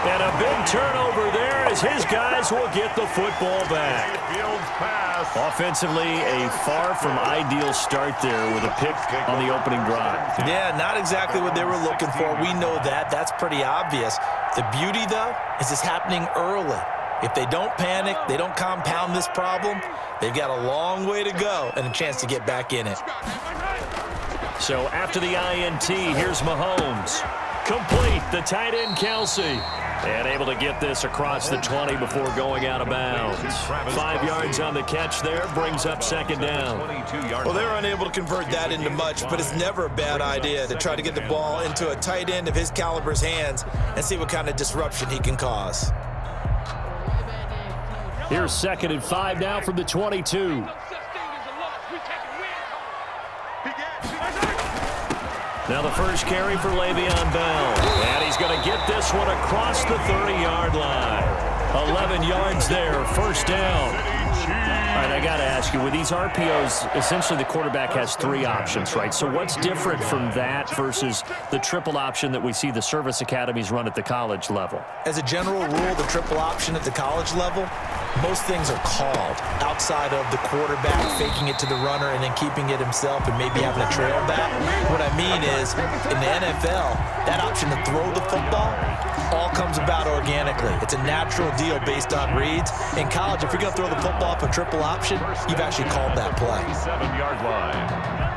And a big turnover there as as his guys will get the football back. Fields pass. Offensively, a far from ideal start there with a pick on the opening drive. Yeah, not exactly what they were looking for. We know that. That's pretty obvious. The beauty, though, is it's happening early. If they don't panic, they don't compound this problem, they've got a long way to go and a chance to get back in it. So after the INT, here's Mahomes. Complete, the tight end Kelsey. And able to get this across the 20 before going out of bounds. 5 yards on the catch there, brings up second down. Well, they were unable to convert that into much, but it's never a bad idea to try to get the ball into a tight end of his caliber's hands and see what kind of disruption he can cause. Here's 2nd and 5 now from the 22. Now the first carry for Le'Veon Bell. And he's going to get this one across the 30-yard line. 11 yards there, first down. All right, I got to ask you, with these RPOs, essentially the quarterback has 3 options, right? So what's different from that versus the triple option that we see the service academies run at the college level? As a general rule, the triple option at the college level, most things are called outside of the quarterback faking it to the runner and then keeping it himself and maybe having a trail back. What I mean is, in the NFL, that option to throw the football all comes about organically. It's a natural deal based on reads. In college, if you're going to throw the football off a triple option, you've actually called that play. 7-yard line.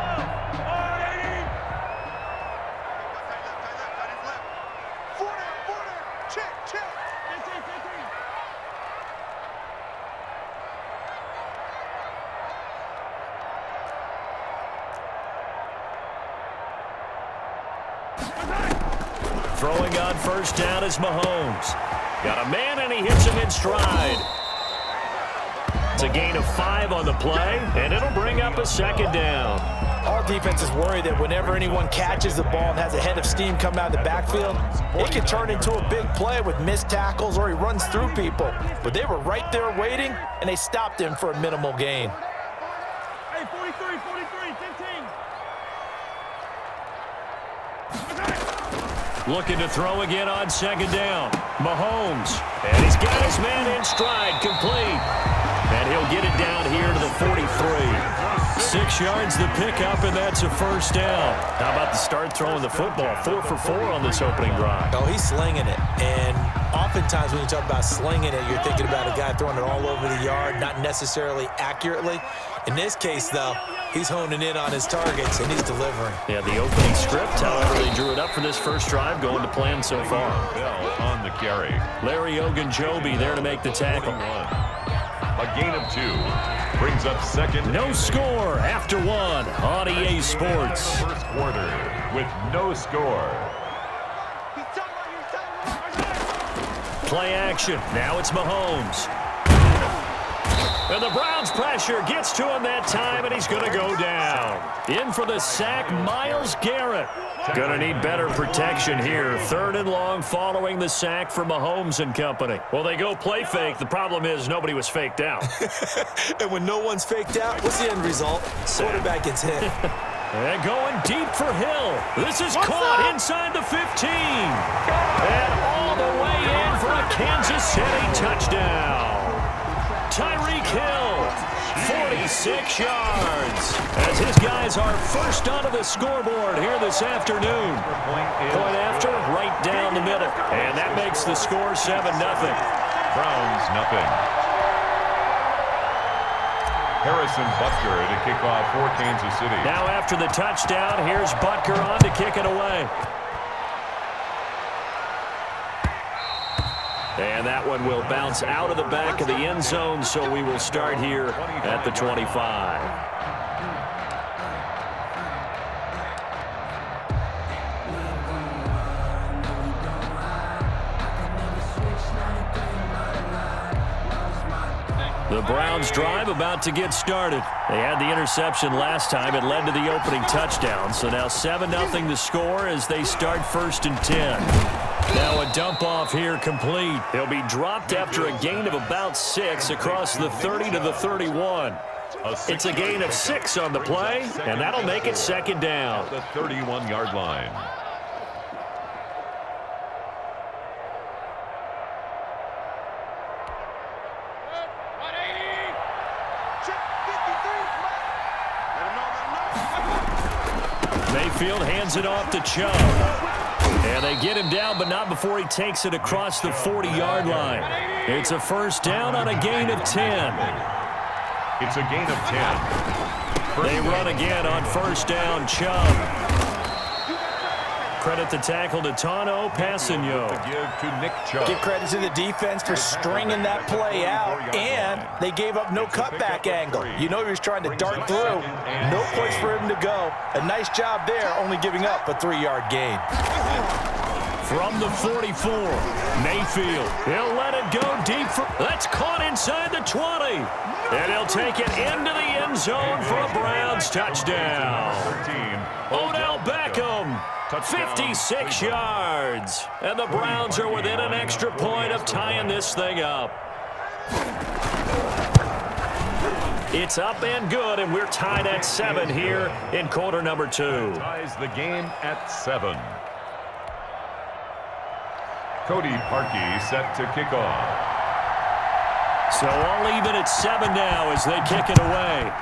Throwing on first down is Mahomes. Got a man, and he hits him in stride. It's a gain of 5 on the play, and it'll bring up a second down. All defenses worry that whenever anyone catches the ball and has a head of steam come out of the backfield, it can turn into a big play with missed tackles or he runs through people. But they were right there waiting, and they stopped him for a minimal gain. Hey, 43, 15. Looking to throw again on second down. Mahomes. And he's got his man in stride, complete. And he'll get it down here to the 43. 6 yards the pickup, and that's a first down. How about the start throwing the football? 4 for 4 on this opening drive. Oh, he's slinging it. And oftentimes when you talk about slinging it, you're thinking about a guy throwing it all over the yard, not necessarily accurately. In this case, though, he's honing in on his targets, and he's delivering. Yeah, the opening script, however, they drew it up for this first drive, going to plan so far. Bell on the carry. Larry Ogunjobi there to make the tackle. A gain of 2. Brings up second. No score after 1 on EA Sports. First quarter with no score. Play action. Now it's Mahomes. And the Browns pressure gets to him that time, and he's going to go down. In for the sack, Myles Garrett. Going to need better protection here. 3rd and long following the sack for Mahomes and company. Well, they go play fake. The problem is nobody was faked out. And when no one's faked out, what's the end result? Quarterback gets hit. And going deep for Hill. This is caught inside the 15. And all the way in for a Kansas City touchdown. Tyreek Hill, 46 yards, as his guys are first onto the scoreboard here this afternoon. Point after, right down the middle. And that makes the score 7-0. Browns, nothing. Harrison Butker to kick off for Kansas City. Now after the touchdown, here's Butker on to kick it away. And that one will bounce out of the back of the end zone, so we will start here at the 25. The Browns drive about to get started. They had the interception last time. It led to the opening touchdown. So now 7-0 the score as they start 1st and 10. Now a dump off here complete. He'll be dropped after a gain of about 6 across the 30 to the 31. It's a gain of 6 on the play, and that'll make it 2nd down. The 31-yard line. Mayfield hands it off to Chubb. And they get him down, but not before he takes it across the 40-yard line. It's a first down on a gain of 10. It's a gain of 10. They run again on first down. Chubb. Credit the tackle to Tano Passigno. Give to Nick Chubb. Give credit to the defense for stringing that play out, and they gave up no cutback angle. You know he was trying to dart through. No place for him to go. A nice job there, only giving up a 3-yard gain. From the 44, Mayfield. He'll let it go deep. That's caught inside the 20. And he'll take it into the end zone for a Browns touchdown. Odell Beckham. 56 yards. And the Browns are within an extra point of tying this thing up. It's up and good, and we're tied at 7 here in quarter number 2. Ties the game at 7. Cody Parkey set to kick off. So all even at 7 now as they kick it away.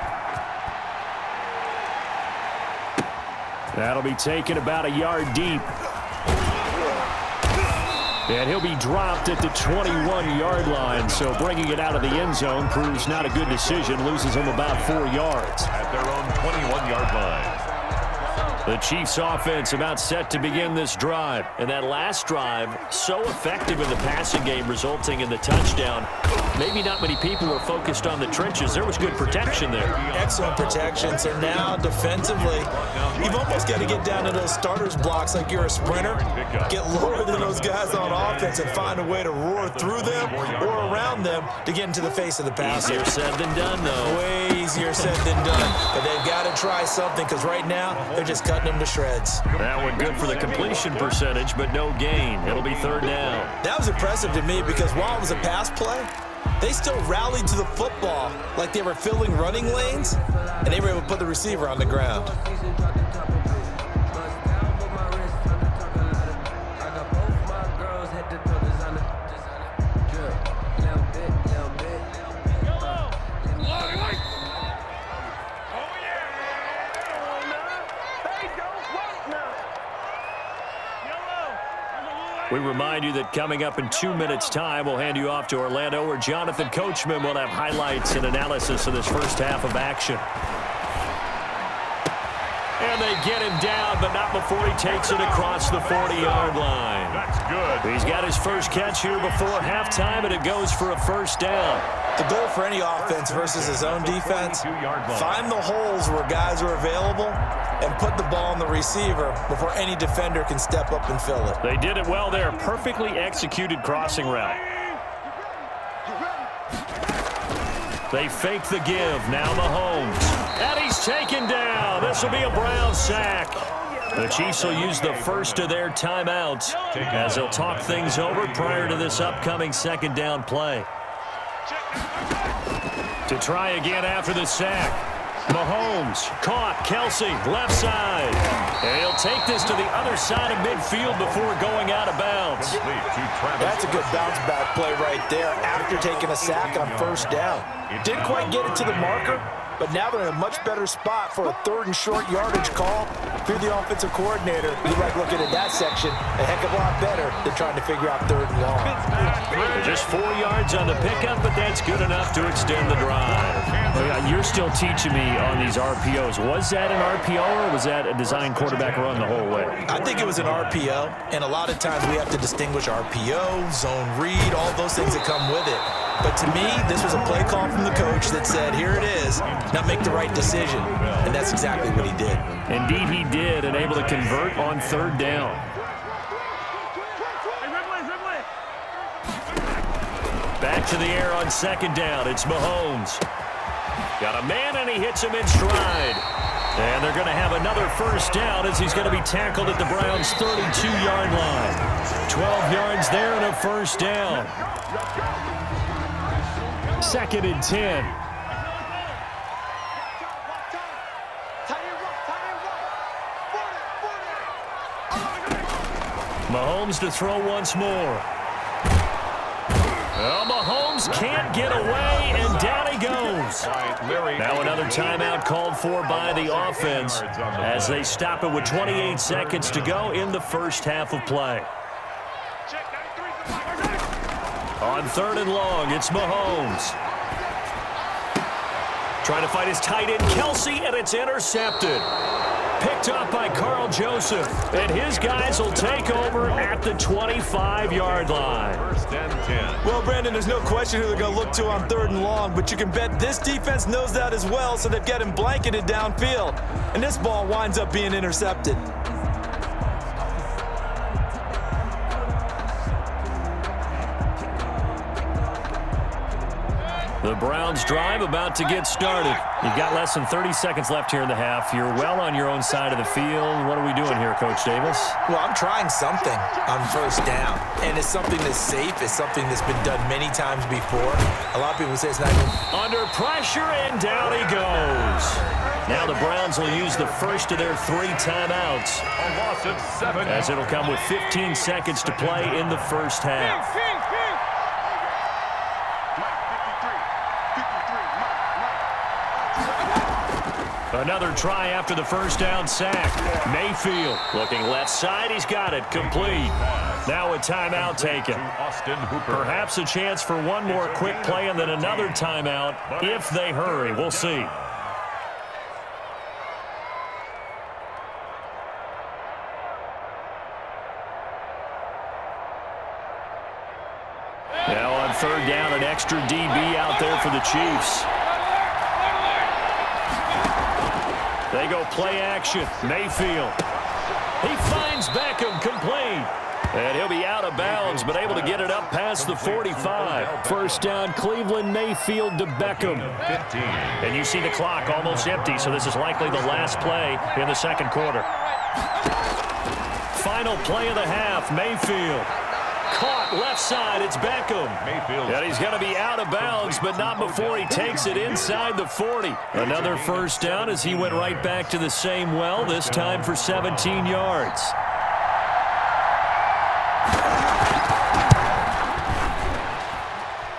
That'll be taken about a yard deep. And he'll be dropped at the 21-yard line, so bringing it out of the end zone proves not a good decision. Loses him about 4 yards. At their own 21-yard line. The Chiefs offense about set to begin this drive. And that last drive, so effective in the passing game, resulting in the touchdown. Maybe not many people were focused on the trenches. There was good protection there. Excellent protection. So now defensively, you've almost got to get down to those starters blocks like you're a sprinter. Get lower than those guys on offense and find a way to roar through them or around them to get into the face of the passer. Easier said than done, though. Way easier said than done. But they've got to try something because right now they're just cutting them to shreds. That one good for the completion percentage, but no gain. It'll be third down. That was impressive to me because while it was a pass play, they still rallied to the football like they were filling running lanes, and they were able to put the receiver on the ground. We remind you that coming up in 2 minutes' time, we'll hand you off to Orlando, where Jonathan Coachman will have highlights and analysis of this first half of action. And they get him down, but not before he takes it across the 40-yard line. That's good. He's got his first catch here before halftime, and it goes for a first down. The goal for any offense versus his own defense, find the holes where guys are available and put the ball on the receiver before any defender can step up and fill it. They did it well there. Perfectly executed crossing route. They fake the give. Now Mahomes. And he's taken down. This will be a Brown sack. The Chiefs will use the first of their timeouts as they'll talk things over prior to this upcoming second down play. To try again after the sack. Mahomes caught. Kelsey left side. And he'll take this to the other side of midfield before going out of bounds. That's a good bounce back play right there after taking a sack on first down. Didn't quite get it to the marker, but now they're in a much better spot for a third and short yardage call. If you're the offensive coordinator, you like looking at that section a heck of a lot better than trying to figure out third and long. Just 4 yards on the pickup, but that's good enough to extend the drive. You're still teaching me on these RPOs. Was that an RPO or was that a design quarterback run the whole way? I think it was an RPO, and a lot of times we have to distinguish RPO, zone read, all those things that come with it. But to me, this was a play call from the coach that said, here it is, now make the right decision. And that's exactly what he did. Indeed he did, and able to convert on third down. Back to the air on second down. It's Mahomes. Got a man, and he hits him in stride. And they're going to have another first down as he's going to be tackled at the Browns' 32-yard line. 12 yards there and a first down. Second and 10. Mahomes to throw once more. Well, Mahomes can't get away, and down he goes. Now another timeout called for by the offense as they stop it with 28 seconds to go in the first half of play. On 3rd and long, it's Mahomes. Trying to fight his tight end, Kelsey, and it's intercepted. Picked up by Carl Joseph, and his guys will take over at the 25-yard line. 1st and 10. Well, Brandon, there's no question who they're going to look to on 3rd and long, but you can bet this defense knows that as well, so they've got him blanketed downfield. And this ball winds up being intercepted. The Browns drive about to get started. You've got less than 30 seconds left here in the half. You're well on your own side of the field. What are we doing here, Coach Davis? Well, I'm trying something on 1st down, and it's something that's safe. It's something that's been done many times before. A lot of people say it's not even... Under pressure, and down he goes. Now the Browns will use the first of their 3 timeouts. A loss of 7. As it'll come with 15 seconds to play in the first half. Another try after the first down sack. Mayfield looking left side. He's got it. Complete. Now a timeout taken. Perhaps a chance for one more quick play and then another timeout if they hurry. We'll see. Now on 3rd down, an extra DB out there for the Chiefs. They go play action. Mayfield. He finds Beckham, complete. And he'll be out of bounds, but able to get it up past the 45. 1st down, Cleveland, Mayfield to Beckham. 15. And you see the clock almost empty, so this is likely the last play in the 2nd quarter. Final play of the half, Mayfield. Caught left side, it's Beckham. Mayfield. And he's going to be out of bounds, but not before he takes it inside the 40. Another 1st down as he went right back to the same well, this time for 17 yards.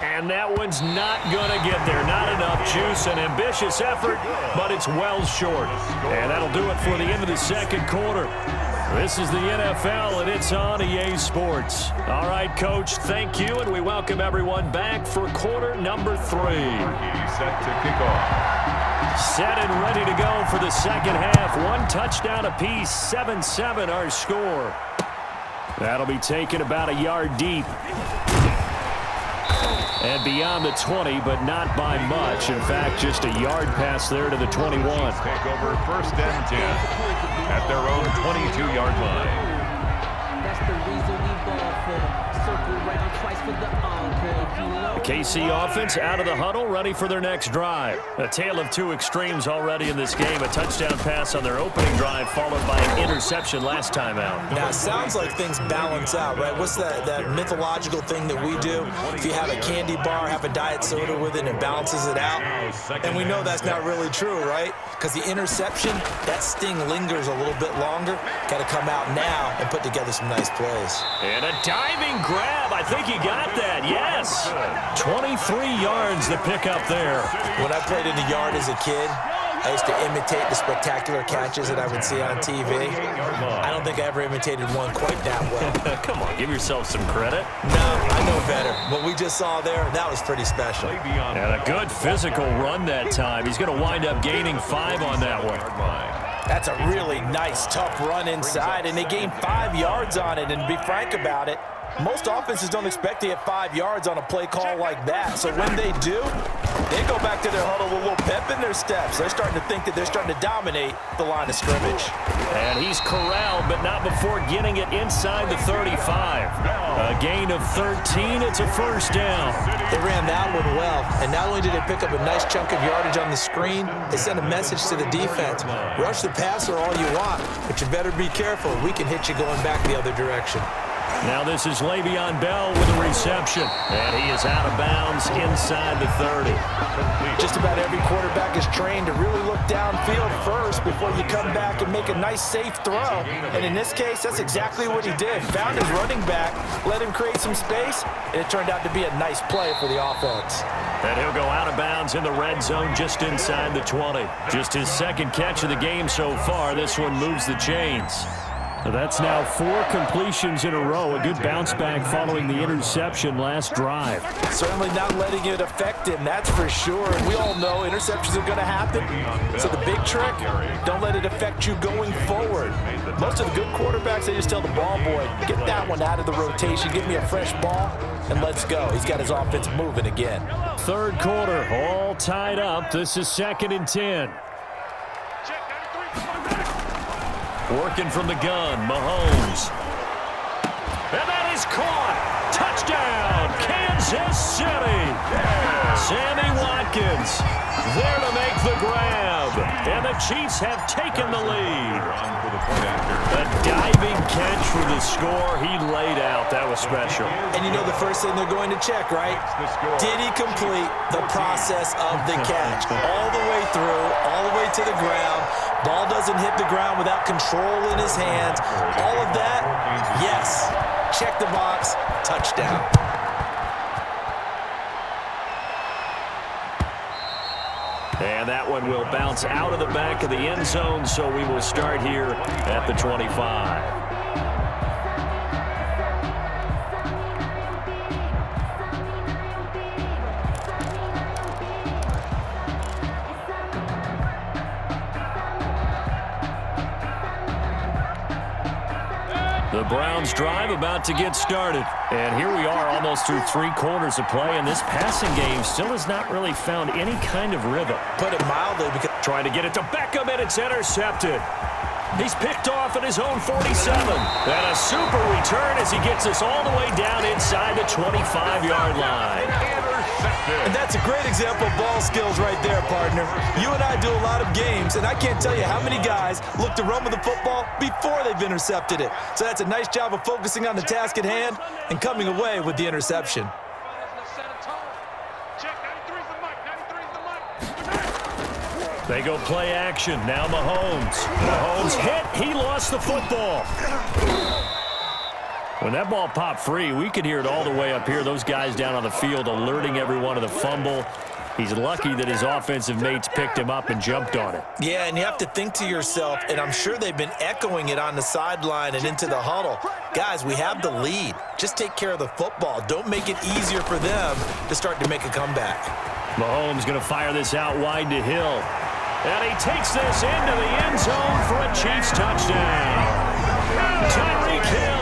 And that one's not going to get there. Not enough juice, an ambitious effort, but it's well short. And that'll do it for the end of the 2nd quarter. This is the NFL, and it's on EA Sports. All right, Coach, thank you, and we welcome everyone back for quarter number 3. Set to kick off. Set and ready to go for the 2nd half. 1 touchdown apiece, 7-7 our score. That'll be taken about a yard deep. And beyond the 20, but not by much. In fact, just a yard pass there to the 21. Take over 1st and 10 at their own 22-yard line. That's the reason we ball for. Circle round twice for the encore. KC offense out of the huddle, ready for their next drive. A tale of 2 extremes already in this game. A touchdown pass on their opening drive, followed by an interception last time out. Now, it sounds like things balance out, right? What's that mythological thing that we do? If you have a candy bar, have a diet soda with it, and it balances it out. And we know that's not really true, right? Because the interception, that sting lingers a little bit longer. Got to come out now and put together some nice plays. And a diving grab. I think he got that, yes. 23 yards to pick up there. When I played in the yard as a kid, I used to imitate the spectacular catches that I would see on TV. I don't think I ever imitated one quite that well. Come on, give yourself some credit. No, I know better. What we just saw there, that was pretty special. And a good physical run that time. He's going to wind up gaining 5 on that one. That's a really nice, tough run inside, and they gained 5 yards on it. And to be frank about it, most offenses don't expect to get 5 yards on a play call like that. So when they do, they go back to their huddle with a little pep in their steps. They're starting to think that they're starting to dominate the line of scrimmage. And he's corralled, but not before getting it inside the 35. A gain of 13. It's a 1st down. They ran that one well, and not only did they pick up a nice chunk of yardage on the screen, they sent a message to the defense. Rush the passer all you want, but you better be careful. We can hit you going back the other direction. Now this is Le'Veon Bell with a reception. And he is out of bounds inside the 30. Just about every quarterback is trained to really look downfield first before you come back and make a nice, safe throw. And in this case, that's exactly what he did. Found his running back, let him create some space, and it turned out to be a nice play for the offense. And he'll go out of bounds in the red zone just inside the 20. Just his second catch of the game so far. This one moves the chains. That's now 4 completions in a row. A good bounce back following the interception last drive. Certainly not letting it affect him, that's for sure. And we all know interceptions are going to happen. So the big trick, don't let it affect you going forward. Most of the good quarterbacks, they just tell the ball boy, get that one out of the rotation, give me a fresh ball, and let's go. He's got his offense moving again. Third quarter, all tied up. This is 2nd and 10. Working from the gun, Mahomes. And that is caught. Touchdown, Kansas City. Sammy Watkins there to make the grab. And the Chiefs have taken the lead. A diving catch for the score. He laid out. That was special. And you know the first thing they're going to check, right? Did he complete the process of the catch? All the way through, all the way to the ground. Ball doesn't hit the ground without control in his hands. All of that, yes. Check the box, touchdown. And that one will bounce out of the back of the end zone, so we will start here at the 25. The Browns drive about to get started. And here we are almost through 3 quarters of play, and this passing game still has not really found any kind of rhythm. Put it mildly, because trying to get it to Beckham, and it's intercepted. He's picked off at his own 47. And a super return as he gets us all the way down inside the 25-yard line. And that's a great example of ball skills right there, partner. You and I do a lot of games, and I can't tell you how many guys look to run with the football before they've intercepted it. So that's a nice job of focusing on the task at hand and coming away with the interception. They go play action. Now Mahomes. Mahomes hit. He lost the football. When that ball popped free, we could hear it all the way up here. Those guys down on the field alerting everyone of the fumble. He's lucky that his offensive mates picked him up and jumped on it. Yeah, and you have to think to yourself, and I'm sure they've been echoing it on the sideline and into the huddle. Guys, we have the lead. Just take care of the football. Don't make it easier for them to start to make a comeback. Mahomes going to fire this out wide to Hill. And he takes this into the end zone for a Chiefs touchdown. Tyreek Hill.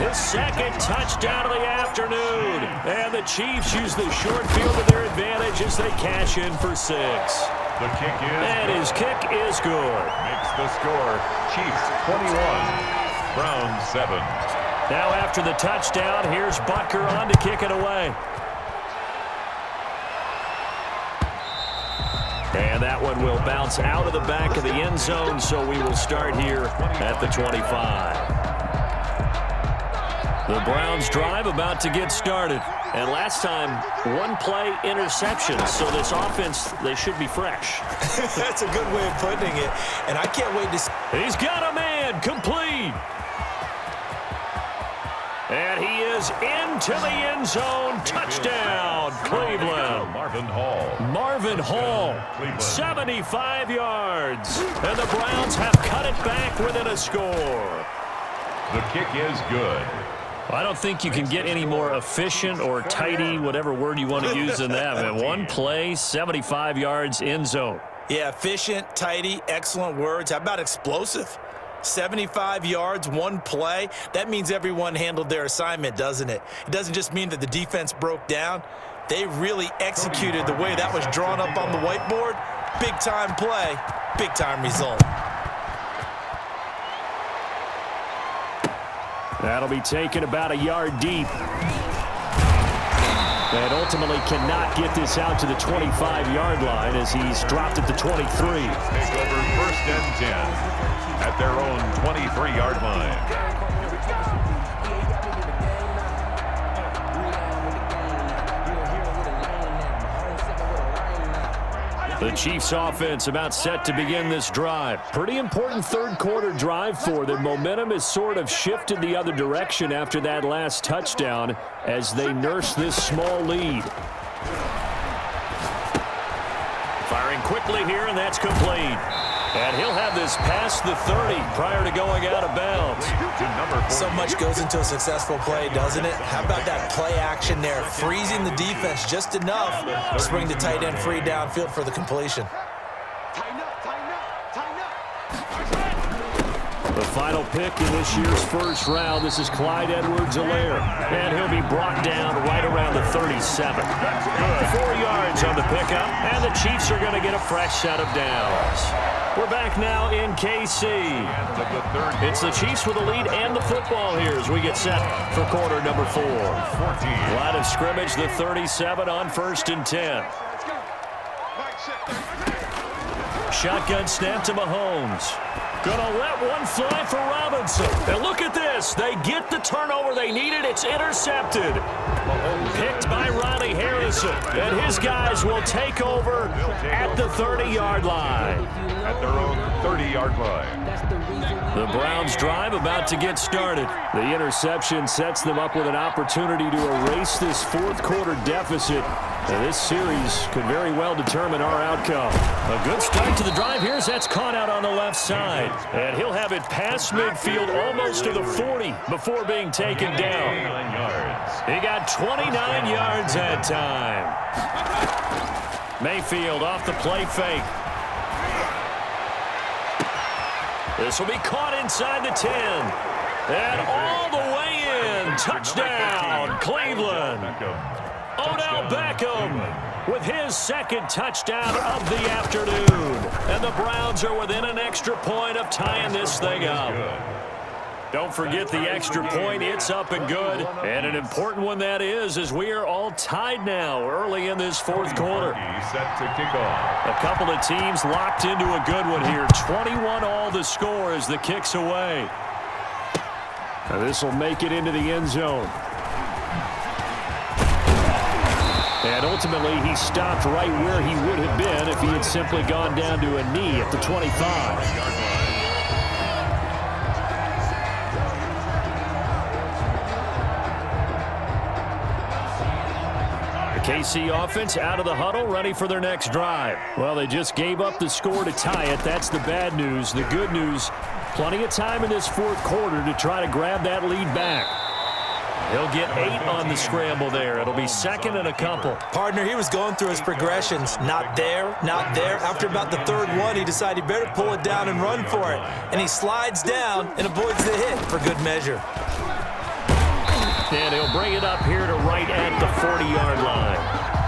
His second touchdown of the afternoon. And the Chiefs use the short field to their advantage as they cash in for 6. The kick is And his kick is good. Makes the score Chiefs 21, Browns 7. Now after the touchdown, here's Butker on to kick it away. And that one will bounce out of the back of the end zone, so we will start here at the 25. The Browns drive about to get started. And last time, 1 play interception. So this offense, they should be fresh. That's a good way of putting it. And I can't wait to see. He's got a man, complete. And he is into the end zone. Touchdown, Cleveland. Marvin Hall. Marvin Hall, 75 yards. And the Browns have cut it back within a score. The kick is good. I don't think you can get any more efficient or tidy, whatever word you want to use in that. Man, 1 play, 75 yards, end zone. Yeah, efficient, tidy, excellent words. How about explosive? 75 yards, 1 play. That means everyone handled their assignment, doesn't it? It doesn't just mean that the defense broke down. They really executed the way that was drawn up on the whiteboard. Big-time play, big-time result. That'll be taken about a yard deep. And ultimately cannot get this out to the 25-yard line as he's dropped at the 23. Take over 1st and 10 at their own 23-yard line. The Chiefs offense about set to begin this drive. Pretty important third quarter drive for them. Momentum has sort of shifted the other direction after that last touchdown as they nurse this small lead. Firing quickly here, and that's complete. And he'll have this past the 30 prior to going out of bounds. So much goes into a successful play, doesn't it? How about that play action there, freezing the defense just enough to bring the tight end free downfield for the completion. The final pick in this year's first round, this is Clyde Edwards-Helaire. And he'll be brought down right around the 37. 4 yards on the pickup, and the Chiefs are going to get a fresh set of downs. We're back now in KC. It's the Chiefs with the lead and the football here as we get set for quarter number 4. Line of scrimmage, the 37 on 1st and 10. Shotgun snap to Mahomes. Gonna let one fly for Robinson. And look at this. They get the turnover they needed. It's intercepted. Picked by Riley Harrison. And his guys will take over at the 30-yard line. At their own 30-yard line. The Browns drive about to get started. The interception sets them up with an opportunity to erase this fourth quarter deficit. And this series could very well determine our outcome. A good start to the drive here as that's caught out on the left side. And he'll have it past midfield almost to the 40 before being taken down. He got 29 yards that time. Mayfield off the play fake. This will be caught inside the 10. And all the way in. Touchdown, Cleveland. Odell Beckham with his second touchdown of the afternoon. And the Browns are within an extra point of tying this thing up. Don't forget the extra point. It's up and good. And an important one that is, as we are all tied now early in this fourth quarter. Set to kick off. A couple of teams locked into a good one here. 21 all the score as the kick's away. Now this will make it into the end zone. And ultimately, he stopped right where he would have been if he had simply gone down to a knee at the 25. KC offense out of the huddle, ready for their next drive. Well, they just gave up the score to tie it. That's the bad news. The good news, plenty of time in this fourth quarter to try to grab that lead back. He'll get 8 on the scramble there. It'll be second and a couple. Partner, he was going through his progressions. Not there, not there. After about the third one, he decided he better pull it down and run for it. And he slides down and avoids the hit for good measure. And he'll bring it up here to right at the 40-yard line.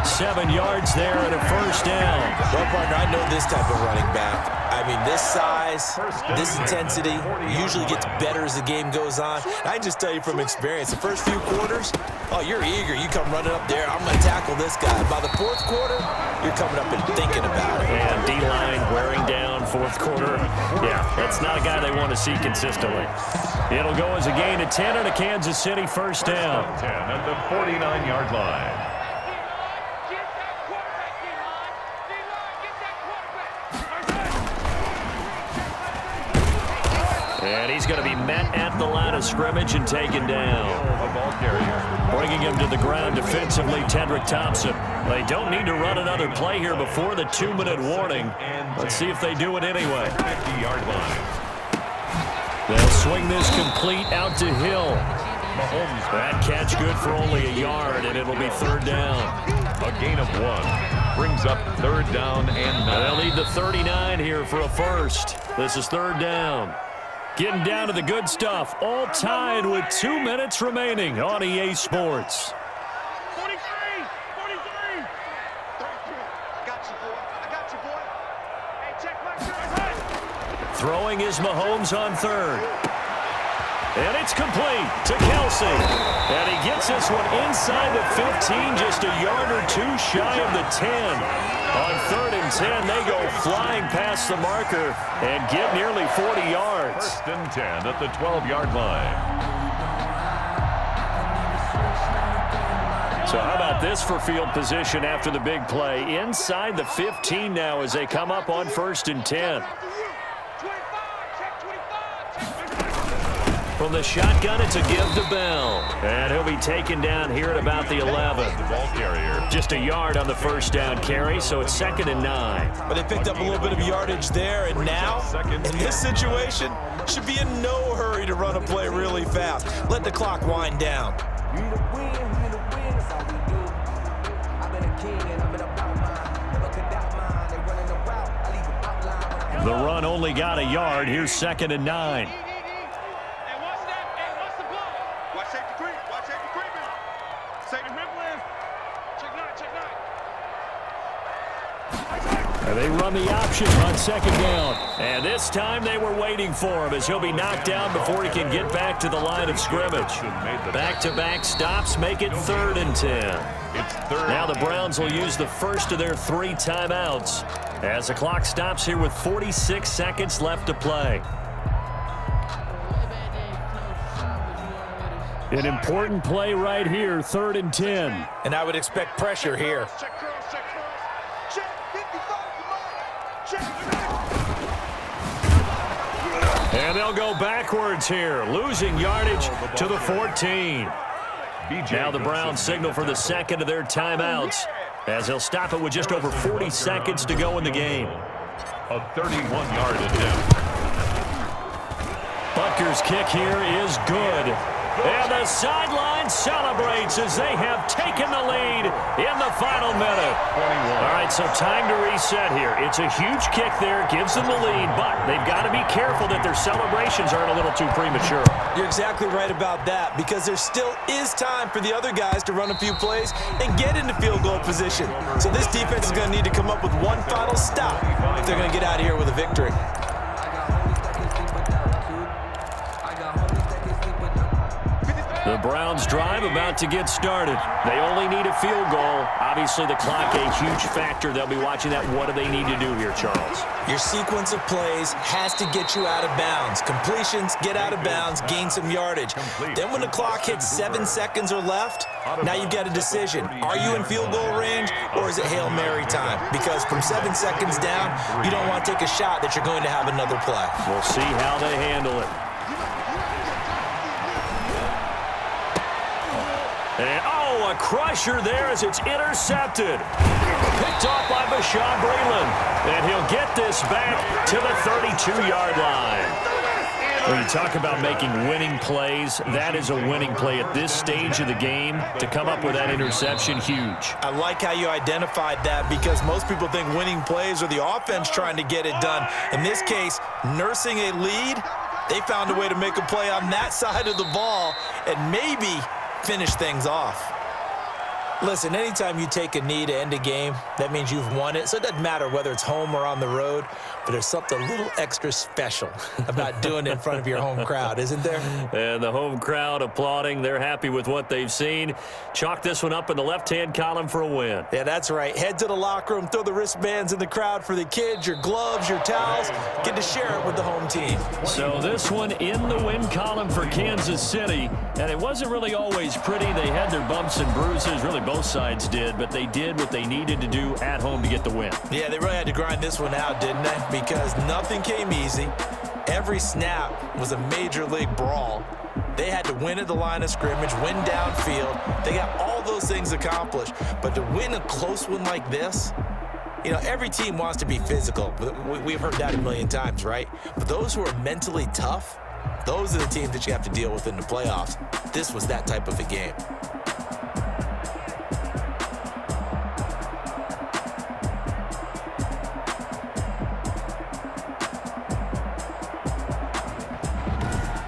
7 yards there and a first down. Well, partner, I know this type of running back. I mean, this size, this intensity usually gets better as the game goes on. I can just tell you from experience, the first few quarters, oh, you're eager. You come running up there, I'm going to tackle this guy. By the fourth quarter, you're coming up and thinking about it. And D-line wearing down fourth quarter. Yeah, that's not a guy they want to see consistently. It'll go as a gain of 10 and a Kansas City first down. 10 at the 49-yard line. And he's going to be met at the line of scrimmage and taken down. Bringing him to the ground defensively, Tedrick Thompson. They don't need to run another play here before the 2-minute warning. Let's see if they do it anyway. 50-yard line. They'll swing this complete out to Hill. That catch good for only a yard, and it'll be third down. A gain of 1 brings up third down and 9. They'll need the 39 here for a first. This is third down. Getting down to the good stuff. All tied with 2 minutes remaining on EA Sports. 43! 43! I got you, boy. I got you, boy. Hey, check my shirt. Throwing is Mahomes on third. And it's complete to Kelsey. And he gets this one inside the 15, just a yard or two shy of the 10. On third and 10, they go flying past the marker and get nearly 40 yards. First and 10 at the 12-yard line. So how about this for field position after the big play? Inside the 15 now as they come up on 1st and 10. From the shotgun, it's a give to Bell. And he'll be taken down here at about the 11. The ball carrier. Just a yard on the first down carry, so it's 2nd and 9. But they picked up a little bit of yardage there, and now, in this situation, should be in no hurry to run a play really fast. Let the clock wind down. The run only got a yard. Here's 2nd and 9. And they run the option on 2nd down. And this time they were waiting for him as he'll be knocked down before he can get back to the line of scrimmage. Back-to-back stops make it 3rd and 10. Now the Browns will use the first of their 3 timeouts as the clock stops here with 46 seconds left to play. An important play right here, 3rd and 10. And I would expect pressure here. And they'll go backwards here, losing yardage to the 14. Now the Browns signal for the second of their timeouts as they'll stop it with just over 40 seconds to go in the game. A 31-yard attempt. Butker's kick here is good. And the sideline celebrates as they have taken the lead in the final minute. 21. All right, so time to reset here. It's a huge kick there, gives them the lead, but they've got to be careful that their celebrations aren't a little too premature. You're exactly right about that, because there still is time for the other guys to run a few plays and get into field goal position. So this defense is going to need to come up with one final stop if they're going to get out of here with a victory. The Browns drive about to get started. They only need a field goal. Obviously, the clock a huge factor. They'll be watching that. What do they need to do here, Charles? Your sequence of plays has to get you out of bounds. Completions, get out of bounds, gain some yardage. Then when the clock hits 7 seconds or left, now you've got a decision. Are you in field goal range, or is it Hail Mary time? Because from 7 seconds down, you don't want to take a shot that you're going to have another play. We'll see how they handle it. And, oh, a crusher there as it's intercepted. Picked off by Bashaud Breeland. And he'll get this back to the 32-yard line. When you talk about making winning plays, that is a winning play at this stage of the game. To come up with that interception, huge. I like how you identified that, because most people think winning plays are the offense trying to get it done. In this case, nursing a lead, they found a way to make a play on that side of the ball and maybe finish things off. Listen, anytime you take a knee to end a game, that means you've won it. So it doesn't matter whether it's home or on the road, but there's something a little extra special about doing it in front of your home crowd, isn't there? And the home crowd applauding. They're happy with what they've seen. Chalk this one up in the left-hand column for a win. Yeah, that's right. Head to the locker room, throw the wristbands in the crowd for the kids, your gloves, your towels. Get to share it with the home team. So this one in the win column for Kansas City. And it wasn't really always pretty. They had their bumps and bruises. Really, both sides did. But they did what they needed to do at home to get the win. Yeah, they really had to grind this one out, didn't they? Because nothing came easy. Every snap was a major league brawl. They had to win at the line of scrimmage, win downfield. They got all those things accomplished. But to win a close one like this, you know, every team wants to be physical. We've heard that a million times, right? But those who are mentally tough, those are the teams that you have to deal with in the playoffs. This was that type of a game.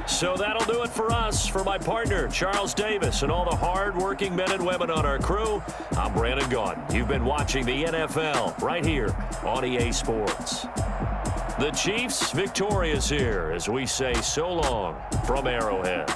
So that'll do it for us. For my partner, Charles Davis, and all the hard-working men and women on our crew, I'm Brandon Gaudin. You've been watching the NFL right here on EA Sports. The Chiefs victorious here as we say so long from Arrowhead.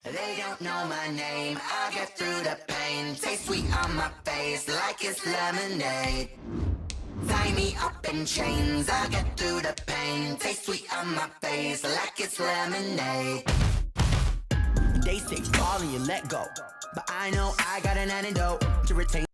They don't know my name, I get through the pain. Taste sweet on my face like it's lemonade. Tie me up in chains, I get through the pain. Taste sweet on my face like it's lemonade. They say fall and you let go, but I know I got an antidote to retain